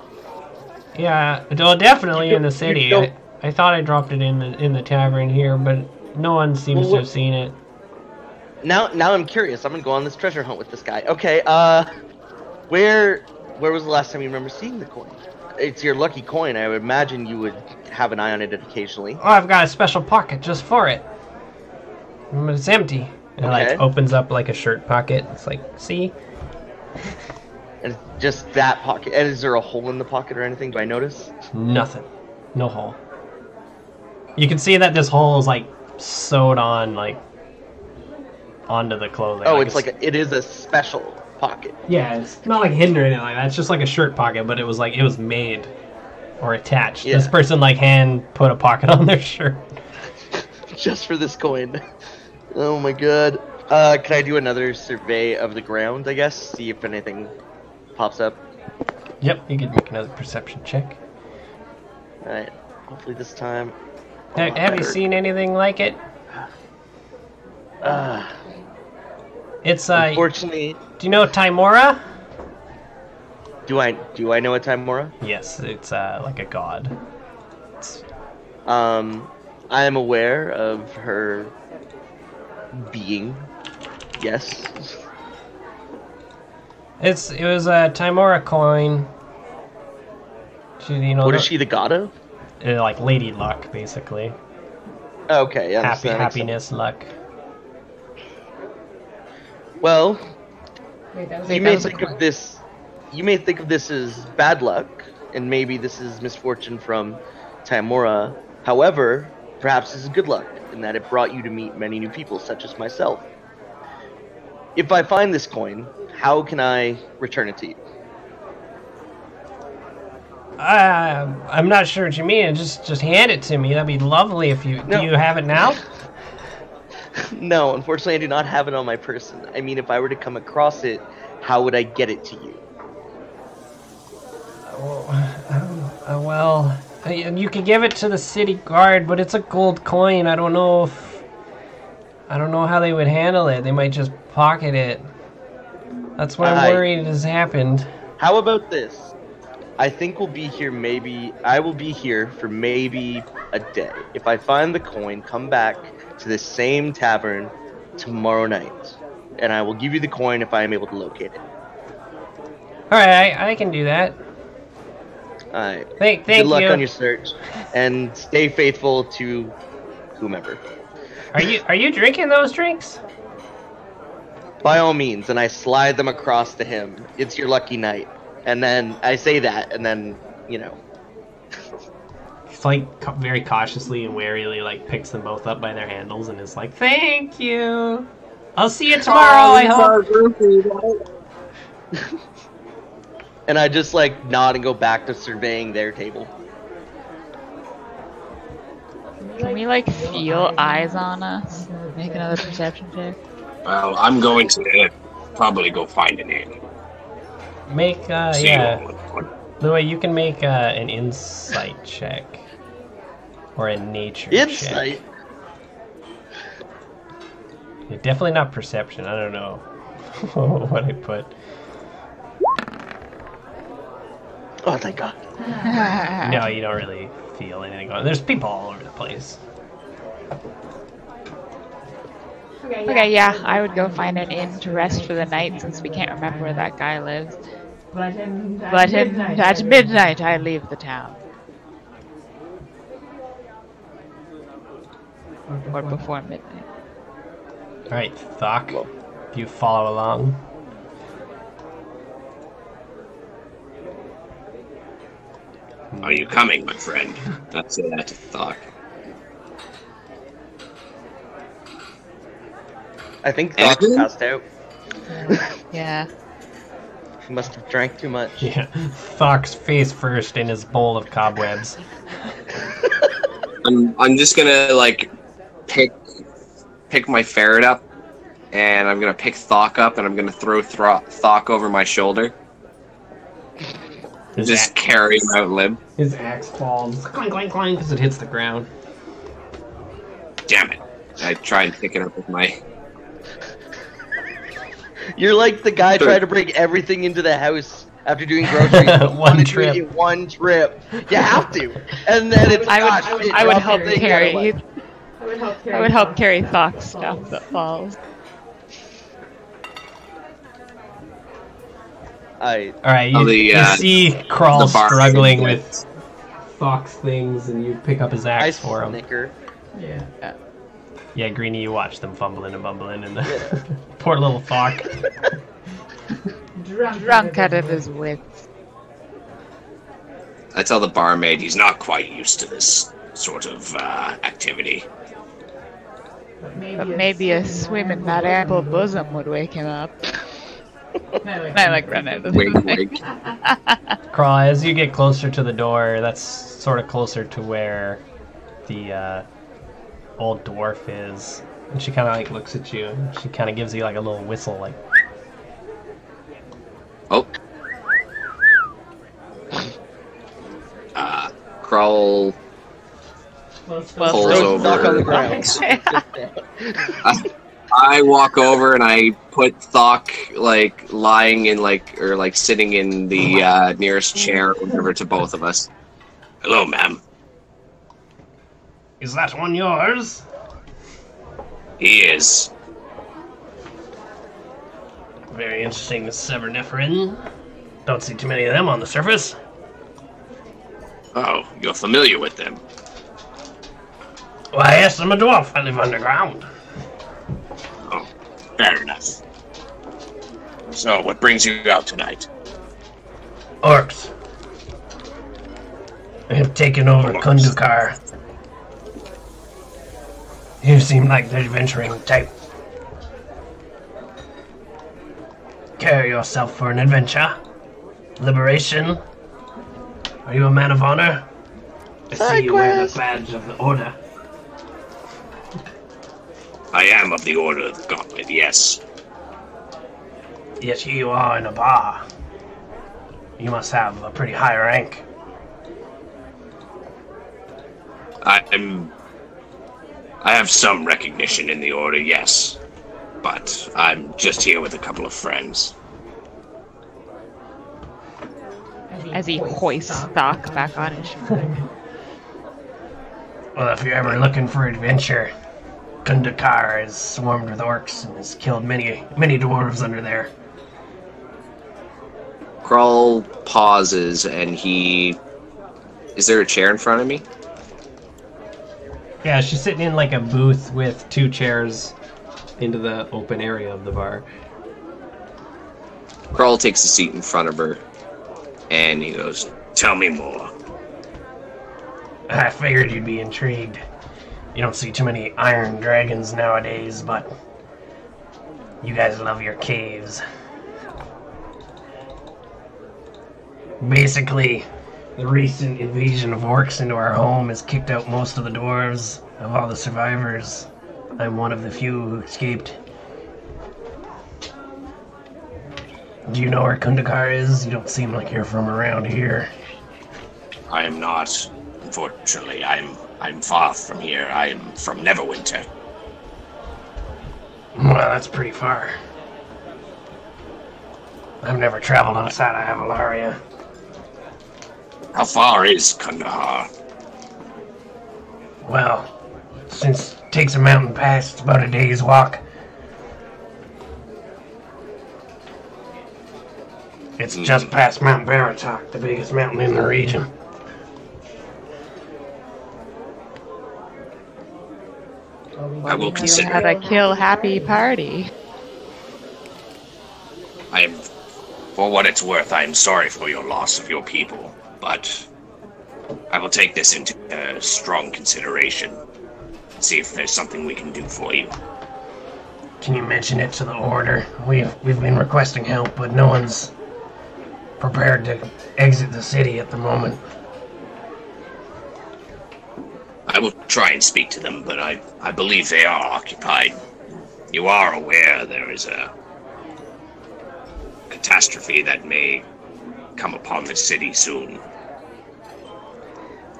Yeah, well, definitely in the city. I thought I dropped it in the tavern here, but no one seems to have seen it.
Now I'm curious. I'm gonna go on this treasure hunt with this guy. Okay, where was the last time you remember seeing the coin? It's your lucky coin. I would imagine you would have an eye on it occasionally.
Oh, I've got a special pocket just for it. It's empty. And
Okay.
it like opens up like a shirt pocket. It's like, see?
And just that pocket. And is there a hole in the pocket or anything? Do I notice?
Nothing. No hole. You can see that this hole is like sewed on like onto the clothing.
Oh, it's it is a special pocket.
Yeah, it's not like hidden or anything like that. It's just like a shirt pocket, but it was made or attached.
Yeah.
This person like hand put a pocket on their shirt.
Just for this coin. Oh my god. Can I do another survey of the ground, I guess? See if anything pops up.
Yep, you could make another perception check.
Alright. Hopefully this time.
Have you seen anything like it? It's
Unfortunately,
do you know Timora?
do I know a Timora?
Yes, it's like a god.
I am aware of her being. Yes.
It was a Timora coin.
What is she the god of?
Like Lady Luck, basically.
Okay, yeah.
Happiness, luck.
Well,
Wait,
you may think of this. You may think of this as bad luck, and maybe this is misfortune from Timora. However, perhaps this is good luck, in that it brought you to meet many new people, such as myself. If I find this coin, how can I return it to you?
I'm not sure what you mean. Just hand it to me. That'd be lovely if you...
No.
Do you have it now?
No, unfortunately I do not have it on my person. I mean, if I were to come across it, how would I get it to you?
Well, you could give it to the city guard, but it's a gold coin. I don't know how they would handle it. They might just pocket it. That's what I'm worried has happened.
How about this? I think we'll be here I will be here for maybe a day. If I find the coin, come back to the same tavern tomorrow night. And I will give you the coin if I am able to locate it.
Alright, I can do that.
Alright.
Thank
Good luck
you.
on your search. And stay faithful to whomever.
Are you drinking those drinks?
By all means, and I slide them across to him. It's your lucky night. And then I say that, and then, you know.
He's like very cautiously and warily like picks them both up by their handles and is like, "Thank you. I'll see you tomorrow. I hope."
And I just like nod and go back to surveying their table.
Can we like feel eyes on us? Make another perception check.
Well, I'm going to probably go find an inn.
Make
See
yeah.
you all.
Louis, you can make an insight check or a nature
Insight?
check. Yeah, definitely not perception. I don't know what I put.
Oh, thank God.
No, you don't really feel anything going on. There's people all over the place.
Okay, yeah, I would go find an inn to rest for the night since we can't remember where that guy lives. But at midnight I leave the town. Or before midnight.
Alright, Thok, you follow along.
Are you coming, my friend? That's it. That's a thought.
I think Thok
Anything?
passed out.
Yeah.
He must have drank too much.
Yeah, Thok's face first in his bowl of cobwebs.
I'm just gonna like pick my ferret up, and I'm gonna pick Thok up, and I'm gonna throw Thok over my shoulder. Just carry him out limp.
His axe falls clang clang clang because it hits the ground.
Damn it! I try and pick it up with my.
You're like the guy trying to bring everything into the house After doing groceries,
One trip.
in one trip. You have to. And then it's
I would help carry.
I would help carry Fox stuff that falls.
Alright,
Oh,
you see Crawl
the bar-
struggling with Fox things, and you pick up his axe for him.
Snicker.
Yeah. Yeah, Greenie, you watch them fumbling and bumbling, and the poor little Fox.
Drunk out of his wits.
I tell the barmaid he's not quite used to this sort of activity.
But maybe a swim in that ample bosom would wake him up. I like run out of the
Wink,
thing.
wink.
Crawl, as you get closer to the door, that's sort of closer to where the old dwarf is. And she kind of like looks at you, and she kind of gives you like a little whistle, like...
Oh. Crawl pulls over.
Knock on the ground.
I walk over and I put Thok like lying in like sitting in the nearest chair or whatever to both of us.
Hello, ma'am.
Is that one yours?
He is.
Very interesting, Severnephrine. Don't see too many of them on the surface.
Oh, you're familiar with them.
Why, yes, I'm a dwarf. I live underground.
Oh, fair enough. So, what brings you out tonight?
Orcs. They have taken over Kundukar. You seem like the adventuring type. Carry yourself for an adventure. Liberation. Are you a man of honor? I see you wear the badge of the order.
I am of the Order of the Gauntlet, yes.
Yet here you are in a bar. You must have a pretty high rank.
I have some recognition in the Order, yes. But I'm just here with a couple of friends.
As he hoists Thok back on his shoulder.
Well, if you're ever looking for adventure, Kundukar is swarmed with orcs and has killed many dwarves under there.
Crawl pauses and he... Is there a chair in front of me?
Yeah, she's sitting in like a booth with two chairs into the open area of the bar.
Crawl takes a seat in front of her and he goes,
Tell me more.
I figured you'd be intrigued. You don't see too many iron dragons nowadays, but you guys love your caves. Basically, the recent invasion of orcs into our home has kicked out most of the dwarves. Of all the survivors, I'm one of the few who escaped. Do you know where Kundukar is? You don't seem like you're from around here.
I am not, unfortunately. I'm far from here. I am from Neverwinter.
Well, that's pretty far. I've never traveled outside of Avolar.
How far is Kandahar?
Well, since it takes a mountain pass, it's about a day's walk. It's just past Mount Baratok, the biggest mountain in the region.
I will
You
consider
had
it.
a kill happy party.
I am, for what it's worth, I am sorry for your loss of your people, but I will take this into strong consideration. See if there's something we can do for you.
Can you mention it to the Order? We've been requesting help, but no one's prepared to exit the city at the moment.
I will try and speak to them, but I believe they are occupied. You are aware there is a catastrophe that may come upon the city soon.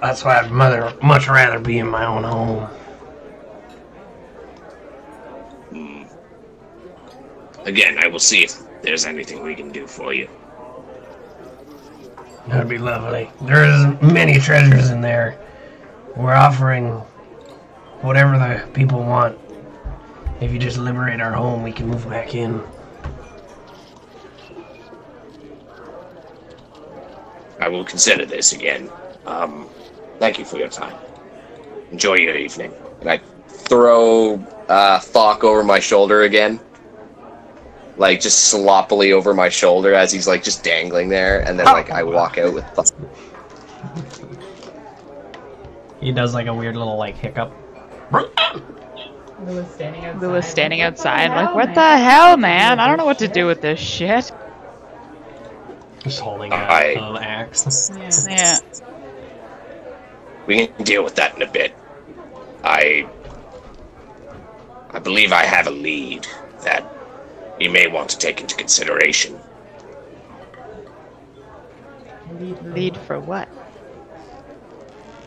That's why I'd much rather be in my own home.
Again, I will see if there's anything we can do for you.
That'd be lovely. There's many treasures in there. We're offering whatever the people want. If you just liberate our home, we can move back in.
I will consider this again. Thank you for your time. Enjoy your evening.
And I throw Thok over my shoulder again. Like, just sloppily over my shoulder as he's, like, just dangling there. And then, like, I walk out with Thok.
He does like a weird little like hiccup.
Louis
standing outside, like, what the hell, man? I don't know what to do with this shit.
Just holding a little axe.
Yeah.
We can deal with that in a bit. I believe I have a lead that you may want to take into consideration.
Lead for what?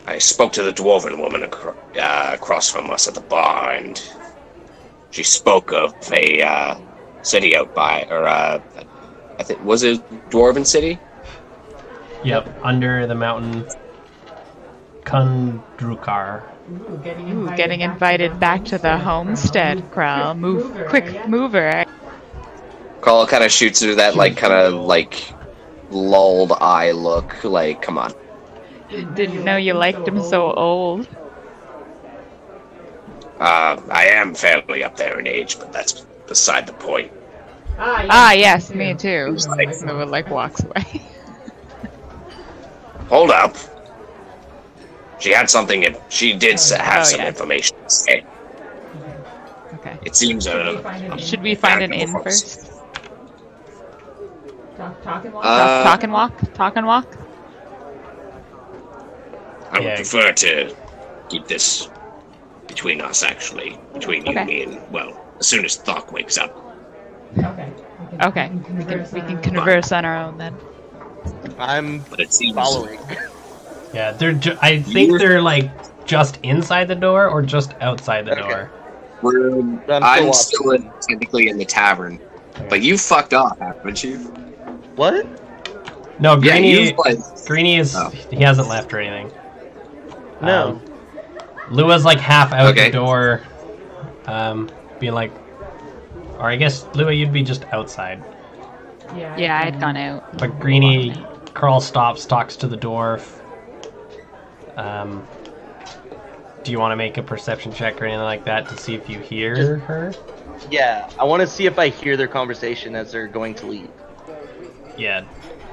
I spoke to the dwarven woman across from us at the bar, and she spoke of a city out by, or I think, was it Dwarven City?
Yep, under the mountain. Kundrukar.
Getting invited back to the homestead, Krell. Quick mover.
Carl kind of shoots her that, like, kind of, like, lulled eye look, like, come on.
Didn't know you liked him so old.
I am fairly up there in age, but that's beside the point.
Yes, me too. Noah, like, walks away.
Hold up. She had something, she did have some information to say.
Okay.
It seems
Should we find an inn first?
Talk and walk?
Talk and walk? Talk and walk?
I would prefer to keep this between us, actually. Between you and me, and, well, as soon as Thok wakes up.
Okay. We can converse on our own, then.
I'm
But it seems
following.
Yeah, I think they're like just inside the door or just outside the door.
I'm still technically in the tavern, but you fucked off, haven't you?
What?
No, Greenie,
Yeah,
Greenie is he hasn't left or anything.
No.
Lua's like half out the door, being like, or I guess Lua, you'd be just outside.
Yeah, I had gone out.
But Greenie, Carl stops, talks to the dwarf. Do you want to make a perception check or anything like that to see if you hear her?
Yeah, I want to see if I hear their conversation as they're going to leave.
Yeah.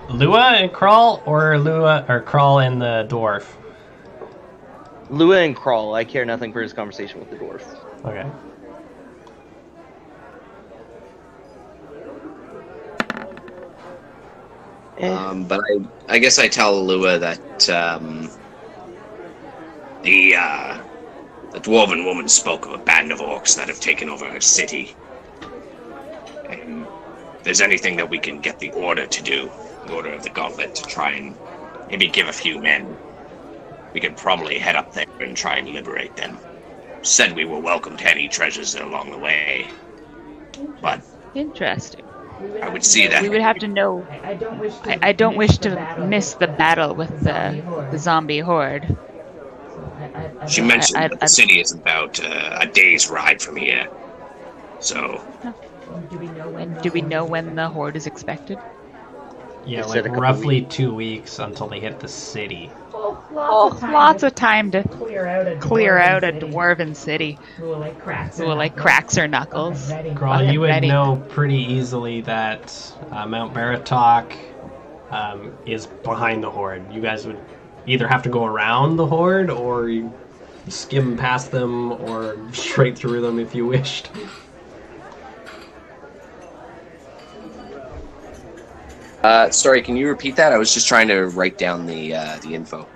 Lua and Crawl, or Lua or Crawl and the dwarf?
Lua and Crawl, I care nothing for his conversation with the dwarf.
Okay.
But I guess I tell Lua that
the dwarven woman spoke of a band of orcs that have taken over her city. And if there's anything that we can get the Order to do, the Order of the Gauntlet, to try and maybe give a few men, we could probably head up there and try and liberate them. Said we were welcome to any treasures along the way. But
Interesting.
I would see that.
We would have to know. I don't wish to miss the battle with the zombie horde.
She mentioned that the city is about a day's ride from here. So.
And do we know when the horde is expected?
Yeah, like roughly 2 weeks until they hit the city.
Lots of time to clear out a dwarven city. Who will like cracks her knuckles.
Grawl, you would know pretty easily that Mount Baratok is behind the horde. You guys would either have to go around the horde or skim past them or straight through them if you wished.
Sorry, can you repeat that? I was just trying to write down the info.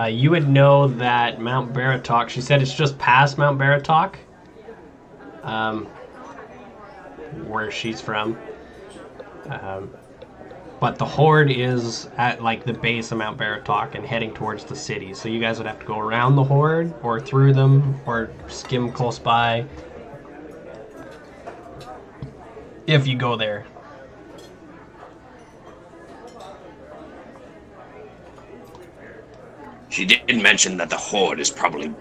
You would know that Mount Baratok, she said it's just past Mount Baratok, where she's from. But the horde is at like the base of Mount Baratok and heading towards the city. So you guys would have to go around the horde or through them or skim close by if you go there.
She did mention that the Horde is probably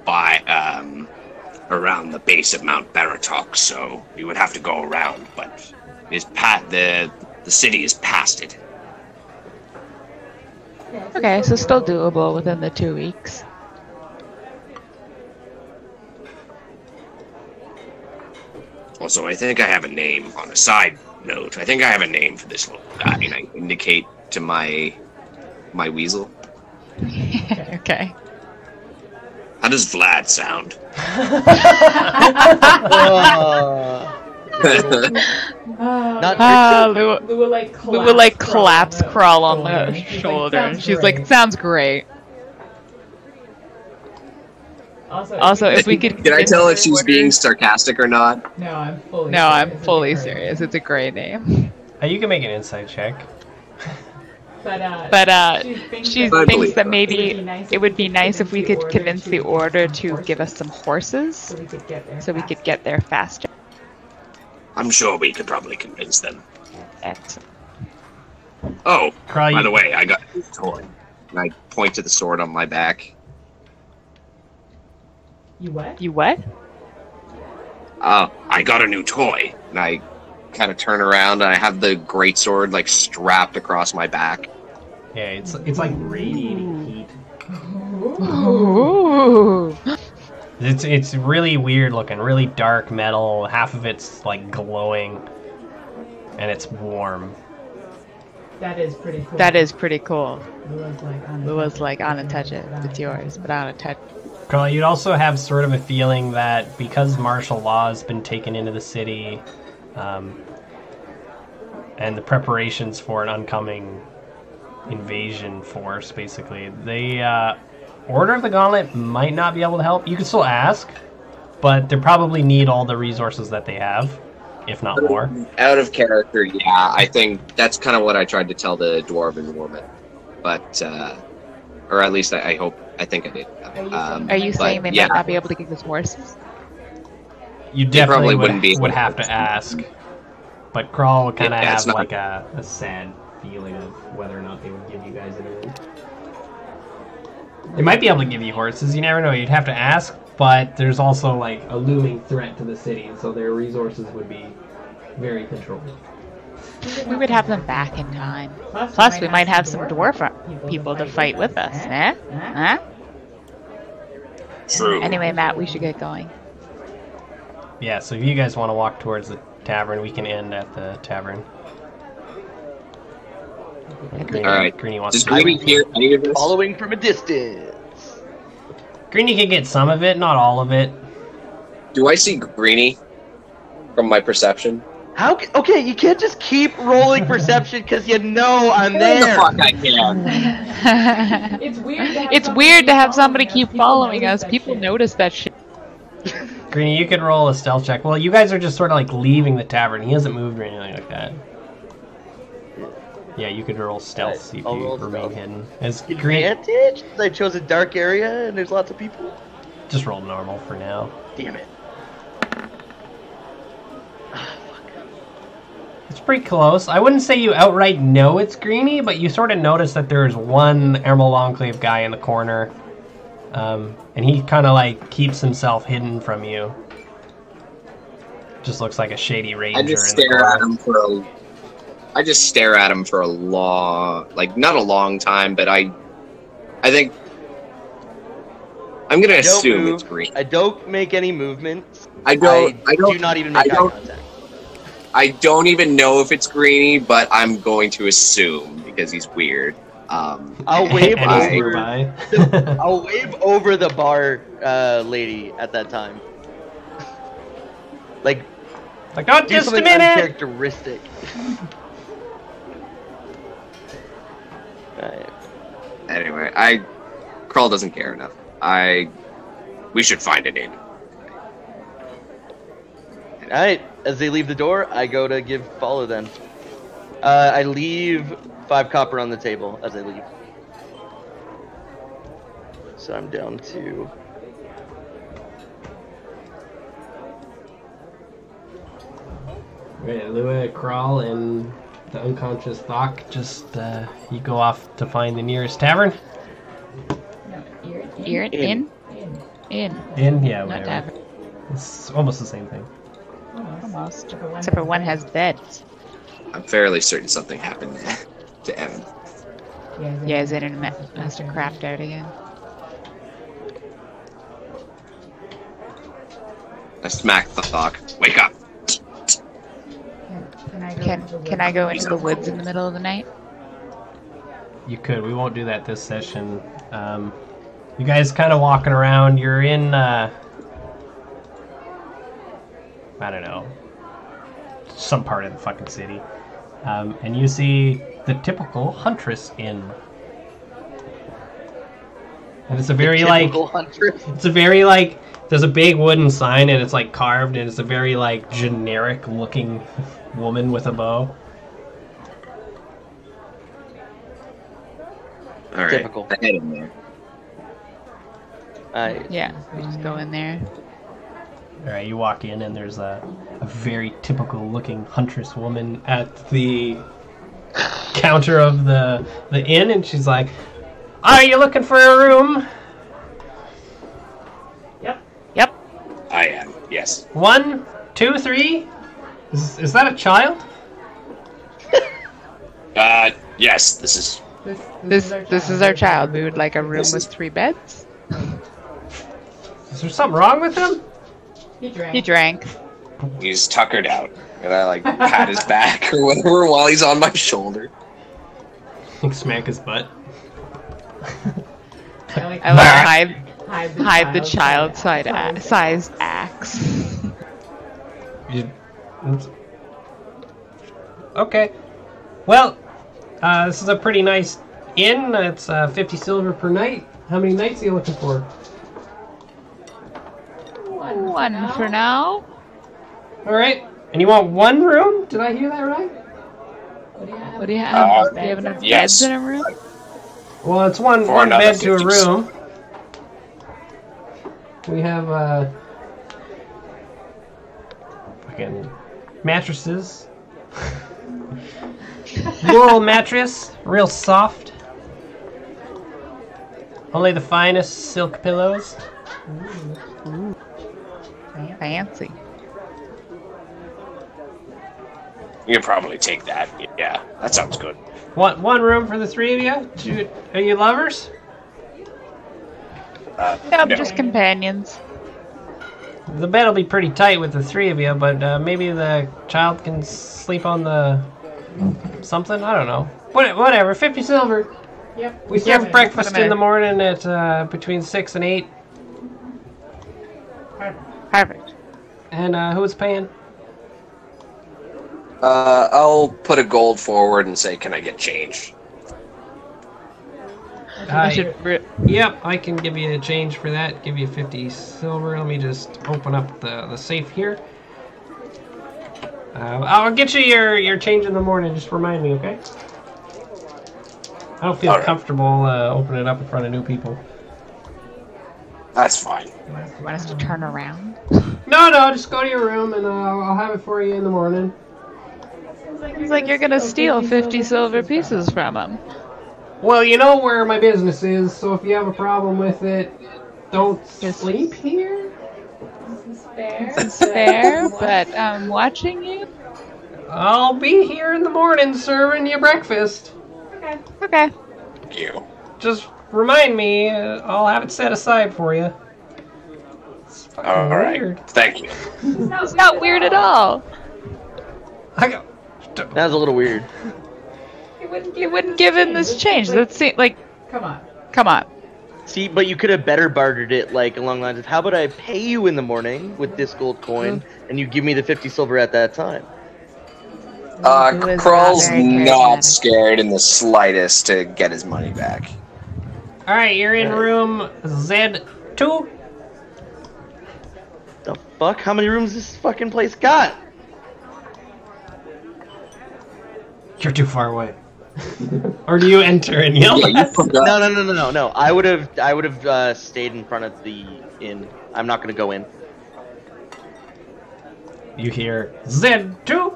around the base of Mount Baratok, so you would have to go around, but the city is past it.
Okay, so still doable within the 2 weeks.
Also, I think I have a name on a side note. I think I have a name for this little guy, and I indicate to my weasel.
Okay.
How does Vlad sound?
Lou will like collapse crawl on the shoulder, and she's like, "It sounds great." Also, if we could...
Can I tell if she's being sarcastic or not?
No,
I'm fully serious. It's a great name.
You can make an insight check.
But she thinks that maybe it would be nice if we could convince the Order to give us some horses, so we could get there faster.
I'm sure we could probably convince them.
Excellent.
Oh, by the way, I got a new toy. And I point to the sword on my back.
You what?
You what?
I got a new toy.
And I kind of turn around and I have the greatsword like strapped across my back.
Yeah, it's like radiating heat.
Ooh.
It's really weird looking, really dark metal. Half of it's like glowing, and it's warm.
That is pretty cool.
That is pretty cool.
Lou was like,
I want to touch it. It's yours, but I want to touch it.
Carl, you'd also have sort of a feeling that because martial law has been taken into the city, and the preparations for an oncoming invasion force, basically, the Order of the Gauntlet might not be able to help. You could still ask, but they probably need all the resources that they have, if not more.
Out of character, yeah. I think that's kind of what I tried to tell the dwarven woman. But, or at least I think I did.
Are you saying they might not be able to give us horses?
You definitely
would
have to ask. But Crawl kind of has
not...
like a sad feeling of whether or not they would give you guys anything. They might be able to give you horses, you never know. You'd have to ask, but there's also like a looming threat to the city, so their resources would be very controlled.
We would have them back in time. Plus, we might have some dwarf people to fight with us, eh? Huh?
True.
Anyway, Matt, we should get going.
Yeah, so if you guys want to walk towards the tavern, we can end at the tavern.
Alright.
Greenie wants
Does
to
Greenie hear any of this?
Following from a distance.
Greenie can get some of it, not all of it.
Do I see Greenie from my perception?
How? Okay, you can't just keep rolling perception because you know I'm there.
The fuck I can.
It's weird to have somebody keep following us. People notice that shit.
Greenie, you could roll a stealth check. Well, you guys are just sort of like leaving the tavern. He hasn't moved or anything like that. Yeah, you could roll stealth, see if you remain hidden.
Advantage? I chose a dark area and there's lots of people?
Just roll normal for now.
Damn it.
It's pretty close. I wouldn't say you outright know it's Greenie, but you sort of notice that there's one Emerald Enclave guy in the corner. And he kind of like keeps himself hidden from you. Just looks like a shady ranger.
I just stare at him for a long, like not a long time, but I think I'm gonna assume it's Greenie.
I don't make any movements.
I
do not even make eye contact.
I don't even know if it's Greenie, but I'm going to assume because he's weird.
I'll wave over. I'll wave over the bar lady at that time. Like
oh, just a minute.
Uncharacteristic.
Anyway, Krull doesn't care enough. We should find an inn.
Alright, as they leave the door, I go to follow them. I leave 5 copper on the table as I leave. So I'm down to...
Okay, Lua, Crawl, and the unconscious Thok, just you go off to find the nearest tavern.
No,
You're in? In.
Yeah,
Not
whatever.
tavern.
It's almost the same thing.
Almost. Except for one has beds.
I'm fairly certain something happened to Evan.
Yeah, his internet has to crapped out again.
I smacked the clock. Wake up!
Can I go into the woods in the middle of the night?
You could. We won't do that this session. You guys kind of walking around. You're in, I don't know, some part of the fucking city. And you see the typical Huntress Inn. And it's a very, it's a very, there's a big wooden sign and it's, carved, and it's a very, generic-looking woman with a bow.
Alright,
Typical.
I head in there.
Yeah, we just go in there.
Alright, you walk in and there's a very typical looking huntress woman at the counter of the inn, and she's like, "Are you looking for a room?"
Yep.
I am, yes.
1, 2, 3? Is that a child?
Yes, this is...
This is our child. We would like a room with 3 beds.
Is there something wrong with him?
He drank.
He's tuckered out.
And I pat his back or whatever while he's on my shoulder.
Smack his butt.
I hide the child-sized axe.
Okay. Well, this is a pretty nice inn. It's 50 silver per night. How many nights are you looking for?
One for now.
Alright. And you want 1 room? Did I hear that right?
What do you have? Do you have enough
yes.
beds in a room?
Well, it's one
another
bed to a
50.
room. We have fucking mattresses. Laurel mattress, real soft. Only the finest silk pillows.
Ooh. Fancy.
You can probably take that. Yeah, that sounds good.
Want 1 room for the 3 of you? Are you lovers?
Yeah,
No.
just companions.
The bed will be pretty tight with the 3 of you, but maybe the child can sleep on the something. I don't know. Whatever. 50 silver.
Yep.
We serve breakfast in the morning at between 6 and 8.
Perfect.
And who's paying?
I'll put a gold forward and say, can I get change?
Yep, I can give you a change for that. Give you 50 silver. Let me just open up the safe here. I'll get you your change in the morning. Just remind me, okay? I don't feel comfortable opening it up in front of new people.
That's fine.
You want us to turn around?
No, just go to your room and I'll have it for you in the morning.
It's like you're gonna steal 50 silver pieces from him.
Well, you know where my business is, so if you have a problem with it, don't sleep here.
This is fair, but I'm watching you.
I'll be here in the morning serving you breakfast.
Okay.
Thank you.
Just remind me, I'll have it set aside for you. It's fucking
Alright.
weird.
Thank you.
It's not weird at all.
That was a little weird.
You wouldn't give him this change. That's like, come on.
See, but you could have better bartered it, along the lines of, how about I pay you in the morning with this gold coin, and you give me the 50 silver at that time?
Krull's not scared in the slightest to get his money back.
Alright, you're in room Z2.
The fuck? How many rooms this fucking place got?
You're too far away. Or do you enter and yell?
No. I would have stayed in front of the inn. I'm not gonna go in.
You hear Z2.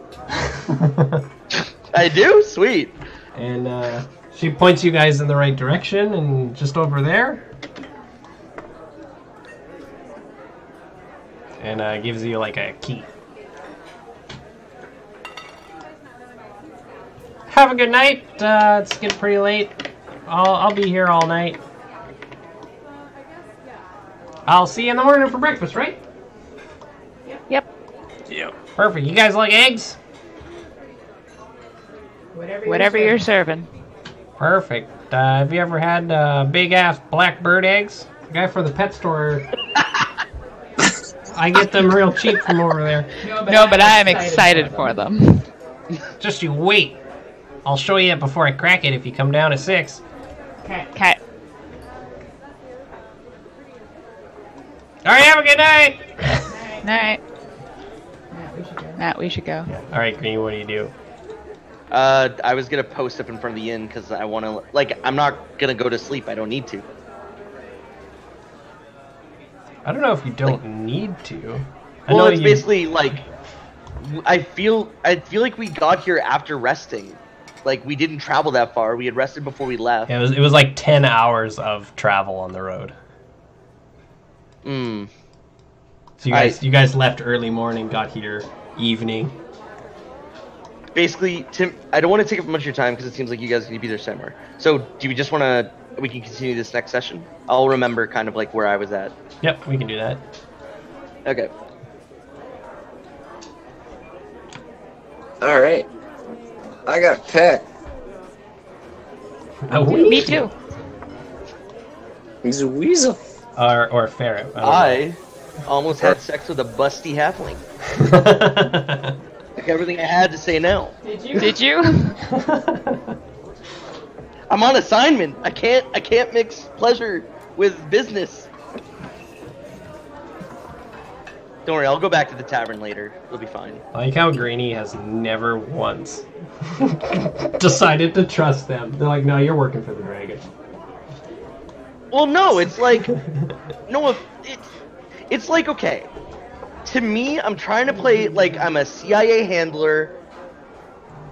I do? Sweet.
And she points you guys in the right direction, and just over there, and gives you like a key. Have a good night. It's getting pretty late. I'll be here all night. I'll see you in the morning for breakfast, right?
Yep.
Yep.
Perfect. You guys like eggs?
Whatever you're serving.
Perfect. Have you ever had big ass black bird eggs? The guy from the pet store. I get them real cheap from over there.
No, but I am excited for them.
Just you wait. I'll show you it before I crack it if you come down at 6.
Okay.
Alright, have a good night!
Night. Matt, we should go.
Alright, Green, what do you do?
I was gonna post up in front of the inn because I want to. Like, I'm not gonna go to sleep. I don't need to.
I don't know if you don't need to.
Well, it's basically like I feel like we got here after resting. Like, we didn't travel that far. We had rested before we left.
Yeah, it was like 10 hours of travel on the road.
Hmm.
So you guys left early morning, got here evening.
Basically, Tim, I don't want to take up much of your time because it seems like you guys need to be there somewhere. So, do you just want to? We can continue this next session. I'll remember kind of like where I was at.
Yep, we can do that.
Okay.
All right. I got a pet.
Me too.
He's a weasel.
Or a ferret.
I almost had sex with a busty halfling. Like everything I had to say no.
Did you?
I'm on assignment. I can't mix pleasure with business. Don't worry, I'll go back to the tavern later. It'll be fine.
I like how Greeny has never once decided to trust them. They're like, no, you're working for the dragon.
Well, no, it's like, no, it's like, okay. To me, I'm trying to play like I'm a CIA handler.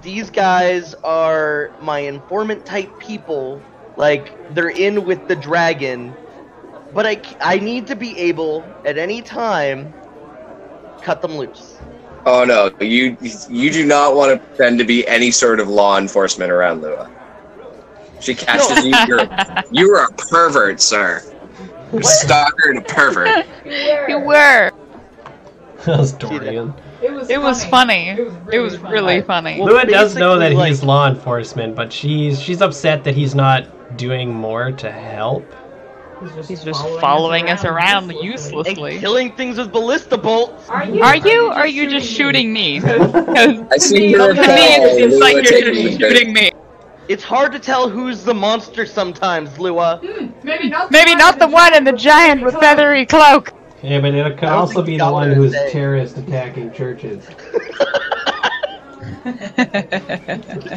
These guys are my informant type people. Like, they're in with the dragon. But I need to be able, at any time, cut them loose.
Oh no, you do not want to pretend to be any sort of law enforcement around Lua. She catches you. You're a pervert, sir. You're a stalker and a pervert.
You were.
That was Dorian.
It was funny. It was really funny.
Well,
Lua does know that
basically,
he's law enforcement, but she's upset that he's not doing more to help.
He's just following us around
and
uselessly.
killing things with ballista bolts.
Are you? Or are you just shooting me? Because
I see
to
you're
me, it seems like you're just shooting me.
It's hard to tell who's the monster sometimes, Lua.
Maybe
not the one in the giant with feathery cloak.
Yeah, but it could also be the one who's terrorist attacking churches.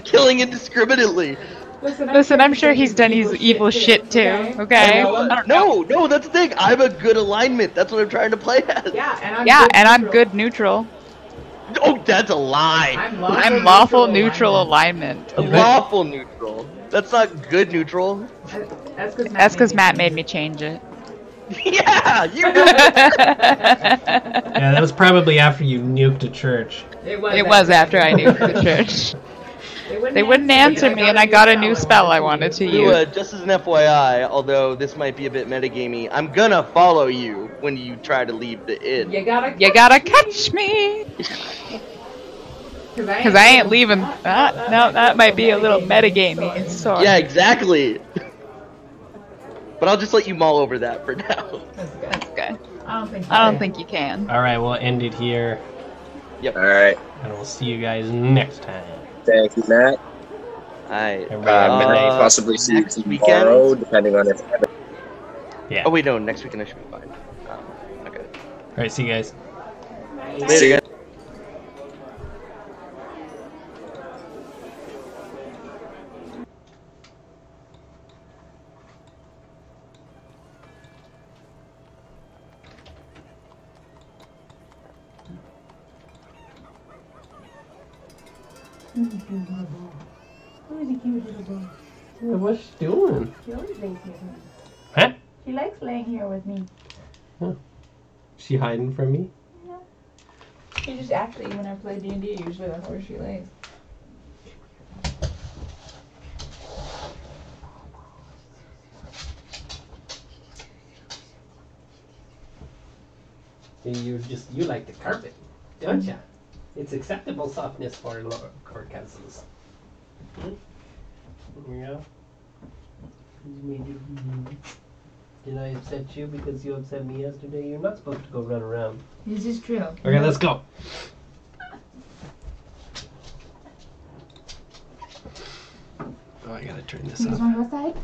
Killing indiscriminately.
Listen, I'm sure he's done his evil shit too. Okay.
No, that's the thing. I'm a good alignment. That's what I'm trying to play as.
Yeah,
And I'm good neutral.
Oh, that's a lie.
I'm lawful neutral alignment.
Lawful neutral. That's not good neutral.
That's because Matt made me change it.
Yeah, you.
Yeah, that was probably after you nuked a church.
It
was after I knew the church. They wouldn't answer me, and I got a new spell I wanted to
Lua,
use.
just as an FYI, although this might be a bit metagamey, I'm gonna follow you when you try to leave the inn.
You gotta
catch me! Because I ain't leaving. No, that might be a little metagamey. Sorry.
Yeah, exactly. But I'll just let you mull over that for now.
That's good. I don't think you can.
Alright, we'll end it here,
Yep.
Alright.
and we'll see you guys next time.
Thank you, Matt.
Alright.
May possibly see you
next
tomorrow,
weekend?
depending on if.
Yeah.
Oh wait, no. Next weekend I should be fine. Okay.
Alright, see you guys.
Later, guys.
What's she doing?
She always lays here with me.
Huh?
She likes laying here with me.
She hiding from me?
You just actually, when I play D&D, usually on horseshoe lanes.
You like the carpet, don't you? It's acceptable softness for court castles. Yeah. Did I upset you because you upset me yesterday? You're not supposed to go run around.
This is true.
Okay, let's go. Oh, I gotta turn this
You
off.
guys want to go outside?